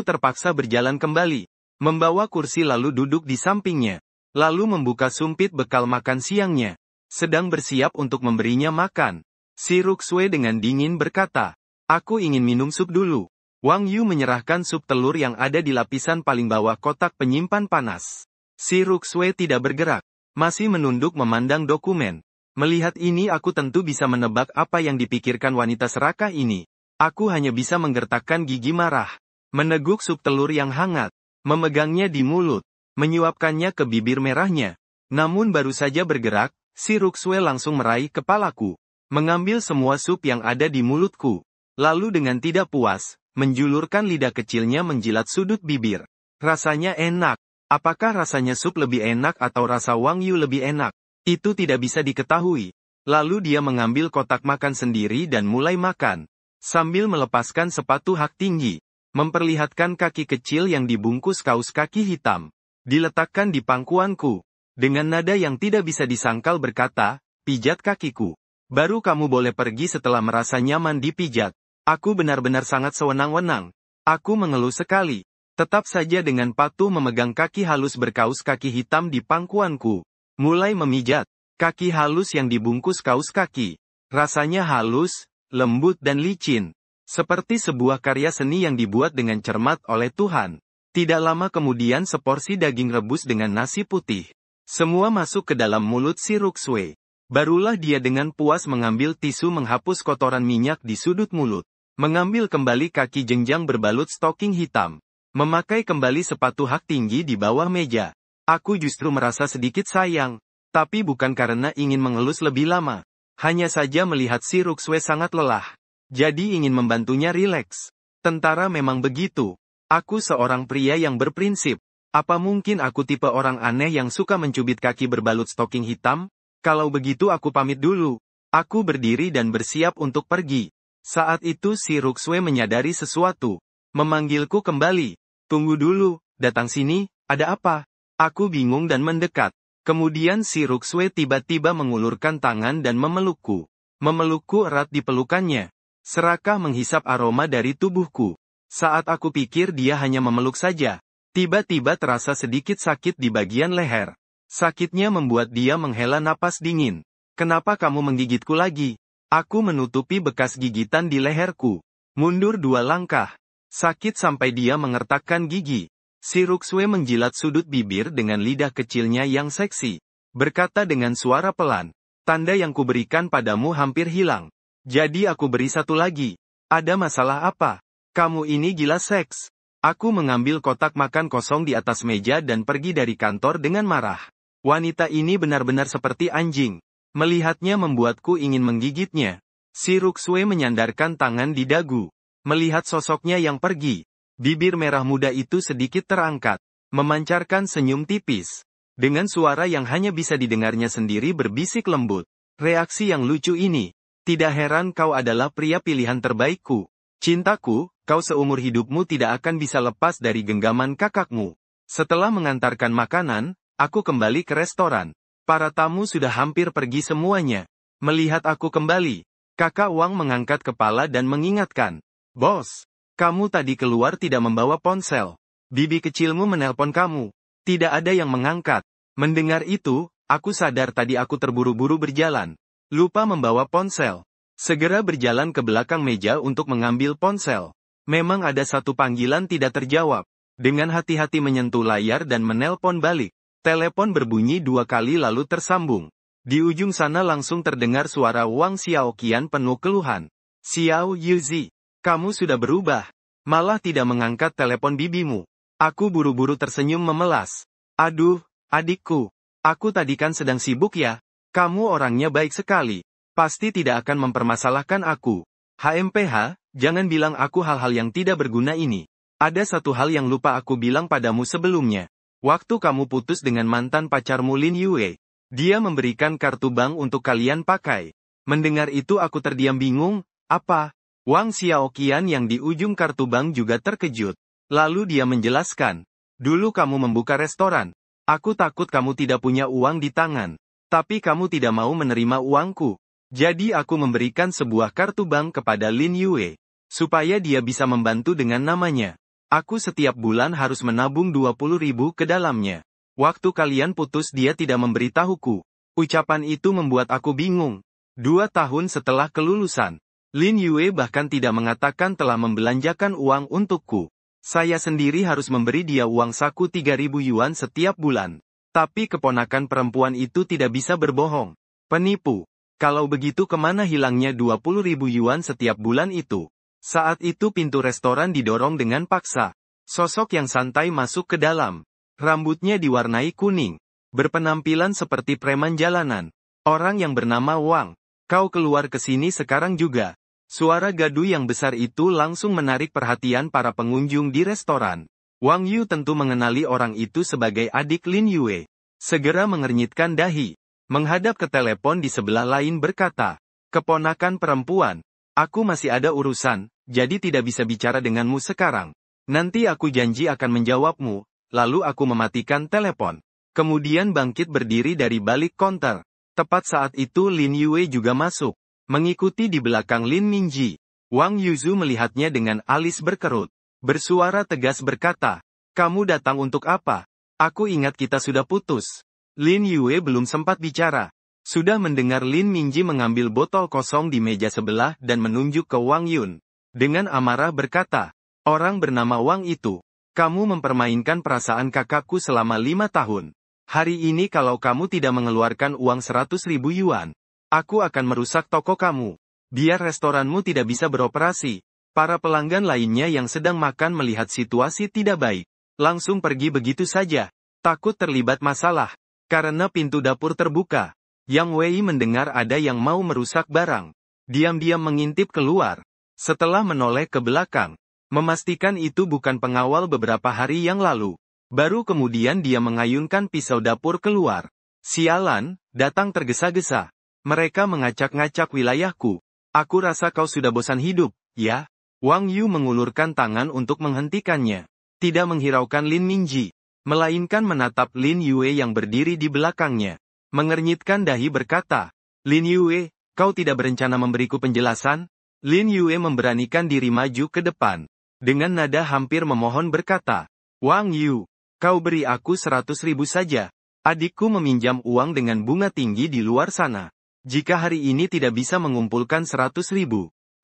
terpaksa berjalan kembali. Membawa kursi lalu duduk di sampingnya. Lalu membuka sumpit bekal makan siangnya. Sedang bersiap untuk memberinya makan. Si Ruxue dengan dingin berkata, aku ingin minum sup dulu. Wang Yu menyerahkan sup telur yang ada di lapisan paling bawah kotak penyimpan panas. Si Ruxue tidak bergerak. Masih menunduk memandang dokumen. Melihat ini aku tentu bisa menebak apa yang dipikirkan wanita serakah ini. Aku hanya bisa menggertakkan gigi marah. Meneguk sup telur yang hangat. Memegangnya di mulut. Menyuapkannya ke bibir merahnya. Namun baru saja bergerak, si Ruxue langsung meraih kepalaku. Mengambil semua sup yang ada di mulutku. Lalu dengan tidak puas, menjulurkan lidah kecilnya menjilat sudut bibir. Rasanya enak. Apakah rasanya sup lebih enak atau rasa Wang Yu lebih enak? Itu tidak bisa diketahui. Lalu dia mengambil kotak makan sendiri dan mulai makan. Sambil melepaskan sepatu hak tinggi. Memperlihatkan kaki kecil yang dibungkus kaos kaki hitam. Diletakkan di pangkuanku. Dengan nada yang tidak bisa disangkal berkata, pijat kakiku. Baru kamu boleh pergi setelah merasa nyaman dipijat. Aku benar-benar sangat sewenang-wenang. Aku mengeluh sekali. Tetap saja dengan patuh memegang kaki halus berkaus kaki hitam di pangkuanku. Mulai memijat. Kaki halus yang dibungkus kaos kaki. Rasanya halus, lembut dan licin. Seperti sebuah karya seni yang dibuat dengan cermat oleh Tuhan. Tidak lama kemudian seporsi daging rebus dengan nasi putih. Semua masuk ke dalam mulut si Ruxue. Barulah dia dengan puas mengambil tisu menghapus kotoran minyak di sudut mulut. Mengambil kembali kaki jenjang berbalut stoking hitam. Memakai kembali sepatu hak tinggi di bawah meja. Aku justru merasa sedikit sayang. Tapi bukan karena ingin mengelus lebih lama. Hanya saja melihat si Ruxue sangat lelah. Jadi ingin membantunya rileks. Tentara memang begitu. Aku seorang pria yang berprinsip. Apa mungkin aku tipe orang aneh yang suka mencubit kaki berbalut stoking hitam? Kalau begitu aku pamit dulu. Aku berdiri dan bersiap untuk pergi. Saat itu si Ruxue menyadari sesuatu. Memanggilku kembali. Tunggu dulu, datang sini, ada apa? Aku bingung dan mendekat. Kemudian si Ruxue tiba-tiba mengulurkan tangan dan memelukku. Memelukku erat di pelukannya. Serakah menghisap aroma dari tubuhku. Saat aku pikir dia hanya memeluk saja. Tiba-tiba terasa sedikit sakit di bagian leher. Sakitnya membuat dia menghela napas dingin. Kenapa kamu menggigitku lagi? Aku menutupi bekas gigitan di leherku. Mundur 2 langkah. Sakit sampai dia mengertakkan gigi. Si Ruxue menjilat sudut bibir dengan lidah kecilnya yang seksi. Berkata dengan suara pelan. Tanda yang kuberikan padamu hampir hilang. Jadi aku beri satu lagi. Ada masalah apa? Kamu ini gila seks. Aku mengambil kotak makan kosong di atas meja dan pergi dari kantor dengan marah. Wanita ini benar-benar seperti anjing. Melihatnya membuatku ingin menggigitnya. Si Ruxue menyandarkan tangan di dagu. Melihat sosoknya yang pergi. Bibir merah muda itu sedikit terangkat, memancarkan senyum tipis. Dengan suara yang hanya bisa didengarnya sendiri berbisik lembut. Reaksi yang lucu ini. Tidak heran kau adalah pria pilihan terbaikku. Cintaku, kau seumur hidupmu tidak akan bisa lepas dari genggaman kakakmu. Setelah mengantarkan makanan, aku kembali ke restoran. Para tamu sudah hampir pergi semuanya. Melihat aku kembali, kakak Wang mengangkat kepala dan mengingatkan. Bos. Kamu tadi keluar tidak membawa ponsel. Bibi kecilmu menelpon kamu. Tidak ada yang mengangkat. Mendengar itu, aku sadar tadi aku terburu-buru berjalan. Lupa membawa ponsel. Segera berjalan ke belakang meja untuk mengambil ponsel. Memang ada satu panggilan tidak terjawab. Dengan hati-hati menyentuh layar dan menelpon balik. Telepon berbunyi 2 kali lalu tersambung. Di ujung sana langsung terdengar suara Wang Xiaoqian penuh keluhan. Xiao Yuzi, kamu sudah berubah. Malah tidak mengangkat telepon bibimu. Aku buru-buru tersenyum memelas. Aduh, adikku. Aku tadi kan sedang sibuk ya. Kamu orangnya baik sekali. Pasti tidak akan mempermasalahkan aku. HMPH, jangan bilang aku hal-hal yang tidak berguna ini. Ada satu hal yang lupa aku bilang padamu sebelumnya. Waktu kamu putus dengan mantan pacarmu Lin Yue, dia memberikan kartu bank untuk kalian pakai. Mendengar itu aku terdiam bingung, apa? Wang Xiaoqian yang di ujung kartu bank juga terkejut. Lalu dia menjelaskan, dulu kamu membuka restoran. Aku takut kamu tidak punya uang di tangan. Tapi kamu tidak mau menerima uangku. Jadi aku memberikan sebuah kartu bank kepada Lin Yue. Supaya dia bisa membantu dengan namanya. Aku setiap bulan harus menabung 20.000 ke dalamnya. Waktu kalian putus dia tidak memberitahuku. Ucapan itu membuat aku bingung. 2 tahun setelah kelulusan, Lin Yue bahkan tidak mengatakan telah membelanjakan uang untukku. Saya sendiri harus memberi dia uang saku 3.000 yuan setiap bulan. Tapi keponakan perempuan itu tidak bisa berbohong. Penipu. Kalau begitu kemana hilangnya 20.000 yuan setiap bulan itu? Saat itu pintu restoran didorong dengan paksa. Sosok yang santai masuk ke dalam. Rambutnya diwarnai kuning. Berpenampilan seperti preman jalanan. Orang yang bernama Wang. Kau keluar ke sini sekarang juga. Suara gaduh yang besar itu langsung menarik perhatian para pengunjung di restoran. Wang Yu tentu mengenali orang itu sebagai adik Lin Yue. Segera mengernyitkan dahi. Menghadap ke telepon di sebelah lain berkata, keponakan perempuan. Aku masih ada urusan, jadi tidak bisa bicara denganmu sekarang. Nanti aku janji akan menjawabmu, lalu aku mematikan telepon. Kemudian bangkit berdiri dari balik konter. Tepat saat itu Lin Yue juga masuk. Mengikuti di belakang Lin Mingji. Wang Yuzu melihatnya dengan alis berkerut. Bersuara tegas berkata, kamu datang untuk apa? Aku ingat kita sudah putus. Lin Yue belum sempat bicara. Sudah mendengar Lin Mingji mengambil botol kosong di meja sebelah dan menunjuk ke Wang Yun. Dengan amarah berkata, orang bernama Wang itu, kamu mempermainkan perasaan kakakku selama 5 tahun. Hari ini kalau kamu tidak mengeluarkan uang 100.000 yuan, aku akan merusak toko kamu. Biar restoranmu tidak bisa beroperasi. Para pelanggan lainnya yang sedang makan melihat situasi tidak baik. Langsung pergi begitu saja. Takut terlibat masalah. Karena pintu dapur terbuka. Yang Wei mendengar ada yang mau merusak barang. Diam-diam mengintip keluar. Setelah menoleh ke belakang. Memastikan itu bukan pengawal beberapa hari yang lalu. Baru kemudian dia mengayunkan pisau dapur keluar. Sialan, datang tergesa-gesa. Mereka mengacak-ngacak wilayahku. Aku rasa kau sudah bosan hidup, ya? Wang Yu mengulurkan tangan untuk menghentikannya. Tidak menghiraukan Lin Mingji. Melainkan menatap Lin Yue yang berdiri di belakangnya. Mengernyitkan dahi berkata, Lin Yue, kau tidak berencana memberiku penjelasan? Lin Yue memberanikan diri maju ke depan. Dengan nada hampir memohon berkata, Wang Yu, kau beri aku 100.000 saja. Adikku meminjam uang dengan bunga tinggi di luar sana. Jika hari ini tidak bisa mengumpulkan 100.000,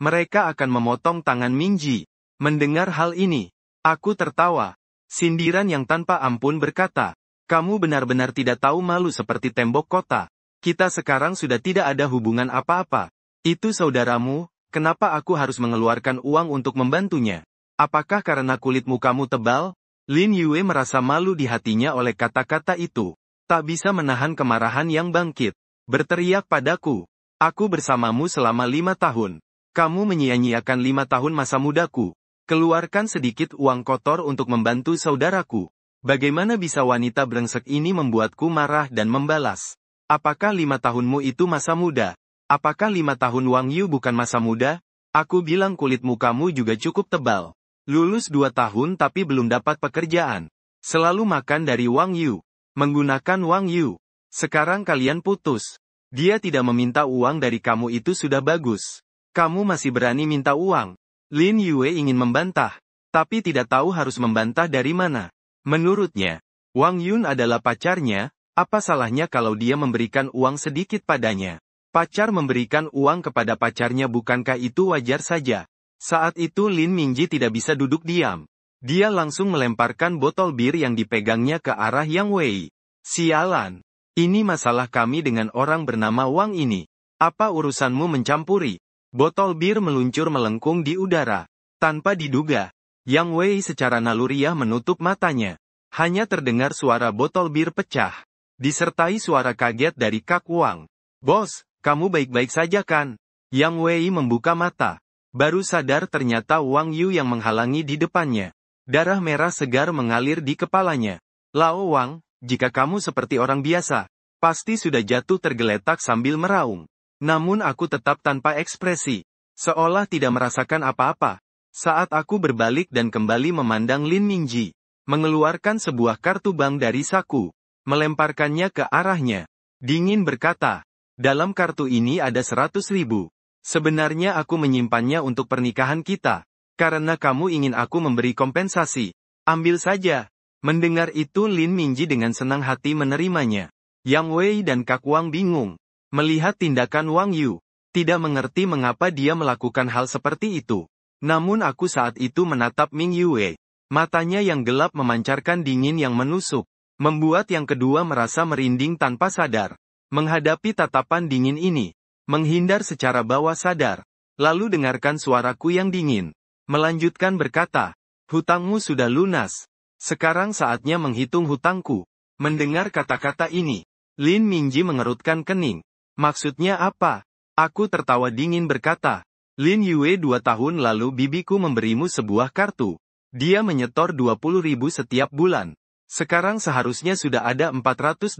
mereka akan memotong tangan Mingji. Mendengar hal ini, aku tertawa. Sindiran yang tanpa ampun berkata, kamu benar-benar tidak tahu malu seperti tembok kota. Kita sekarang sudah tidak ada hubungan apa-apa. Itu saudaramu, kenapa aku harus mengeluarkan uang untuk membantunya? Apakah karena kulit mukamu tebal? Lin Yue merasa malu di hatinya oleh kata-kata itu. Tak bisa menahan kemarahan yang bangkit. Berteriak padaku. Aku bersamamu selama 5 tahun. Kamu menyia-nyiakan 5 tahun masa mudaku. Keluarkan sedikit uang kotor untuk membantu saudaraku. Bagaimana bisa wanita brengsek ini membuatku marah dan membalas? Apakah 5 tahunmu itu masa muda? Apakah 5 tahun Wang Yu bukan masa muda? Aku bilang kulit mukamu juga cukup tebal. Lulus 2 tahun tapi belum dapat pekerjaan. Selalu makan dari Wang Yu. Menggunakan Wang Yu. Sekarang kalian putus. Dia tidak meminta uang dari kamu itu sudah bagus. Kamu masih berani minta uang. Lin Yue ingin membantah. Tapi tidak tahu harus membantah dari mana. Menurutnya, Wang Yun adalah pacarnya, apa salahnya kalau dia memberikan uang sedikit padanya? Pacar memberikan uang kepada pacarnya bukankah itu wajar saja? Saat itu Lin Mingji tidak bisa duduk diam. Dia langsung melemparkan botol bir yang dipegangnya ke arah Yang Wei. Sialan. Ini masalah kami dengan orang bernama Wang ini. Apa urusanmu mencampuri? Botol bir meluncur melengkung di udara. Tanpa diduga, Yang Wei secara naluriah menutup matanya. Hanya terdengar suara botol bir pecah. Disertai suara kaget dari Kak Wang. Bos, kamu baik-baik saja kan? Yang Wei membuka mata. Baru sadar ternyata Wang Yu yang menghalangi di depannya. Darah merah segar mengalir di kepalanya. Lao Wang, jika kamu seperti orang biasa, pasti sudah jatuh tergeletak sambil meraung. Namun aku tetap tanpa ekspresi. Seolah tidak merasakan apa-apa. Saat aku berbalik dan kembali memandang Lin Mingji, mengeluarkan sebuah kartu bank dari saku, melemparkannya ke arahnya. Dingin berkata, dalam kartu ini ada 100.000. Sebenarnya aku menyimpannya untuk pernikahan kita. Karena kamu ingin aku memberi kompensasi. Ambil saja. Mendengar itu Lin Mingji dengan senang hati menerimanya. Yang Wei dan Kak Wang bingung. Melihat tindakan Wang Yu. Tidak mengerti mengapa dia melakukan hal seperti itu. Namun aku saat itu menatap Ming Yue. Matanya yang gelap memancarkan dingin yang menusuk. Membuat yang kedua merasa merinding tanpa sadar. Menghadapi tatapan dingin ini. Menghindar secara bawah sadar. Lalu dengarkan suaraku yang dingin. Melanjutkan berkata, hutangmu sudah lunas. Sekarang saatnya menghitung hutangku. Mendengar kata-kata ini, Lin Mingji mengerutkan kening. Maksudnya apa? Aku tertawa dingin berkata, Lin Yue 2 tahun lalu bibiku memberimu sebuah kartu. Dia menyetor 20.000 setiap bulan. Sekarang seharusnya sudah ada 480.000.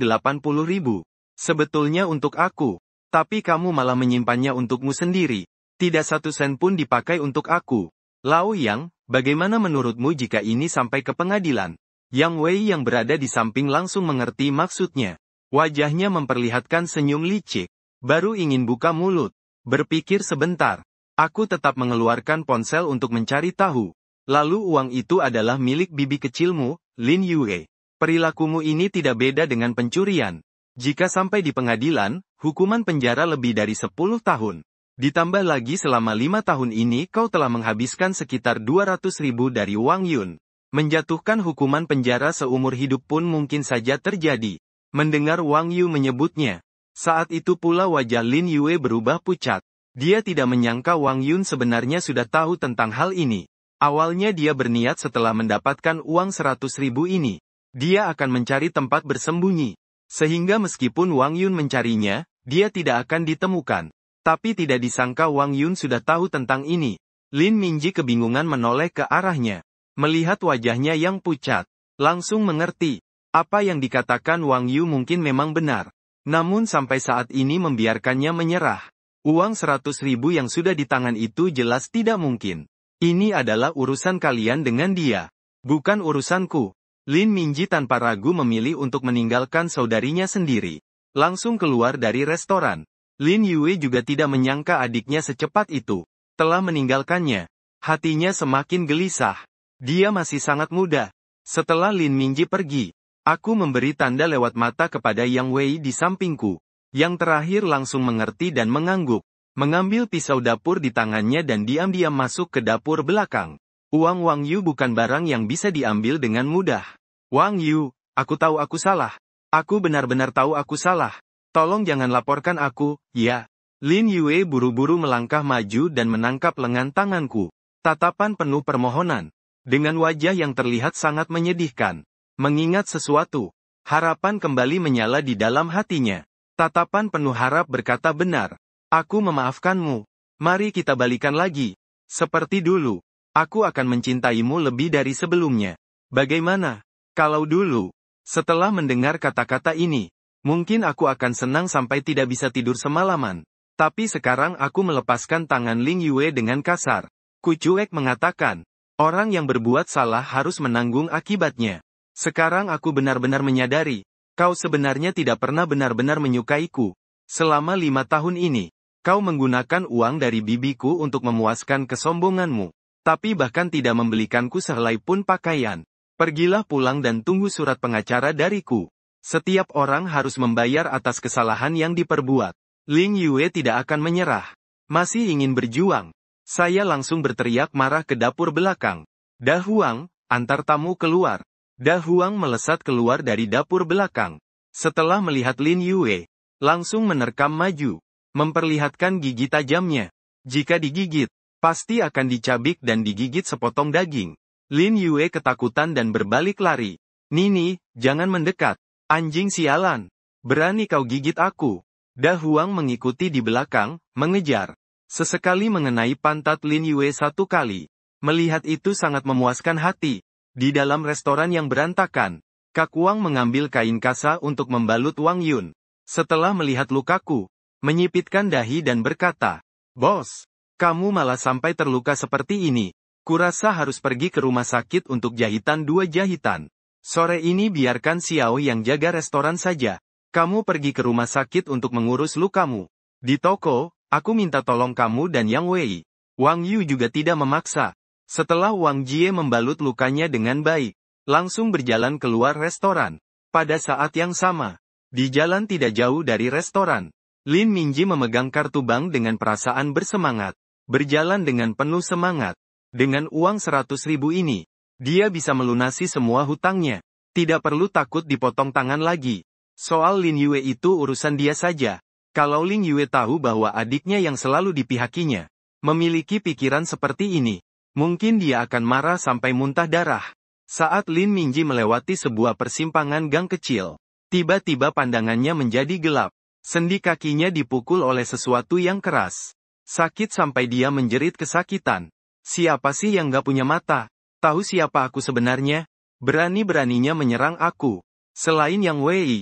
Sebetulnya untuk aku. Tapi kamu malah menyimpannya untukmu sendiri. Tidak 1 sen pun dipakai untuk aku. Lao Yang, bagaimana menurutmu jika ini sampai ke pengadilan? Yang Wei yang berada di samping langsung mengerti maksudnya. Wajahnya memperlihatkan senyum licik. Baru ingin buka mulut. Berpikir sebentar. Aku tetap mengeluarkan ponsel untuk mencari tahu. Lalu uang itu adalah milik bibi kecilmu, Lin Yue. Perilakumu ini tidak beda dengan pencurian. Jika sampai di pengadilan, hukuman penjara lebih dari 10 tahun. Ditambah lagi selama 5 tahun ini kau telah menghabiskan sekitar 200.000 dari Wang Yun. Menjatuhkan hukuman penjara seumur hidup pun mungkin saja terjadi. Mendengar Wang Yu menyebutnya. Saat itu pula wajah Lin Yue berubah pucat. Dia tidak menyangka Wang Yun sebenarnya sudah tahu tentang hal ini. Awalnya dia berniat setelah mendapatkan uang 100.000 ini. Dia akan mencari tempat bersembunyi. Sehingga meskipun Wang Yun mencarinya, dia tidak akan ditemukan. Tapi tidak disangka Wang Yun sudah tahu tentang ini. Lin Mingji kebingungan menoleh ke arahnya. Melihat wajahnya yang pucat. Langsung mengerti. Apa yang dikatakan Wang Yu mungkin memang benar. Namun sampai saat ini membiarkannya menyerah. Uang 100.000 yang sudah di tangan itu jelas tidak mungkin. Ini adalah urusan kalian dengan dia. Bukan urusanku. Lin Mingji tanpa ragu memilih untuk meninggalkan saudarinya sendiri. Langsung keluar dari restoran. Lin Yue juga tidak menyangka adiknya secepat itu. Telah meninggalkannya. Hatinya semakin gelisah. Dia masih sangat muda. Setelah Lin Mingji pergi, aku memberi tanda lewat mata kepada Yang Wei di sampingku. Yang terakhir langsung mengerti dan mengangguk. Mengambil pisau dapur di tangannya dan diam-diam masuk ke dapur belakang. Uang Wang Yu bukan barang yang bisa diambil dengan mudah. Wang Yu, aku tahu aku salah. Aku benar-benar tahu aku salah. Tolong jangan laporkan aku, ya. Lin Yue buru-buru melangkah maju dan menangkap lengan tanganku. Tatapan penuh permohonan. Dengan wajah yang terlihat sangat menyedihkan. Mengingat sesuatu. Harapan kembali menyala di dalam hatinya. Tatapan penuh harap berkata benar. Aku memaafkanmu. Mari kita balikan lagi. Seperti dulu. Aku akan mencintaimu lebih dari sebelumnya. Bagaimana? Kalau dulu. Setelah mendengar kata-kata ini. Mungkin aku akan senang sampai tidak bisa tidur semalaman. Tapi sekarang aku melepaskan tangan Lin Yue dengan kasar. Kucuek mengatakan, orang yang berbuat salah harus menanggung akibatnya. Sekarang aku benar-benar menyadari, kau sebenarnya tidak pernah benar-benar menyukaiku. Selama 5 tahun ini, kau menggunakan uang dari bibiku untuk memuaskan kesombonganmu. Tapi bahkan tidak membelikanku sehelai pun pakaian. Pergilah pulang dan tunggu surat pengacara dariku. Setiap orang harus membayar atas kesalahan yang diperbuat. Lin Yue tidak akan menyerah. Masih ingin berjuang. Saya langsung berteriak marah ke dapur belakang. Da Huang, antar tamu keluar. Da Huang melesat keluar dari dapur belakang. Setelah melihat Lin Yue, langsung menerkam maju, memperlihatkan gigi tajamnya. Jika digigit, pasti akan dicabik dan digigit sepotong daging. Lin Yue ketakutan dan berbalik lari. Nini, jangan mendekat. Anjing sialan. Berani kau gigit aku. Da Huang mengikuti di belakang, mengejar. Sesekali mengenai pantat Lin Yue satu kali. Melihat itu sangat memuaskan hati. Di dalam restoran yang berantakan, Kak Wang mengambil kain kasa untuk membalut Wang Yun. Setelah melihat lukaku, menyipitkan dahi dan berkata, "Bos, kamu malah sampai terluka seperti ini. Kurasa harus pergi ke rumah sakit untuk jahitan 2 jahitan. Sore ini biarkan Xiao yang jaga restoran saja. Kamu pergi ke rumah sakit untuk mengurus lukamu. Di toko, aku minta tolong kamu dan Yang Wei." Wang Yu juga tidak memaksa. Setelah Wang Jie membalut lukanya dengan baik, langsung berjalan keluar restoran. Pada saat yang sama, di jalan tidak jauh dari restoran, Lin Mingji memegang kartu bank dengan perasaan bersemangat. Berjalan dengan penuh semangat. Dengan uang 100.000 ini, dia bisa melunasi semua hutangnya. Tidak perlu takut dipotong tangan lagi. Soal Lin Yue itu urusan dia saja. Kalau Lin Yue tahu bahwa adiknya yang selalu dipihakinya memiliki pikiran seperti ini, mungkin dia akan marah sampai muntah darah. Saat Lin Mingji melewati sebuah persimpangan gang kecil, tiba-tiba pandangannya menjadi gelap. Sendi kakinya dipukul oleh sesuatu yang keras. Sakit sampai dia menjerit kesakitan. Siapa sih yang gak punya mata? Tahu siapa aku sebenarnya? Berani-beraninya menyerang aku. Selain Yang Wei,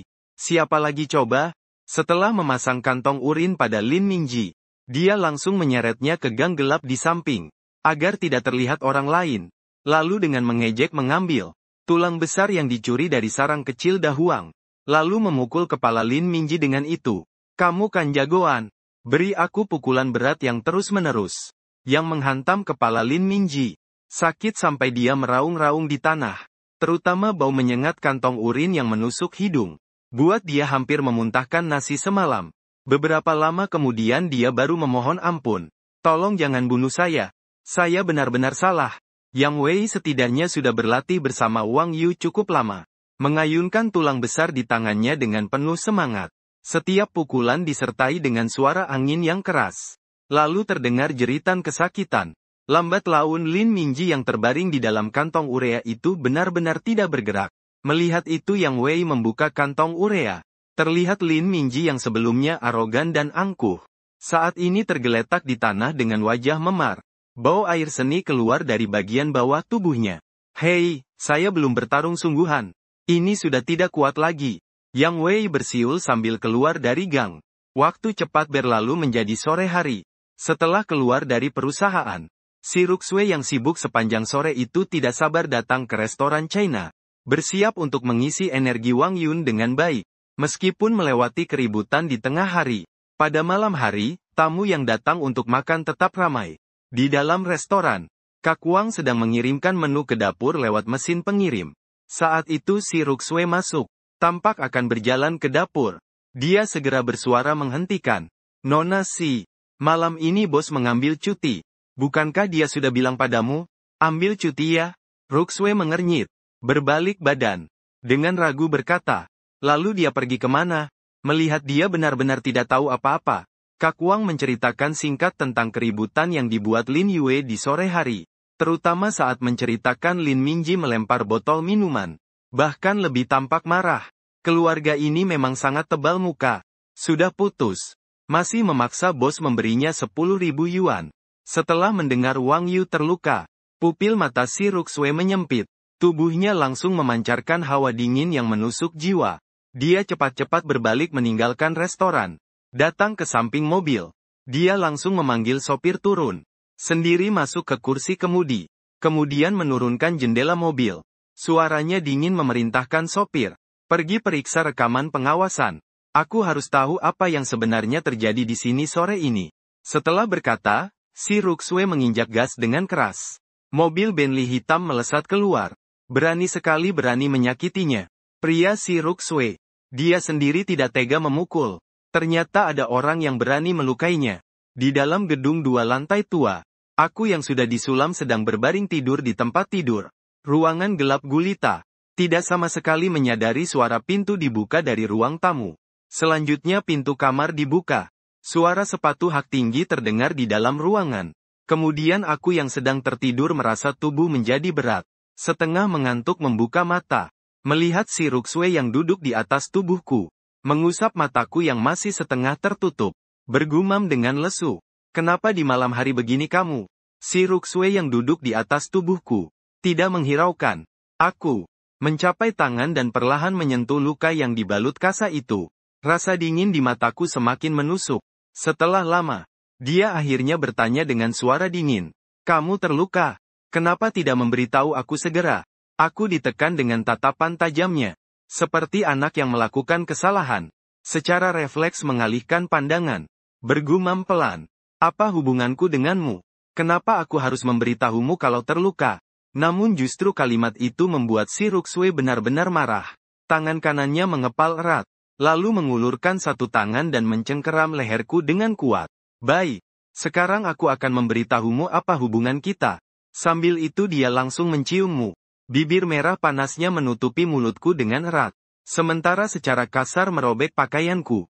siapa lagi coba? Setelah memasang kantong urin pada Lin Mingji, dia langsung menyeretnya ke gang gelap di samping, agar tidak terlihat orang lain. Lalu dengan mengejek mengambil tulang besar yang dicuri dari sarang kecil Da Huang. Lalu memukul kepala Lin Mingji dengan itu. "Kamu kan jagoan. Beri aku pukulan berat yang terus-menerus." Yang menghantam kepala Lin Mingji. Sakit sampai dia meraung-raung di tanah. Terutama bau menyengat kantong urin yang menusuk hidung. Buat dia hampir memuntahkan nasi semalam. Beberapa lama kemudian dia baru memohon ampun. "Tolong jangan bunuh saya. Saya benar-benar salah." Yang Wei setidaknya sudah berlatih bersama Wang Yu cukup lama. Mengayunkan tulang besar di tangannya dengan penuh semangat. Setiap pukulan disertai dengan suara angin yang keras. Lalu terdengar jeritan kesakitan. Lambat laun Lin Mingji yang terbaring di dalam kantong urea itu benar-benar tidak bergerak. Melihat itu Yang Wei membuka kantong urea. Terlihat Lin Mingji yang sebelumnya arogan dan angkuh, saat ini tergeletak di tanah dengan wajah memar. Bau air seni keluar dari bagian bawah tubuhnya. "Hei, saya belum bertarung sungguhan. Ini sudah tidak kuat lagi." Yang Wei bersiul sambil keluar dari gang. Waktu cepat berlalu menjadi sore hari. Setelah keluar dari perusahaan, si Ruxue yang sibuk sepanjang sore itu tidak sabar datang ke restoran China. Bersiap untuk mengisi energi Wang Yun dengan baik. Meskipun melewati keributan di tengah hari, pada malam hari, tamu yang datang untuk makan tetap ramai. Di dalam restoran, Kak Wang sedang mengirimkan menu ke dapur lewat mesin pengirim. Saat itu si Ruxue masuk, tampak akan berjalan ke dapur. Dia segera bersuara menghentikan. "Nona Si, malam ini bos mengambil cuti. Bukankah dia sudah bilang padamu? Ambil cuti ya?" Ruxue mengernyit, berbalik badan, dengan ragu berkata. Lalu dia pergi kemana? Melihat dia benar-benar tidak tahu apa-apa, Kak Wang menceritakan singkat tentang keributan yang dibuat Lin Yue di sore hari. Terutama saat menceritakan Lin Mingji melempar botol minuman. Bahkan lebih tampak marah. Keluarga ini memang sangat tebal muka. Sudah putus. Masih memaksa bos memberinya 10.000 yuan. Setelah mendengar Wang Yu terluka, pupil mata si Ruxue menyempit. Tubuhnya langsung memancarkan hawa dingin yang menusuk jiwa. Dia cepat-cepat berbalik meninggalkan restoran. Datang ke samping mobil. Dia langsung memanggil sopir turun. Sendiri masuk ke kursi kemudi. Kemudian menurunkan jendela mobil. Suaranya dingin memerintahkan sopir. "Pergi periksa rekaman pengawasan. Aku harus tahu apa yang sebenarnya terjadi di sini sore ini." Setelah berkata, si Ruxue menginjak gas dengan keras. Mobil Bentley hitam melesat keluar. Berani sekali berani menyakitinya. Pria si Ruxue. Dia sendiri tidak tega memukul. Ternyata ada orang yang berani melukainya. Di dalam gedung 2 lantai tua, Aku yang sudah disulam sedang berbaring tidur di tempat tidur. Ruangan gelap gulita. Tidak sama sekali menyadari suara pintu dibuka dari ruang tamu. Selanjutnya pintu kamar dibuka. Suara sepatu hak tinggi terdengar di dalam ruangan. Kemudian aku yang sedang tertidur merasa tubuh menjadi berat. Setengah mengantuk membuka mata. Melihat si Ruxue yang duduk di atas tubuhku. Mengusap mataku yang masih setengah tertutup. Bergumam dengan lesu. Kenapa di malam hari begini kamu? Si Ruxue yang duduk di atas tubuhku. Tidak menghiraukan. Aku mencapai tangan dan perlahan menyentuh luka yang dibalut kasa itu. Rasa dingin di mataku semakin menusuk. Setelah lama, dia akhirnya bertanya dengan suara dingin. Kamu terluka? Kenapa tidak memberitahu aku segera? Aku ditekan dengan tatapan tajamnya. Seperti anak yang melakukan kesalahan. Secara refleks mengalihkan pandangan. Bergumam pelan. Apa hubunganku denganmu? Kenapa aku harus memberitahumu kalau terluka? Namun justru kalimat itu membuat si Ruxue benar-benar marah. Tangan kanannya mengepal erat. Lalu mengulurkan satu tangan dan mencengkeram leherku dengan kuat. Baik. Sekarang aku akan memberitahumu apa hubungan kita. Sambil itu dia langsung menciummu. Bibir merah panasnya menutupi mulutku dengan erat. Sementara secara kasar merobek pakaianku.